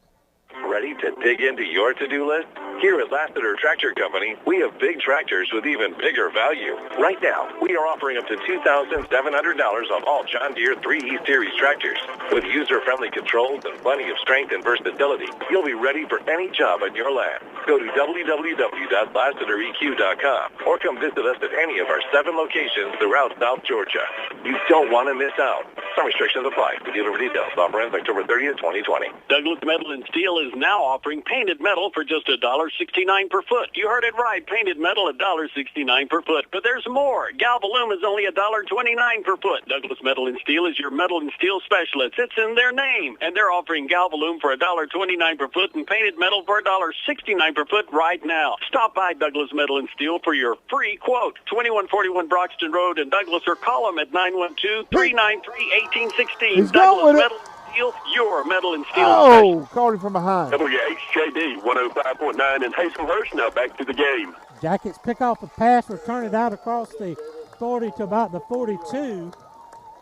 Ready to dig into your to-do list? Here at Lassiter Tractor Company, we have big tractors with even bigger value. Right now, we are offering up to $2,700 off all John Deere 3E Series tractors. With user-friendly controls and plenty of strength and versatility, you'll be ready for any job on your land. Go to www.lassitereq.com or come visit us at any of our 7 locations throughout South Georgia. You don't want to miss out. Some restrictions apply. See dealer for details. Offer ends October 30th, 2020. Douglas Metal and Steel is now offering painted metal for just $1.69 per foot. You heard it right. Painted metal $1.69 per foot. But there's more. Galvalume is only $1.29 per foot. Douglas Metal and Steel is your metal and steel specialist. It's in their name. And they're offering Galvalume for $1.29 per foot and painted metal for $1.69 per foot right now. Stop by Douglas Metal and Steel for your free quote. 2141 Broxton Road in Douglas, or call them at 912-393-1816. Douglas Metal and Steel, your metal and steel specialist. Called him from behind. WHJD 105.9 in Hazelhurst. Now back to the game. Jackets pick off a pass, return it out across the 40 to about the 42.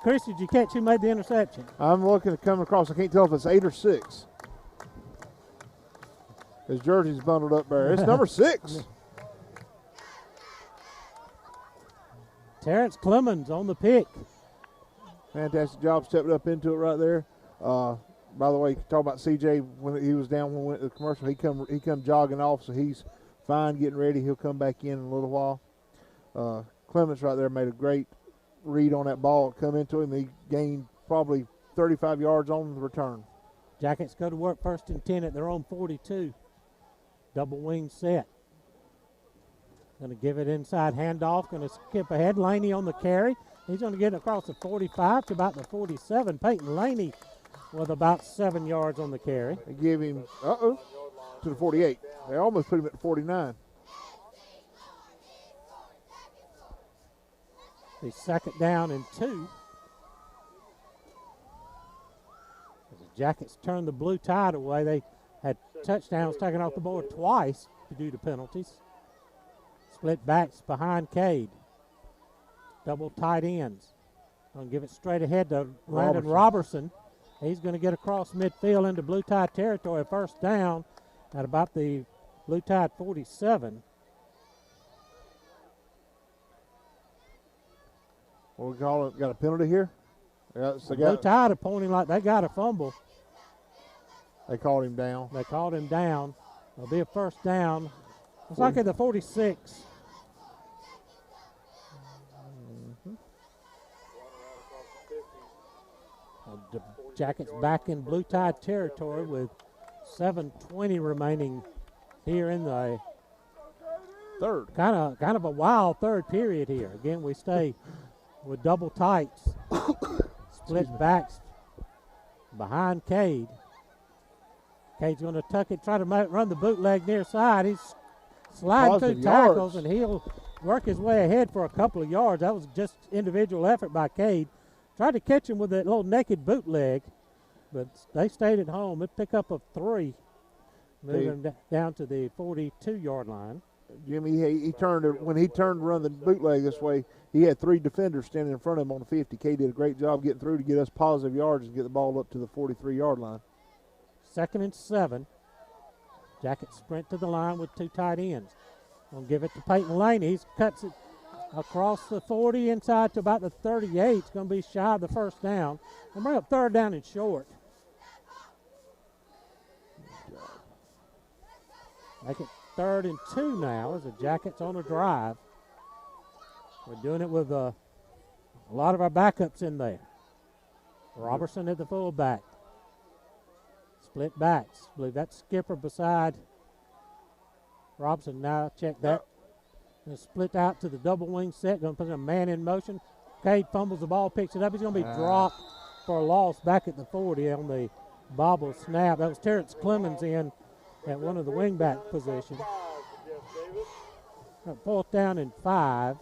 Chris, did you catch who made the interception? I'm looking to come across. I can't tell if it's 8 or 6. His jersey's bundled up there. It's number 6. Terrence Clemens on the pick. Fantastic job stepping up into it right there. By the way, talk about CJ when he was down when we went to the commercial. He come jogging off, so he's fine, getting ready. He'll come back in a little while. Clemens right there made a great read on that ball. Come into him. He gained probably 35 yards on the return. Jackets go to work 1st and 10 at their own 42. Double wing set. Going to give it inside handoff. Going to skip ahead. Laney on the carry. He's going to get it across the 45 to about the 47. Peyton Laney with about 7 yards on the carry. They give him, to the 48. They almost put him at the 49. The 2nd down and 2. As the Jackets turned the blue tide away, they had touchdowns taken off the board twice due to penalties. Split backs behind Cade. Double tight ends. Going to give it straight ahead to Landon Robertson. He's going to get across midfield into Blue Tide territory. First down at about the Blue Tide 47. What we call it? Got a penalty here? Blue Tide are pointing like they got a fumble. They called him down. They called him down. It'll be a first down. It's like at the 46. The Jackets back in Blue Tide territory with 7:20 remaining here in the third. Kind of a wild third period here. Again, we stay with double tights, split backs behind Cade. Cade's going to tuck it, try to run the bootleg near side. He's sliding through tackles, and he'll work his way ahead for a couple of yards. That was just individual effort by Cade. Tried to catch him with that little naked bootleg, but they stayed at home. It pick up a 3, moving down to the 42-yard line. Jimmy, he turned when he turned to run the bootleg this way, he had 3 defenders standing in front of him on the 50. Cade did a great job getting through to get us positive yards and get the ball up to the 43-yard line. 2nd and 7. Jackets sprint to the line with 2 tight ends. Gonna give it to Peyton Laney. He cuts it across the 40 inside to about the 38. It's going to be shy of the first down. We'll bring up 3rd down and short. Make it 3rd and 2 now as the Jackets on a drive. We're doing it with a lot of our backups in there. Robertson at the fullback. Split backs. I believe that's Skipper beside Robson. Now check that. And split out to the double wing set. Going to put a man in motion. Cade fumbles the ball, picks it up. He's going to be dropped for a loss back at the 40 on the bobble snap. That was Terrence Clemens in at one of the wingback positions. 4th down and 5.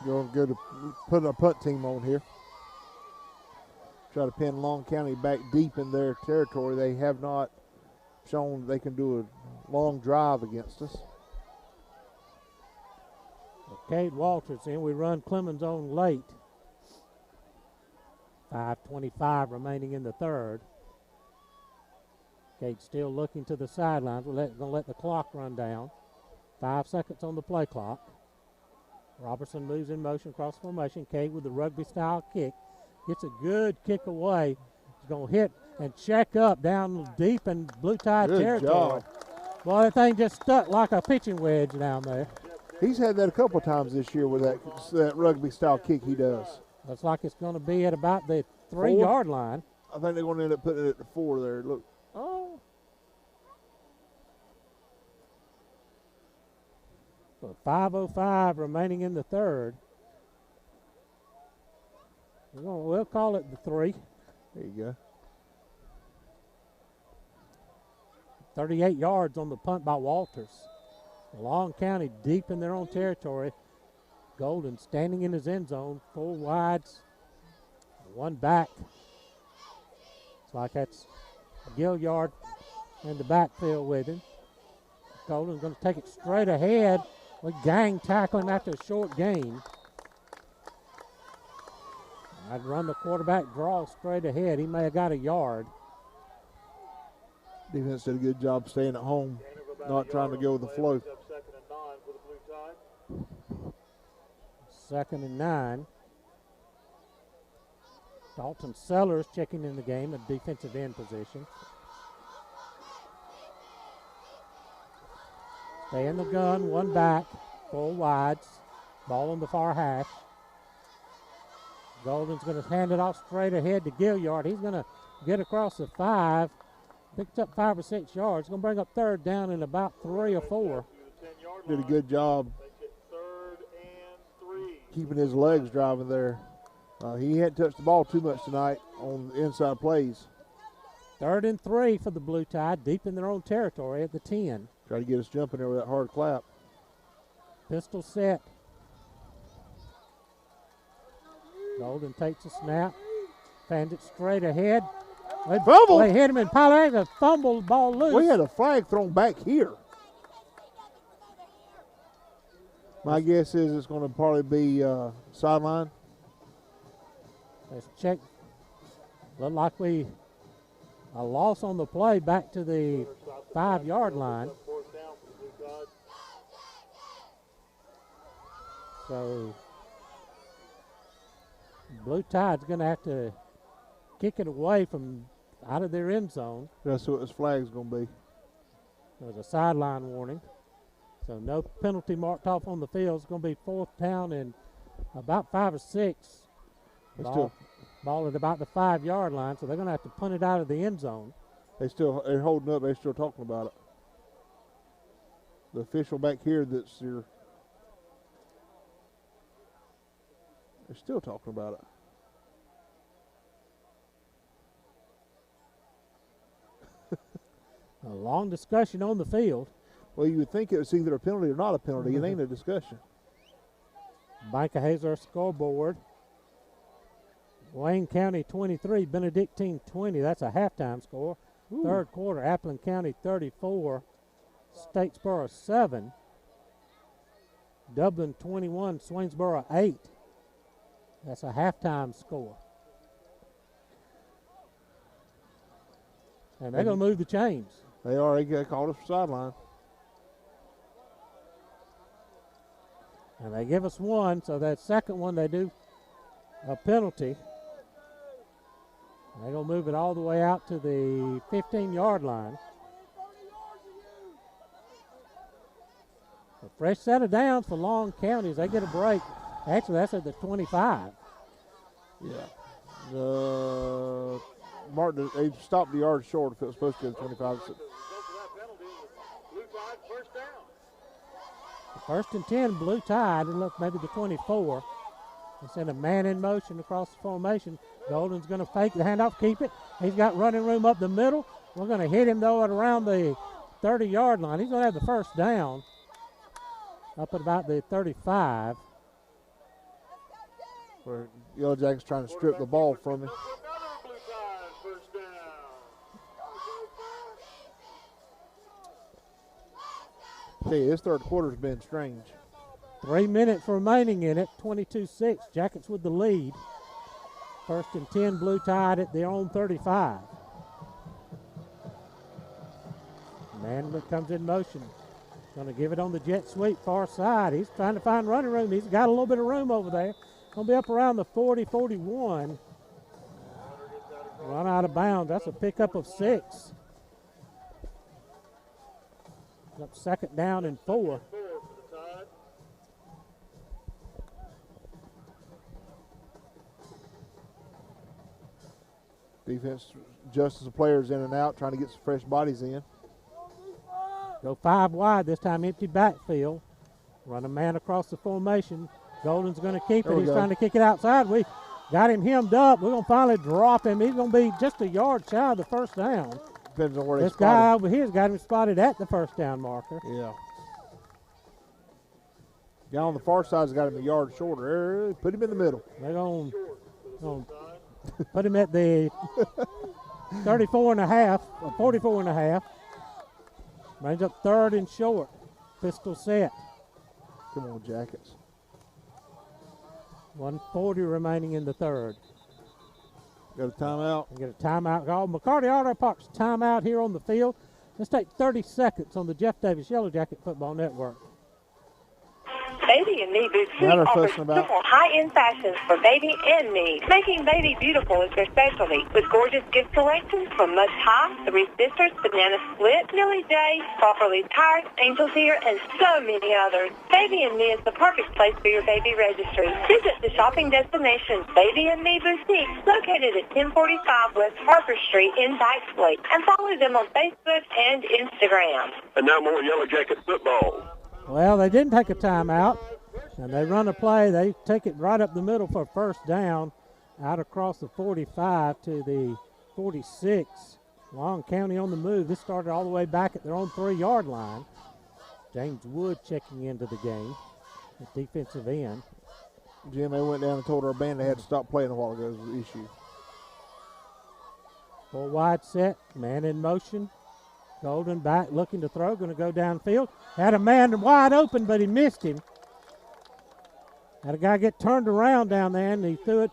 Going to go to put a punt team on here. Try to pin Long County back deep in their territory. They have not shown they can do a long drive against us. Cade Walters in. We run Clemens on late. 5:25 remaining in the 3rd. Cade still looking to the sidelines. We're going to let the clock run down. 5 seconds on the play clock. Robertson moves in motion across formation. Cade with the rugby-style kick. Gets a good kick away. He's going to hit and check up down deep in Blue Tide territory. Well, that thing just stuck like a pitching wedge down there. He's had that a couple times this year with that rugby-style kick he does. Looks like it's going to be at about the 3-yard line. I think they're going to end up putting it at the 4 there. Look. Oh. So 5:05 remaining in the 3rd. We'll call it the 3. There you go. 38 yards on the punt by Walters. Long County deep in their own territory. Golden standing in his end zone. 4 wides, 1 back. It's like that's Gilliard in the backfield with him. Golden's going to take it straight ahead with gang tackling after a short gain. I'd run the quarterback draw straight ahead. He may have got a yard. Defense did a good job staying at home, not trying to go with the flow. 2nd and 9. Dalton Sellers checking in the game at defensive end position. Stay in the gun, 1 back, 4 wides. Ball on the far hash. Golden's going to hand it off straight ahead to Gilliard. He's going to get across the 5. Picked up 5 or 6 yards. Going to bring up 3rd down in about 3 or 4. Did a good job keeping his legs driving there. He hadn't touched the ball too much tonight on the inside plays. 3rd and 3 for the Blue Tide, deep in their own territory at the 10. Try to get us jumping there with that hard clap. Pistol set. Golden takes a snap, fans it straight ahead. They hit him in Pollard, a fumble, ball loose. We had a flag thrown back here. My guess is it's going to probably be sideline. Let's check. Looked like a loss on the play back to the 5-yard line. So Blue Tide's going to have to kick it away from out of their end zone. That's what this flag's going to be. There's a sideline warning. So no penalty marked off on the field. It's going to be 4th down and about 5 or 6. Ball at about the 5-yard line, so they're going to have to punt it out of the end zone. They're holding up. They're still talking about it. The official back here that's here, they're still talking about it. A long discussion on the field. Well, you would think it was either a penalty or not a penalty. It ain't a discussion. Bank of Hazor scoreboard. Wayne County 23, Benedictine 20. That's a halftime score. Ooh. 3rd quarter, Appleton County 34, Statesboro 7. Dublin 21, Swainsboro 8. That's a halftime score. And they're going to move the chains. They are. They got called us for sideline. And they give us one, so that second one they do a penalty. They're going to move it all the way out to the 15-yard line. A fresh set of downs for Long County as they get a break. Actually, that's at the 25. Yeah. Martin, they stopped the yard short if it was supposed to be the 25. First and 10, Blue Tide. It looked maybe the 24. They send a man in motion across the formation. Golden's going to fake the handoff, keep it. He's got running room up the middle. We're going to hit him, though, at around the 30-yard line. He's going to have the first down up at about the 35. Where Yellow Jackets trying to strip the ball from him. Okay, this 3rd quarter's been strange. 3 minutes remaining in it, 22-6. Jackets with the lead. First and 10, Blue Tide at their own 35. Man comes in motion. Going to give it on the jet sweep far side. He's trying to find running room. He's got a little bit of room over there. Going to be up around the 40-41. Run out of bounds. That's a pickup of 6. Up 2nd down and 4. Defense adjusts the players in and out, trying to get some fresh bodies in. Go 5 wide, this time empty backfield. Run a man across the formation. Golden's going to keep it. He's trying to kick it outside. We got him hemmed up. We're going to finally drop him. He's going to be just a yard shy of the first down. Depends on where this guy over here has got him spotted at the first down marker. Yeah. Guy on the far side's got him a yard shorter. Put him in the middle. They're going to put him at the 34 and a half, or 44 and a half. Brings up 3rd and short. Pistol set. Come on, Jackets. 1:40 remaining in the 3rd. Got a timeout. We get a timeout called. McCarty Auto Parts timeout here on the field. Let's take 30 seconds on the Jeff Davis Yellow Jacket Football Network. Baby and Me Boutique offers simple, high-end fashions for baby and me. Making baby beautiful is their specialty, with gorgeous gift selections from Much High, The Reese Sisters, Banana Split, Millie J, Properly Tired, Angel's Ear, and so many others. Baby and Me is the perfect place for your baby registry. Visit the shopping destination, Baby and Me Boutique, located at 1045 West Harper Street in Dykes Lake, and follow them on Facebook and Instagram. And now more Yellow Jacket football. Well, they didn't take a timeout, and they run a play. They take it right up the middle for a first down, out across the 45 to the 46. Long County on the move. This started all the way back at their own 3-yard line. James Wood checking into the game at defensive end. Jim, they went down and told our band they had to stop playing a while ago. It was the issue. 4 wide set, man in motion. Golden back looking to throw, going to go downfield. Had a man wide open, but he missed him. Had a guy get turned around down there, and he threw it.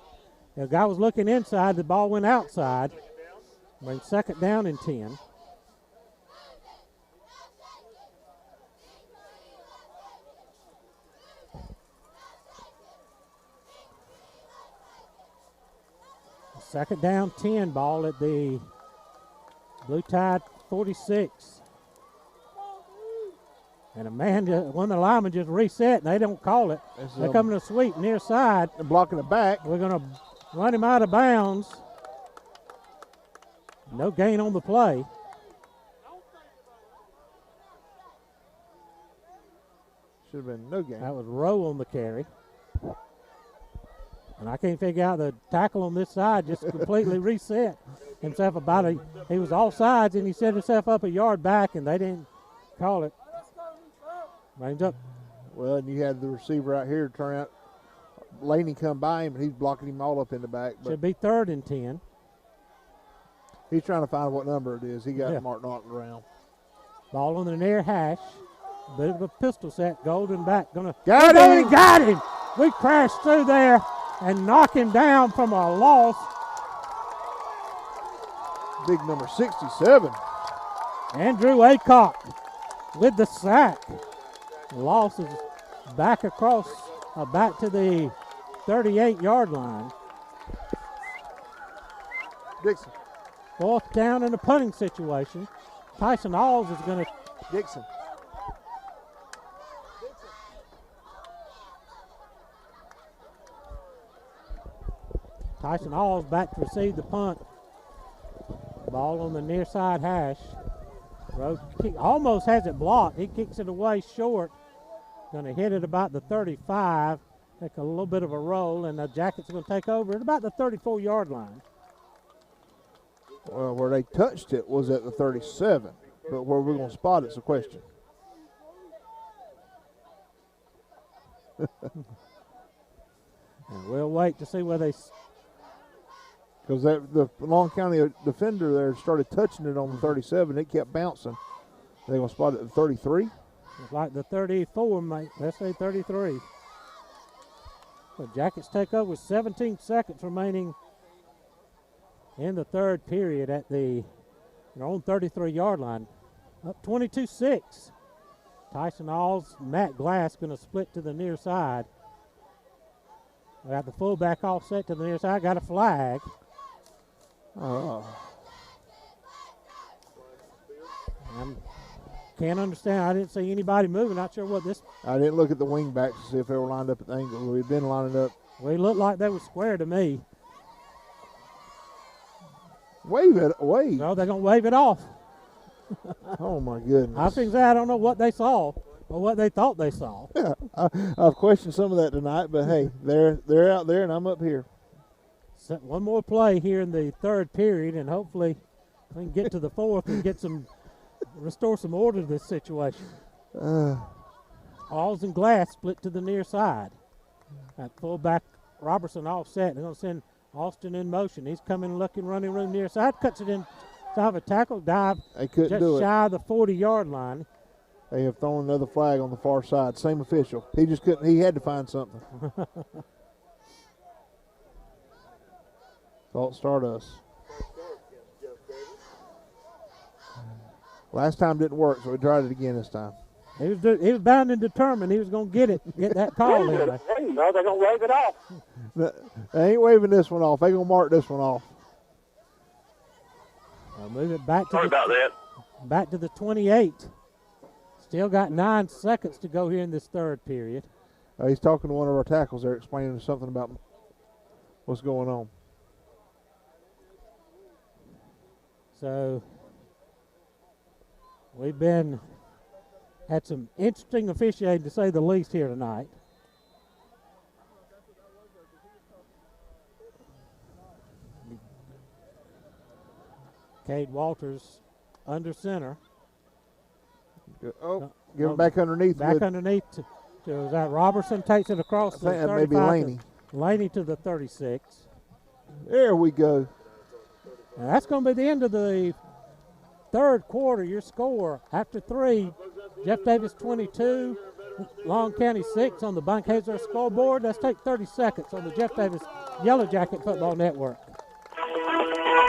The guy was looking inside. The ball went outside. Brings 2nd down and 10. Second down, 10 ball at the Blue Tide 46. And one of the linemen just reset, and they don't call it. They're coming to sweep near side. They're blocking the back. We're going to run him out of bounds. No gain on the play. Should have been no gain. That was Rowe on the carry. And I can't figure out the tackle on this side just completely reset himself he was off sides, and he set himself up a yard back, and they didn't call it. Range up. Well, and you had the receiver out here turn out. Laney come by him, and he's blocking him all up in the back. But should be 3rd and 10. He's trying to find what number it is. He got Mark Naughton around. Ball on the near hash. Bit of a pistol set. Golden back. Got him! Got him! We crashed through there and knock him down from a loss. Big number 67. Andrew Aycock with the sack. Loss is back across, back to the 38-yard line. Dixon. 4th down in a punting situation. Tyson Alls is going to. Dixon. Tyson Alls back to receive the punt. Ball on the near side hash. Rose almost has it blocked. He kicks it away short. Going to hit it about the 35. Take a little bit of a roll, and the Jackets are going to take over at about the 34-yard line. Well, where they touched it was at the 37, but where we're going to spot it's a question. And we'll wait to see where they. Because the Long County defender there started touching it on the 37. It kept bouncing. They're going to spot it at the 33. It's like the 34, mate. Let's say 33. The Jackets take over with 17 seconds remaining in the 3rd period at their own 33-yard line. Up 22-6. Tyson Alls, Matt Glass going to split to the near side. We got the fullback offset to the near side. Got a flag. Oh. I can't understand. I didn't see anybody moving. Not sure what this. I didn't look at the wing backs to see if they were lined up at the angle. We've been lining up. They looked like they were square to me. Wave it away. No, they're going to wave it off. Oh, my goodness. I don't know what they saw or what they thought they saw. Yeah, I've questioned some of that tonight, but hey, they're out there and I'm up here. So one more play here in the 3rd period, and hopefully we can get to the 4th and restore some order to this situation. Alls and Glass split to the near side. That fullback Robertson offset. They're going to send Austin in motion. He's coming looking, running room near side, cuts it in. Have a tackle dive. They couldn't just do it. Shy of the 40-yard line. They have thrown another flag on the far side. Same official. He just couldn't. He had to find something. False start us. Last time didn't work, so we tried it again this time. He was bound and determined he was going to get that call in. No, they're going to wave it off. They ain't waving this one off. They're going to mark this one off. I'll move it back to Sorry about that. Back to the 28. Still got 9 seconds to go here in this 3rd period. He's talking to one of our tackles there, explaining something about what's going on. So we've had some interesting officiating, to say the least, here tonight. Cade Walters under center. Oh, give it back underneath. Back underneath to that Robertson takes it across the 35. That may be Laney. Laney to the 36. There we go. Now that's going to be the end of the third quarter. Your score after 3, Jeff Davis 22, Long County 6 on the Bunkhauser scoreboard. Let's take 30 seconds on the Jeff Davis Yellow Jacket Football Network.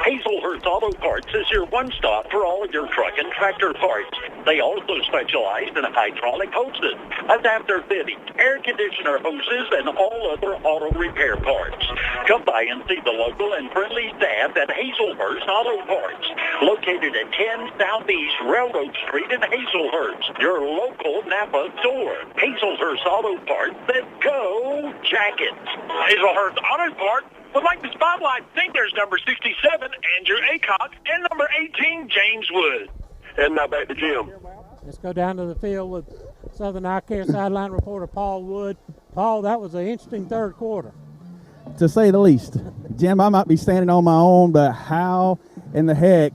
Hazelhurst Auto Parts is your one-stop for all your truck and tractor parts. They also specialize in hydraulic hoses, adapter fitting, air conditioner hoses, and all other auto repair parts. Come by and see the local and friendly staff at Hazelhurst Auto Parts, located at 10 Southeast Railroad Street in Hazelhurst, your local Napa store. Hazelhurst Auto Parts that go Jackets. Hazelhurst Auto Parts would like to spotlight seniors number 67, Andrew Acock, and number 18, James Wood. And now back to Jim. Let's go down to the field with Southern Eye Care sideline reporter Paul Wood. Paul, that was an interesting third quarter. To say the least. Jim, I might be standing on my own, but how in the heck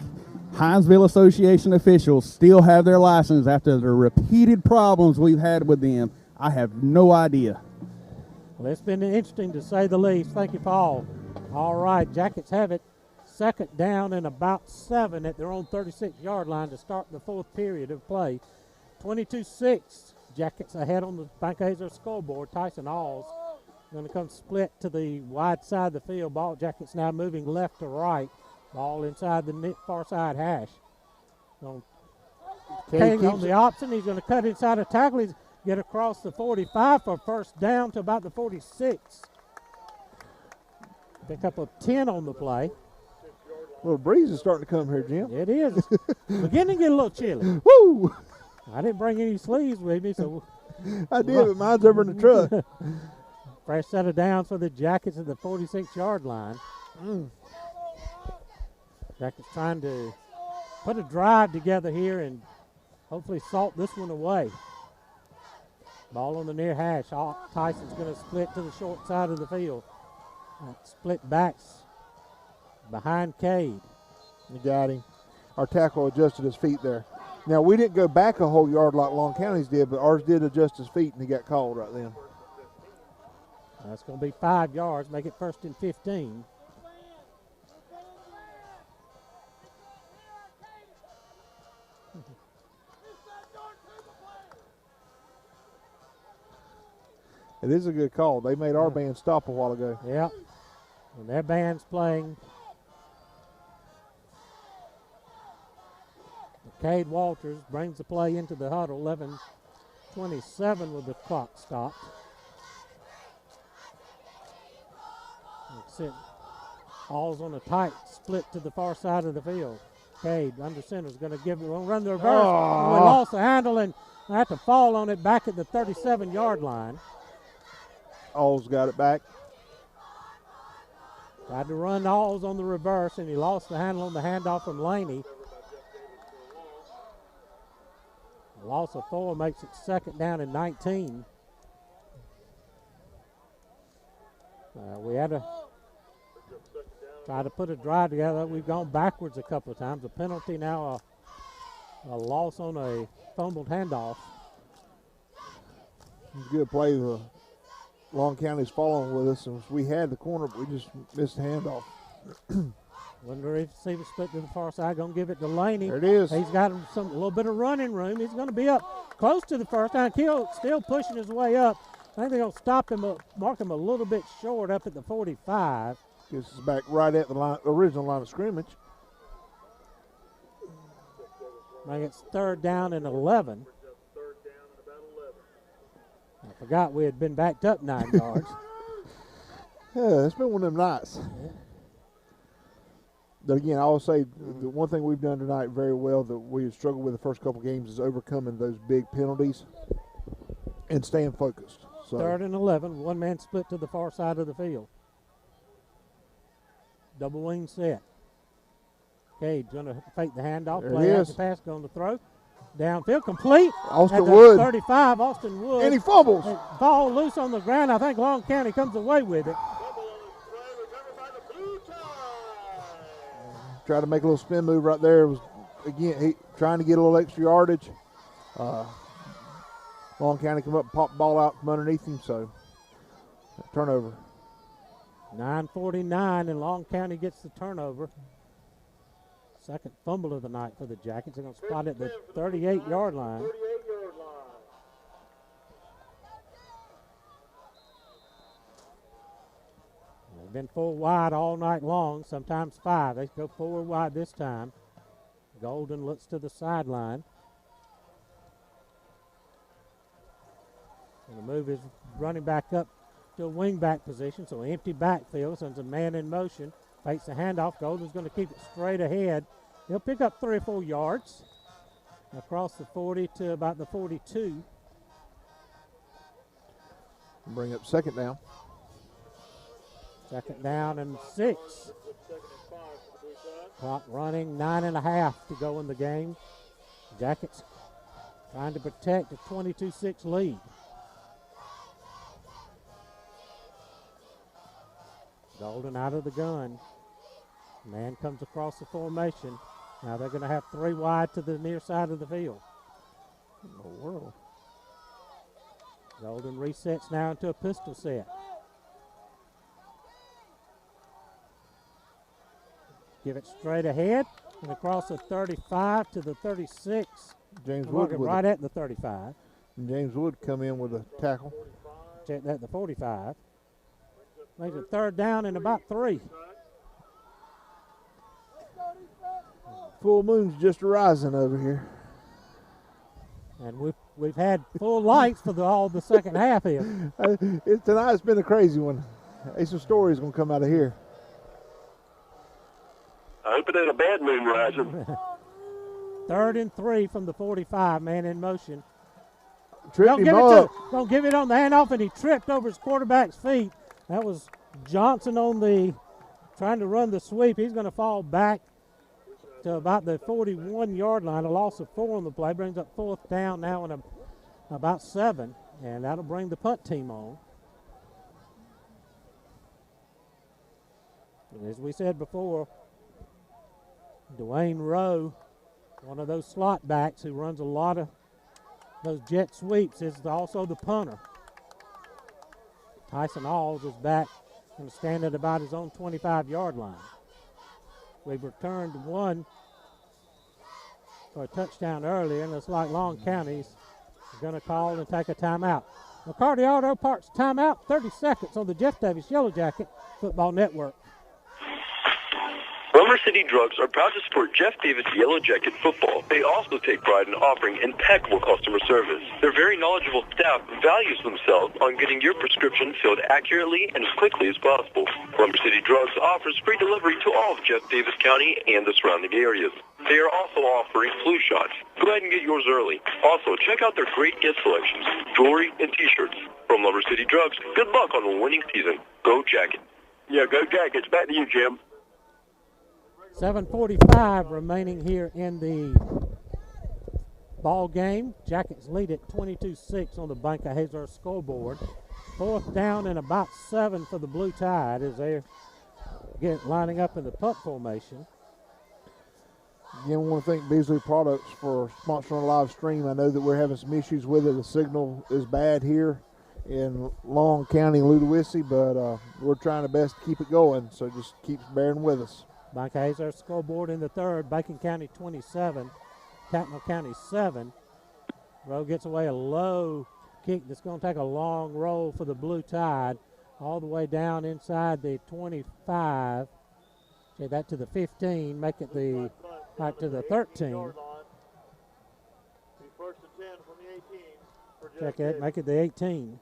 Hinesville Association officials still have their license after the repeated problems we've had with them, I have no idea. Well, it's been interesting to say the least. Thank you, Paul. All right, Jackets have it. Second down and about 7 at their own 36-yard line to start the fourth period of play. 22-6. Jackets ahead on the Bunkhauser scoreboard. Tyson Alls going to come split to the wide side of the field. Ball Jackets now moving left to right. Ball inside the far side hash. King on the option. He's going to cut inside a tackle. He's get across the 45 for first down to about the 46. Pick up a 10 on the play. A little breeze is starting to come here, Jim. It is. Beginning to get a little chilly. Woo! I didn't bring any sleeves with me, so. I did, but mine's over in the truck. Fresh set of downs for the Jackets at the 46-yard line. Jackets trying to put a drive together here and hopefully salt this one away. Ball on the near hash. Tyson's going to split to the short side of the field. Split backs behind Cade. You got him. Our tackle adjusted his feet there. Now, we didn't go back a whole yard like Long County's did, but ours did adjust his feet, and he got called right then. That's going to be 5 yards, make it 1st and 15. It is a good call. They made our band stop a while ago. Yeah. And their band's playing. Cade Walters brings the play into the huddle. 11:27 with the clock stopped. That's it. All's on a tight split to the far side of the field. Cade under center is going to run the reverse. Oh. We lost the handle and have to fall on it back at the 37-yard line. Alls got it back. Tried to run Alls on the reverse, and he lost the handle on the handoff from Laney. A loss of 4 makes it 2nd down and 19. We had to try to put a drive together. We've gone backwards a couple of times. A penalty now, a loss on a fumbled handoff. Good play. Long County's following with us, and we had the corner, but we just missed the handoff. Wonder if receiver split to the far side, going to give it to Laney. There it is. He's got a little bit of running room. He's going to be up close to the first down. Still pushing his way up. I think they're going to stop him, mark him a little bit short up at the 45. Gets us back right at the original line of scrimmage. I think it's 3rd down and 11. I forgot we had been backed up 9 yards. Yeah, it's been one of them nights. Yeah. But again, I will say the one thing we've done tonight very well that we have struggled with the first couple games is overcoming those big penalties and staying focused. So 3rd and 11, one man split to the far side of the field. Double wing set. Cade going to fake the handoff, play out the pass, going to throw. Downfield, complete. Austin Wood. 35, Austin Wood. And he fumbles. Ball loose on the ground. I think Long County comes away with it. tried to make a little spin move right there. It was, again, he trying to get a little extra yardage. Long County come up and pop the ball out from underneath him, so turnover. 9:49, and Long County gets the turnover. Second fumble of the night for the Jackets. They're going to spot it at the 38-yard line. They've been 4 wide all night long, sometimes 5. They go 4 wide this time. Golden looks to the sideline. And the move is running back up to a wing back position, so empty backfield, sends a man in motion, fakes the handoff. Golden's going to keep it straight ahead. He'll pick up 3 or 4 yards across the 40 to about the 42. Bring up second down. Second down and 6. Clock running, 9.5 to go in the game. Jackets trying to protect a 22-6 lead. Golden out of the gun. Man comes across the formation. Now they're going to have 3 wide to the near side of the field. In the world. Golden resets now into a pistol set. Give it straight ahead and across the 35 to the 36. James Wood right at the 35. And James Wood come in with a tackle. Check that, the 45. Makes it 3rd down and about 3. Full moon's just rising over here. And we've had full lights for all the second half here. Tonight's been a crazy one. There's some stories going to come out of here. I hope it ain't a bad moon rising. 3rd and 3 from the 45, man in motion. Don't give it on the handoff, and he tripped over his quarterback's feet. That was Johnson trying to run the sweep. He's going to fall back to about the 41-yard line. A loss of 4 on the play brings up 4th down now and about 7, and that'll bring the punt team on. And as we said before, Dwayne Rowe, one of those slot backs who runs a lot of those jet sweeps, is also the punter. Tyson Alls is back and stand at about his own 25-yard line. We've returned 1 for a touchdown earlier, and it's like Long County's going to call and take a timeout. McCarty Auto Parts timeout, 30 seconds on the Jeff Davis Yellow Jacket Football Network. Lumber City Drugs are proud to support Jeff Davis Yellow Jacket football. They also take pride in offering impeccable customer service. Their very knowledgeable staff values themselves on getting your prescription filled accurately and as quickly as possible. Lumber City Drugs offers free delivery to all of Jeff Davis County and the surrounding areas. They are also offering flu shots. Go ahead and get yours early. Also, check out their great gift selections, jewelry, and T-shirts. From Lumber City Drugs, good luck on the winning season. Go Jacket. Yeah, go Jackets. Back to you, Jim. 7:45 remaining here in the ball game. Jackets lead at 22-6 on the Bank of Hazer scoreboard. 4th down and about 7 for the Blue Tide as they're lining up in the punt formation. Again, I want to thank Beasley Products for sponsoring a live stream. I know that we're having some issues with it. The signal is bad here in Long County and Ludowici, but we're trying our best to keep it going, so just keep bearing with us. Bank of Hazer scoreboard in the 3rd. Bacon County 27, Tattnall County 7. Rowe gets away a low kick that's going to take a long roll for the Blue Tide all the way down inside the 25. Okay, that to the 15, make it right to the 13. Check it, make it the 18.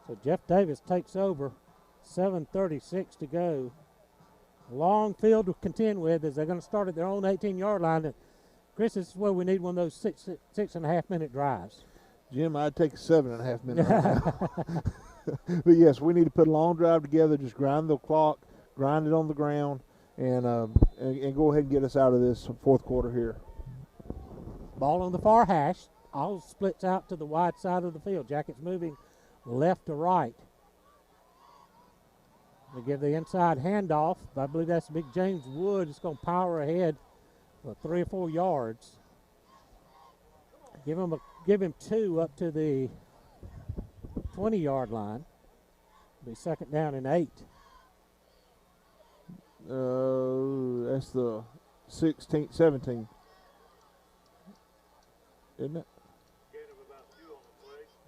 So Jeff Davis takes over, 7:36 to go. Long field to contend with as they're going to start at their own 18-yard line. And Chris, this is where we need one of those 6.5-minute drives. Jim, I'd take a 7.5 minute right now. But yes, we need to put a long drive together, just grind the clock, grind it on the ground, and go ahead and get us out of this 4th quarter here. Ball on the far hash. All splits out to the wide side of the field. Jackets moving left to right. They give the inside handoff. I believe that's Big James Wood. It's going to power ahead for 3 or 4 yards. Give him 2 up to the 20-yard line. Be second down and 8. That's the 16, 17. Isn't it?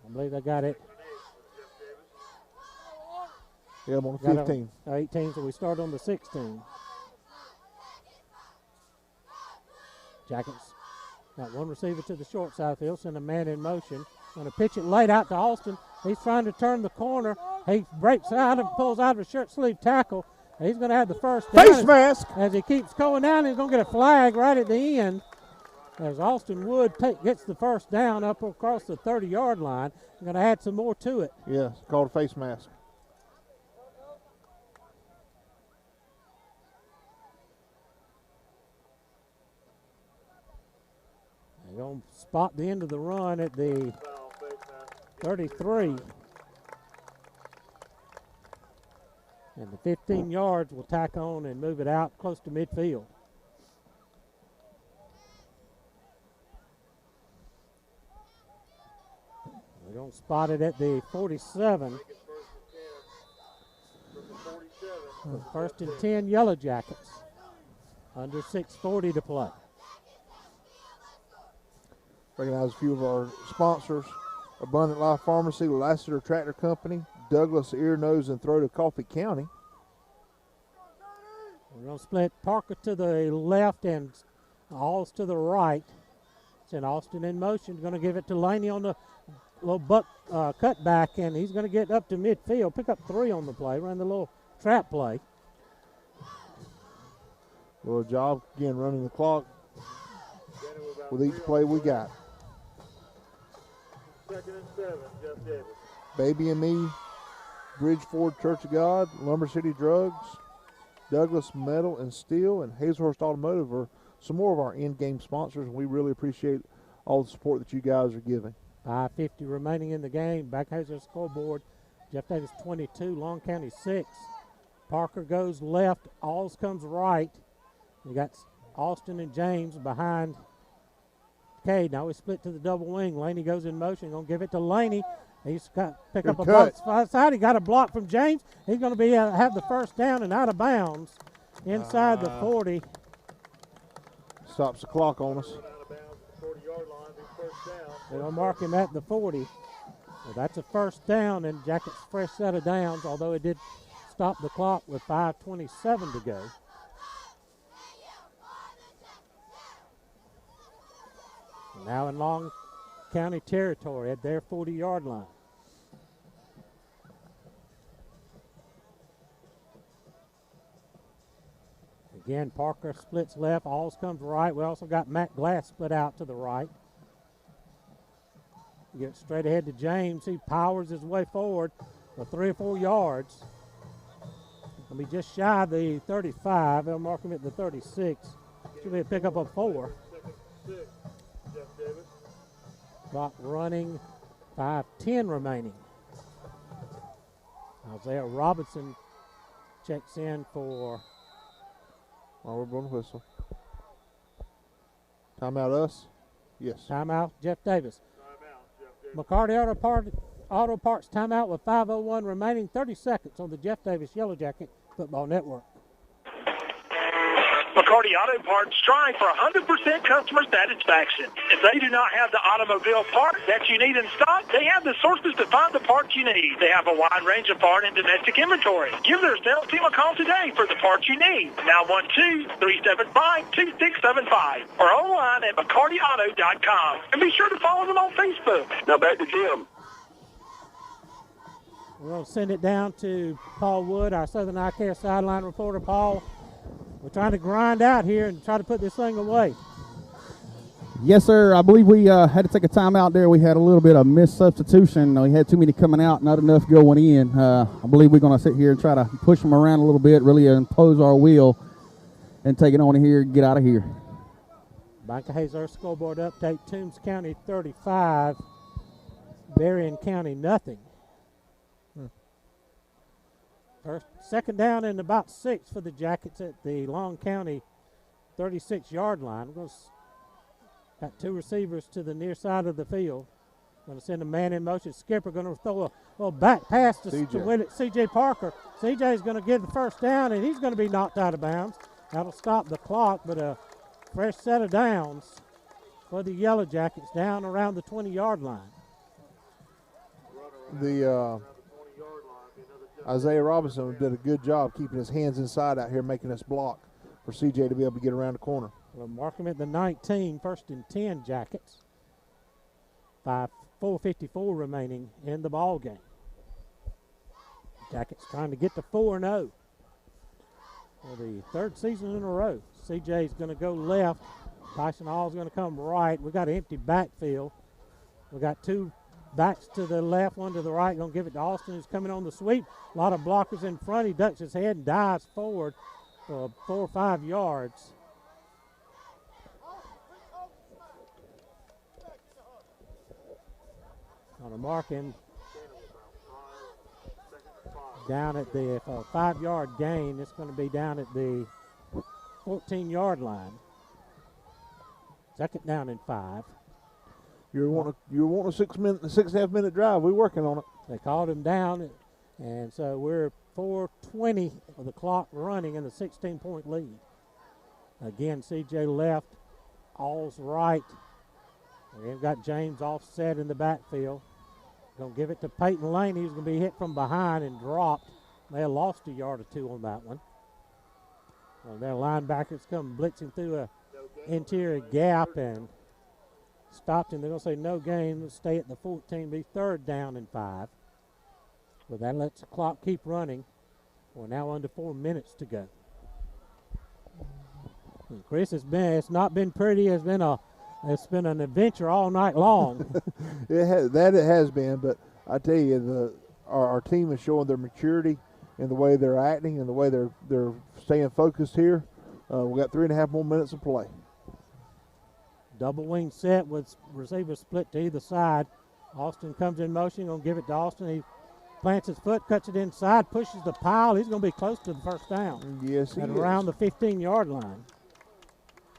I believe I got it. Yeah, I'm on 15. 18, so we start on the 16. Jackets got one receiver to the short side of the field, send a man in motion. Going to pitch it late out to Austin. He's trying to turn the corner. He breaks out and pulls out of a shirt sleeve tackle. He's going to have the first down. Face mask! As he keeps going down, he's going to get a flag right at the end. As Austin Wood gets the first down up across the 30-yard line. I'm going to add some more to it. Yeah, it's called a face mask. They're going to spot the end of the run at the 33. And the 15 yards will tack on and move it out close to midfield. They're going to spot it at the 47. First and 10, Yellow Jackets. Under 6:40 to play. Recognize a few of our sponsors: Abundant Life Pharmacy, Lassiter Tractor Company, Douglas Ear, Nose, and Throat of Coffee County. We're going to split Parker to the left and Alls to the right. Send Austin in motion. Going to give it to Laney on the little buck cutback, and he's going to get up to midfield. Pick up 3 on the play. Run the little trap play. Little job again, running the clock with each play we got. 2nd and 7, Jeff Davis. Baby and Me, Bridgeford Church of God, Lumber City Drugs, Douglas Metal and Steel, and Hazelhurst Automotive are some more of our in-game sponsors, and we really appreciate all the support that you guys are giving. 5:50 remaining in the game. Back has the scoreboard. Jeff Davis 22, Long County 6. Parker goes left, Alls comes right. We got Austin and James behind Cade. Now we split to the double wing. Laney goes in motion. Going to give it to Laney. He's got pick Good up a cut. block side. He got a block from James. He's going to be have the first down and out of bounds inside the 40. Stops the clock on us. They're going to mark him at the 40. Well, that's a first down, and Jackets' fresh set of downs, although it did stop the clock with 5:27 to go. Now in Long County territory at their 40-yard line. Again, Parker splits left. Alls comes right. We also got Matt Glass split out to the right. Get straight ahead to James. He powers his way forward for 3 or 4 yards. He'll be just shy of the 35. They'll mark him at the 36. Should be a pickup of 4. Clock running, 5:10 remaining. Isaiah Robinson checks in for. Well, we're blowing the whistle. Timeout us? Yes. Timeout, Jeff Davis. McCarty Auto Parts timeout with 5:01 remaining. 30 seconds on the Jeff Davis Yellow Jacket Football Network. McCarty Auto Parts strive for 100% customer satisfaction. If they do not have the automobile part that you need in stock, they have the sources to find the parts you need. They have a wide range of foreign and domestic inventory. Give their sales team a call today for the parts you need. 912-375-2675 or online at McCartyAuto.com. And be sure to follow them on Facebook. Now back to Jim. We're going to send it down to Paul Wood, our Southern Eye Care sideline reporter. Paul, we're trying to grind out here and try to put this thing away. Yes, sir. I believe we had to take a timeout there. We had a little bit of missed substitution. We had too many coming out, not enough going in. I believe we're going to sit here and try to push them around a little bit, really impose our will, and take it on here and get out of here. Micah Hazler scoreboard update. Toombs County 35, Berrien County nothing. Second down and about 6 for the Jackets at the Long County 36-yard line. We're going to got 2 receivers to the near side of the field. Going to send a man in motion. Skipper going to throw a little back pass to C.J. Parker. C.J. is going to get the first down, and he's going to be knocked out of bounds. That'll stop the clock, but a fresh set of downs for the Yellow Jackets down around the 20-yard line. The Isaiah Robinson did a good job keeping his hands inside out here, making us block for C.J. to be able to get around the corner. We'll mark him at the 19, 1st and 10 Jackets. 4:54 remaining in the ball game. Jackets trying to get to 4-0 for the 3rd season in a row. CJ's going to go left. Tyson Hall's going to come right. We got an empty backfield. We got 2 backs to the left, 1 to the right. Going to give it to Austin, who's coming on the sweep. A lot of blockers in front. He ducks his head and dives forward for 4 or 5 yards. On a mark him down at the 5-yard gain. It's going to be down at the 14-yard line. 2nd down and 5. You're wanting a 6.5 minute drive. We're working on it. They called him down, and so we're 4:20 with the clock running in the 16-point lead. Again, C.J. left, All's right. We've got James offset in the backfield. Going to give it to Peyton Lane. He's going to be hit from behind and dropped. They have lost a yard or 2 on that one. Well, their linebackers come blitzing through a interior gap and stopped him. They're going to say no gain. Let's stay at the 14. Be 3rd down and 5. But that lets the clock keep running. We're now under 4 minutes to go. And Chris, it's not been pretty. It's been an adventure all night long. It has been, but I tell you, our team is showing their maturity in the way they're acting and the way they're staying focused here. We got 3.5 more minutes of play. Double wing set with receivers split to either side. Austin comes in motion, going to give it to Austin. He plants his foot, cuts it inside, pushes the pile. He's going to be close to the first down. Yes, he is. Around the 15-yard line.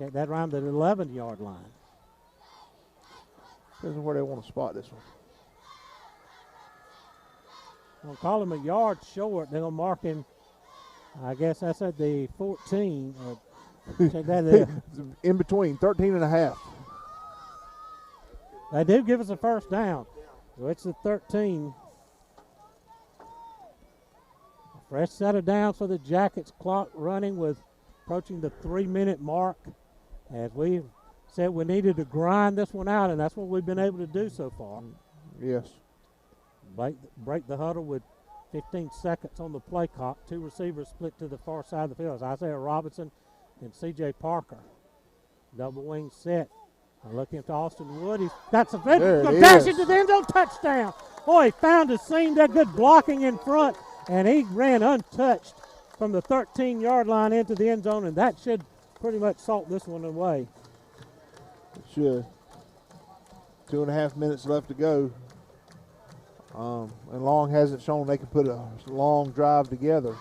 Okay, that around the 11-yard line. Depends on where they want to spot this one. I'll call him a yard short. They're going to mark him, I guess that's at the 14. Check that there. In between, 13.5. They do give us a first down. So it's the 13. A fresh set of downs for the Jackets. Clock running with approaching the 3-minute mark. As we said, we needed to grind this one out, and that's what we've been able to do so far. Yes. Break the huddle with 15 seconds on the play clock. 2 receivers split to the far side of the field. Isaiah Robinson and C.J. Parker. Double wing set. I'm looking to Austin Wood. He's got some dash into the end zone, touchdown. Boy, he found his seam. That good blocking in front, and he ran untouched from the 13-yard line into the end zone, and that should pretty much salt this one away. It should. 2.5 minutes left to go. And Long hasn't shown they can put a long drive together.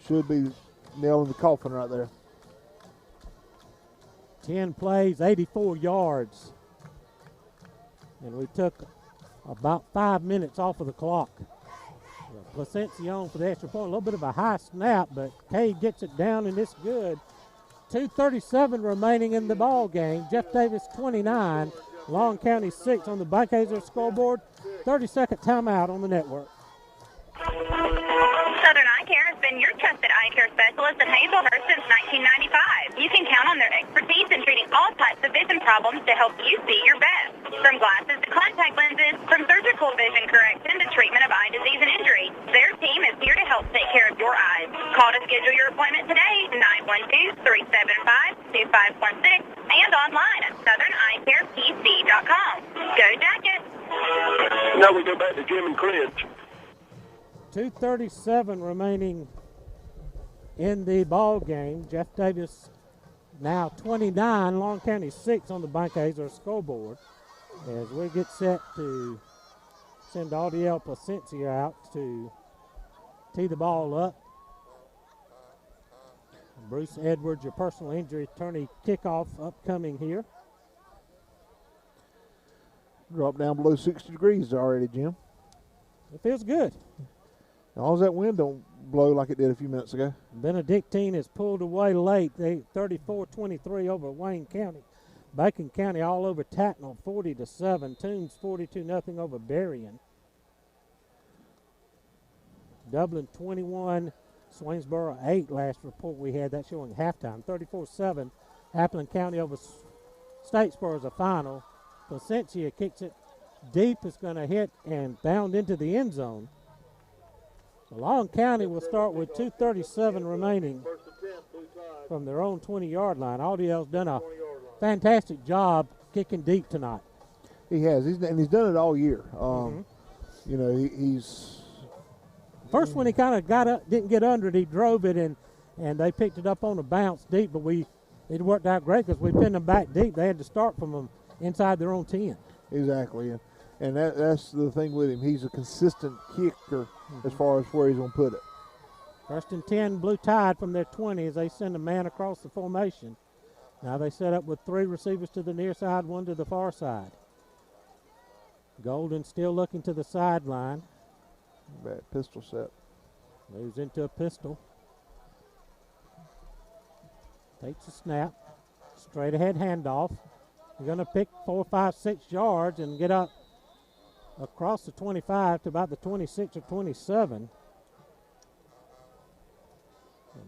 Should be nailing the coffin right there. 10 plays, 84 yards. And we took about 5 minutes off of the clock. Placencion for the extra point. A little bit of a high snap, but Cade gets it down, and it's good. 2:37 remaining in the ball game. Jeff Davis 29, Long County 6 on the Bunkhauser scoreboard. 30-second timeout on the network. Southern Eye Care has been your trusted eye care specialist in Hazelhurst since 1995. You can count on their expertise in treating all types of vision problems to help you see your best. From glasses to contact lenses, from surgical vision correction to treatment of eye disease and injury, their team is here to help take care of your eyes. Call to schedule your appointment today, 912-375-2516, and online at SouthernEyeCarePC.com. Go Jackets! Now we go back to Jim and Chris. 2:37 remaining in the ball game. Jeff Davis now 29, Long County 6 on the Bunkhauser scoreboard. As we get set to send Audiel Placencia out to tee the ball up. Bruce Edwards, your personal injury attorney, kickoff upcoming here. Drop down below 60 degrees already, Jim. It feels good. As long as that wind don't blow like it did a few minutes ago. Benedictine is pulled away late. They 34-23 over Wayne County. Bacon County all over Tatnall, 40-7. Toombs 42-0 over Berrien. Dublin 21, Swainsboro 8 last report we had. That's showing halftime. 34-7. Appleton County over Statesboro is a final. Placentia kicks it deep. It's going to hit and bound into the end zone. So Long County will start with 2:37 remaining from their own 20-yard line. Audiel's done a fantastic job kicking deep tonight. He has. He's done it all year. You know, he's first when he kind of got up, didn't get under it, he drove it and they picked it up on a bounce deep. But it worked out great because we pinned them back deep. They had to start from them inside their own 10. Exactly, and that's the thing with him. He's a consistent kicker as far as where he's going to put it. 1st and 10, Blue Tide from their 20 as they send a man across the formation. Now they set up with 3 receivers to the near side, 1 to the far side. Golden still looking to the sideline. Bad pistol set. Moves into a pistol. Takes a snap. Straight ahead handoff. They're going to pick 4, 5, 6 yards and get up across the 25 to about the 26 or 27.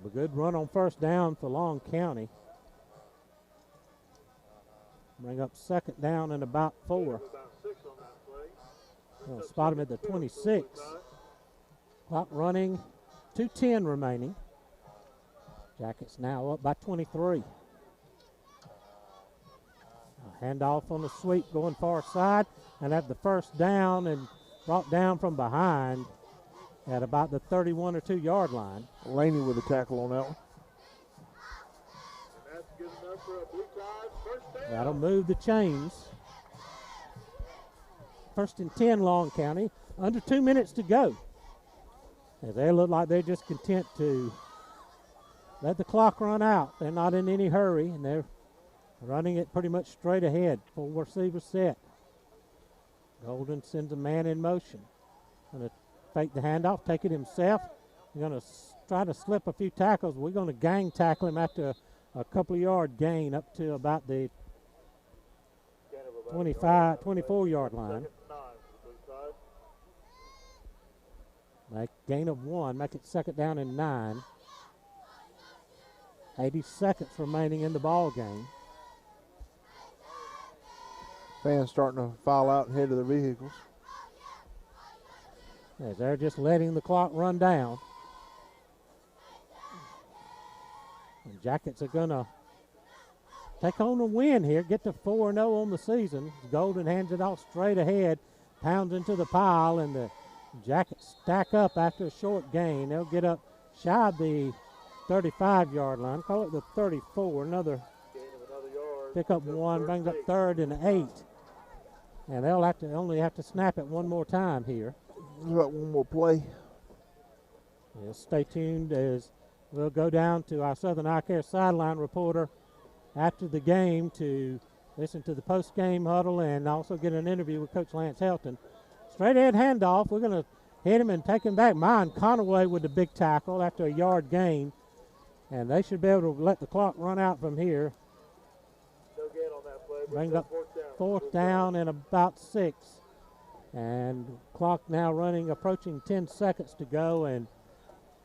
A good run on first down for Long County. Bring up 2nd down and about 4. We'll spot him at the 26. Clock running, 2:10 remaining. Jackets now up by 23. A handoff on the sweep going far side, and at the first down and brought down from behind at about the 31 or 2 yard line. Laney with a tackle on that one. That'll move the chains. 1st and 10 Long County. Under 2 minutes to go. As they look like they're just content to let the clock run out. They're not in any hurry, and they're running it pretty much straight ahead. 4 receivers set. Golden sends a man in motion. Going to fake the handoff, take it himself. He's going to try to slip a few tackles. We're going to gang tackle him after a couple of yard gain up to about the 25, 24 yard line. Make gain of 1, make it 2nd down and 9. 80 seconds remaining in the ball game. Fans starting to file out and head to their vehicles. As they're just letting the clock run down. And Jackets are going to take on the win here, get to 4-0 on the season. Golden hands it off straight ahead, pounds into the pile, and the Jackets stack up after a short gain. They'll get up shy of the 35-yard line, call it the 34. Another pick up 1, brings up 3rd and 8. And they'll only have to snap it one more time here. About one more play. Yeah, stay tuned as we'll go down to our Southern Eye Care sideline reporter after the game to listen to the post-game huddle and also get an interview with Coach Lance Helton. Straight ahead handoff. We're going to hit him and take him back. Mine Conaway with the big tackle after a yard gain. And they should be able to let the clock run out from here. Bring up 4th down and about 6. And clock now running, approaching 10 seconds to go. And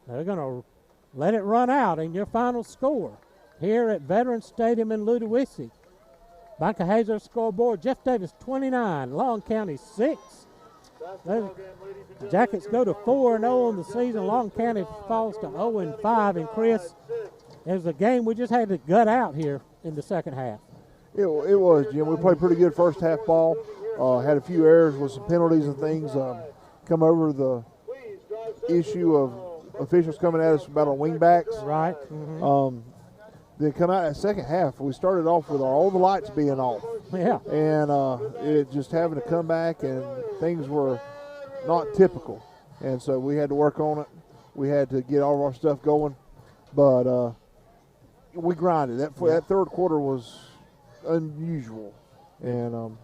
they're going to let it run out. And your final score here at Veterans Stadium in Ludowici. Banca Hazer scoreboard, Jeff Davis 29, Long County 6. The Jackets go to 4-0 on the season. Long County falls to 0-5. And Chris, it was a game we just had to gut out here in the second half. It was, Jim. We played pretty good first half ball. Had a few errors with some penalties and things. Come over the issue of officials coming at us about our wing backs. Right. Mm-hmm. Then come out in the second half. We started off with all the lights being off. Yeah. And it just having to come back, and things were not typical. And so we had to work on it. we had to get all of our stuff going. But we grinded. That third quarter was unusual. And,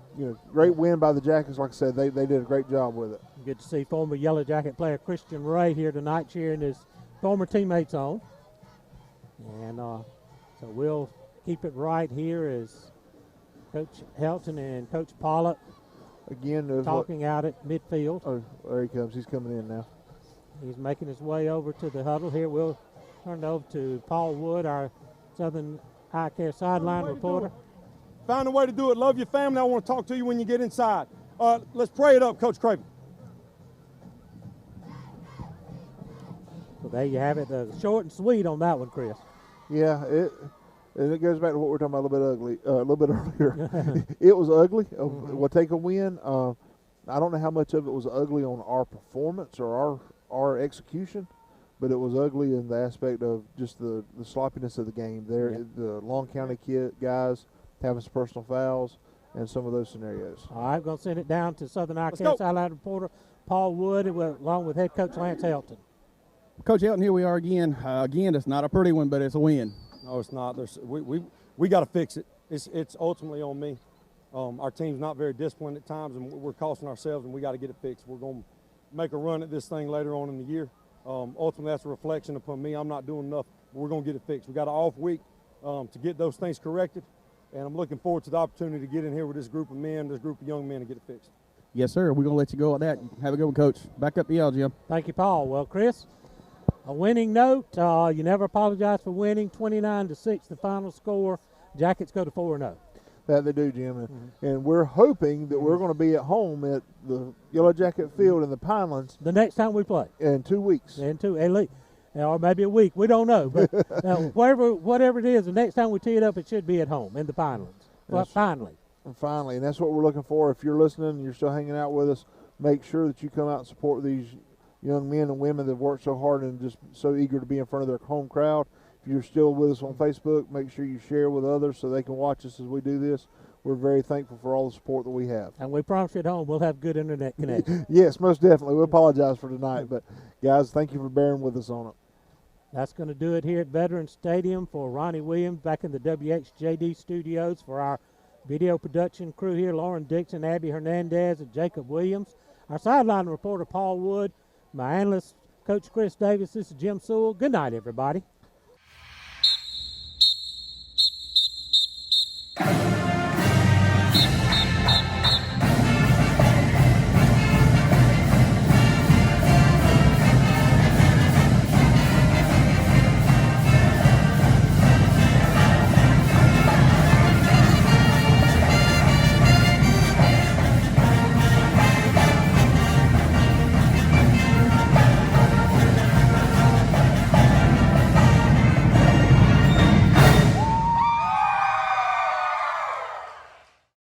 great win by the Jackets. Like I said, they did a great job with it. Good to see former Yellow Jacket player Christian Ray here tonight cheering his former teammates on. And so we'll keep it right here as Coach Helton and Coach Pollock again talking out at midfield. Oh, there he comes. He's coming in now. He's making his way over to the huddle here. We'll turn it over to Paul Wood, our Southern Eye Care sideline reporter. Find a way to do it. Love your family. I want to talk to you when you get inside. Let's pray it up, Coach Craven. So there you have it. Short and sweet on that one, Chris. Yeah, it goes back to what we were talking about a little bit earlier. It was ugly. We'll take a win. I don't know how much of it was ugly on our performance or our execution, but it was ugly in the aspect of just the sloppiness of the game. The Long County guys having some personal fouls and some of those scenarios. All right, I'm going to send it down to Southern Eye Care sideline reporter Paul Wood, along with head coach Lance Helton. Coach Helton, here we are again. Again, it's not a pretty one, but it's a win. No, it's not. We got to fix it. It's ultimately on me. Our team's not very disciplined at times, and we're costing ourselves, and we got to get it fixed. We're going to make a run at this thing later on in the year. Ultimately, that's a reflection upon me. I'm not doing enough, but we're going to get it fixed. We got an off week to get those things corrected, and I'm looking forward to the opportunity to get in here with this group of men, this group of young men, and get it fixed. Yes, sir. We're going to let you go at that. Have a good one, Coach. Back up to y'all, Jim. Thank you, Paul. Well, Chris, a winning note. You never apologize for winning. 29-6, the final score. Jackets go to 4-0. That they do, Jim. And we're hoping that we're going to be at home at the Yellow Jacket Field in the Pinelands the next time we play. In 2 weeks. Or maybe a week. We don't know. But whatever it is, the next time we tee it up, it should be at home in the Pinelands. Well, finally. And that's what we're looking for. If you're listening and you're still hanging out with us, make sure that you come out and support these young men and women that work so hard and just so eager to be in front of their home crowd. If you're still with us on Facebook, make sure you share with others so they can watch us as we do this. We're very thankful for all the support that we have. And we promise you at home we'll have good internet connection. Yes, most definitely. We apologize for tonight. But, guys, thank you for bearing with us on it. That's going to do it here at Veterans Stadium for Ronnie Williams back in the WHJD studios for our video production crew here, Lauren Dixon, Abby Hernandez, and Jacob Williams. Our sideline reporter, Paul Wood. My analyst, Coach Chris Davis. This is Jim Sewell. Good night, everybody.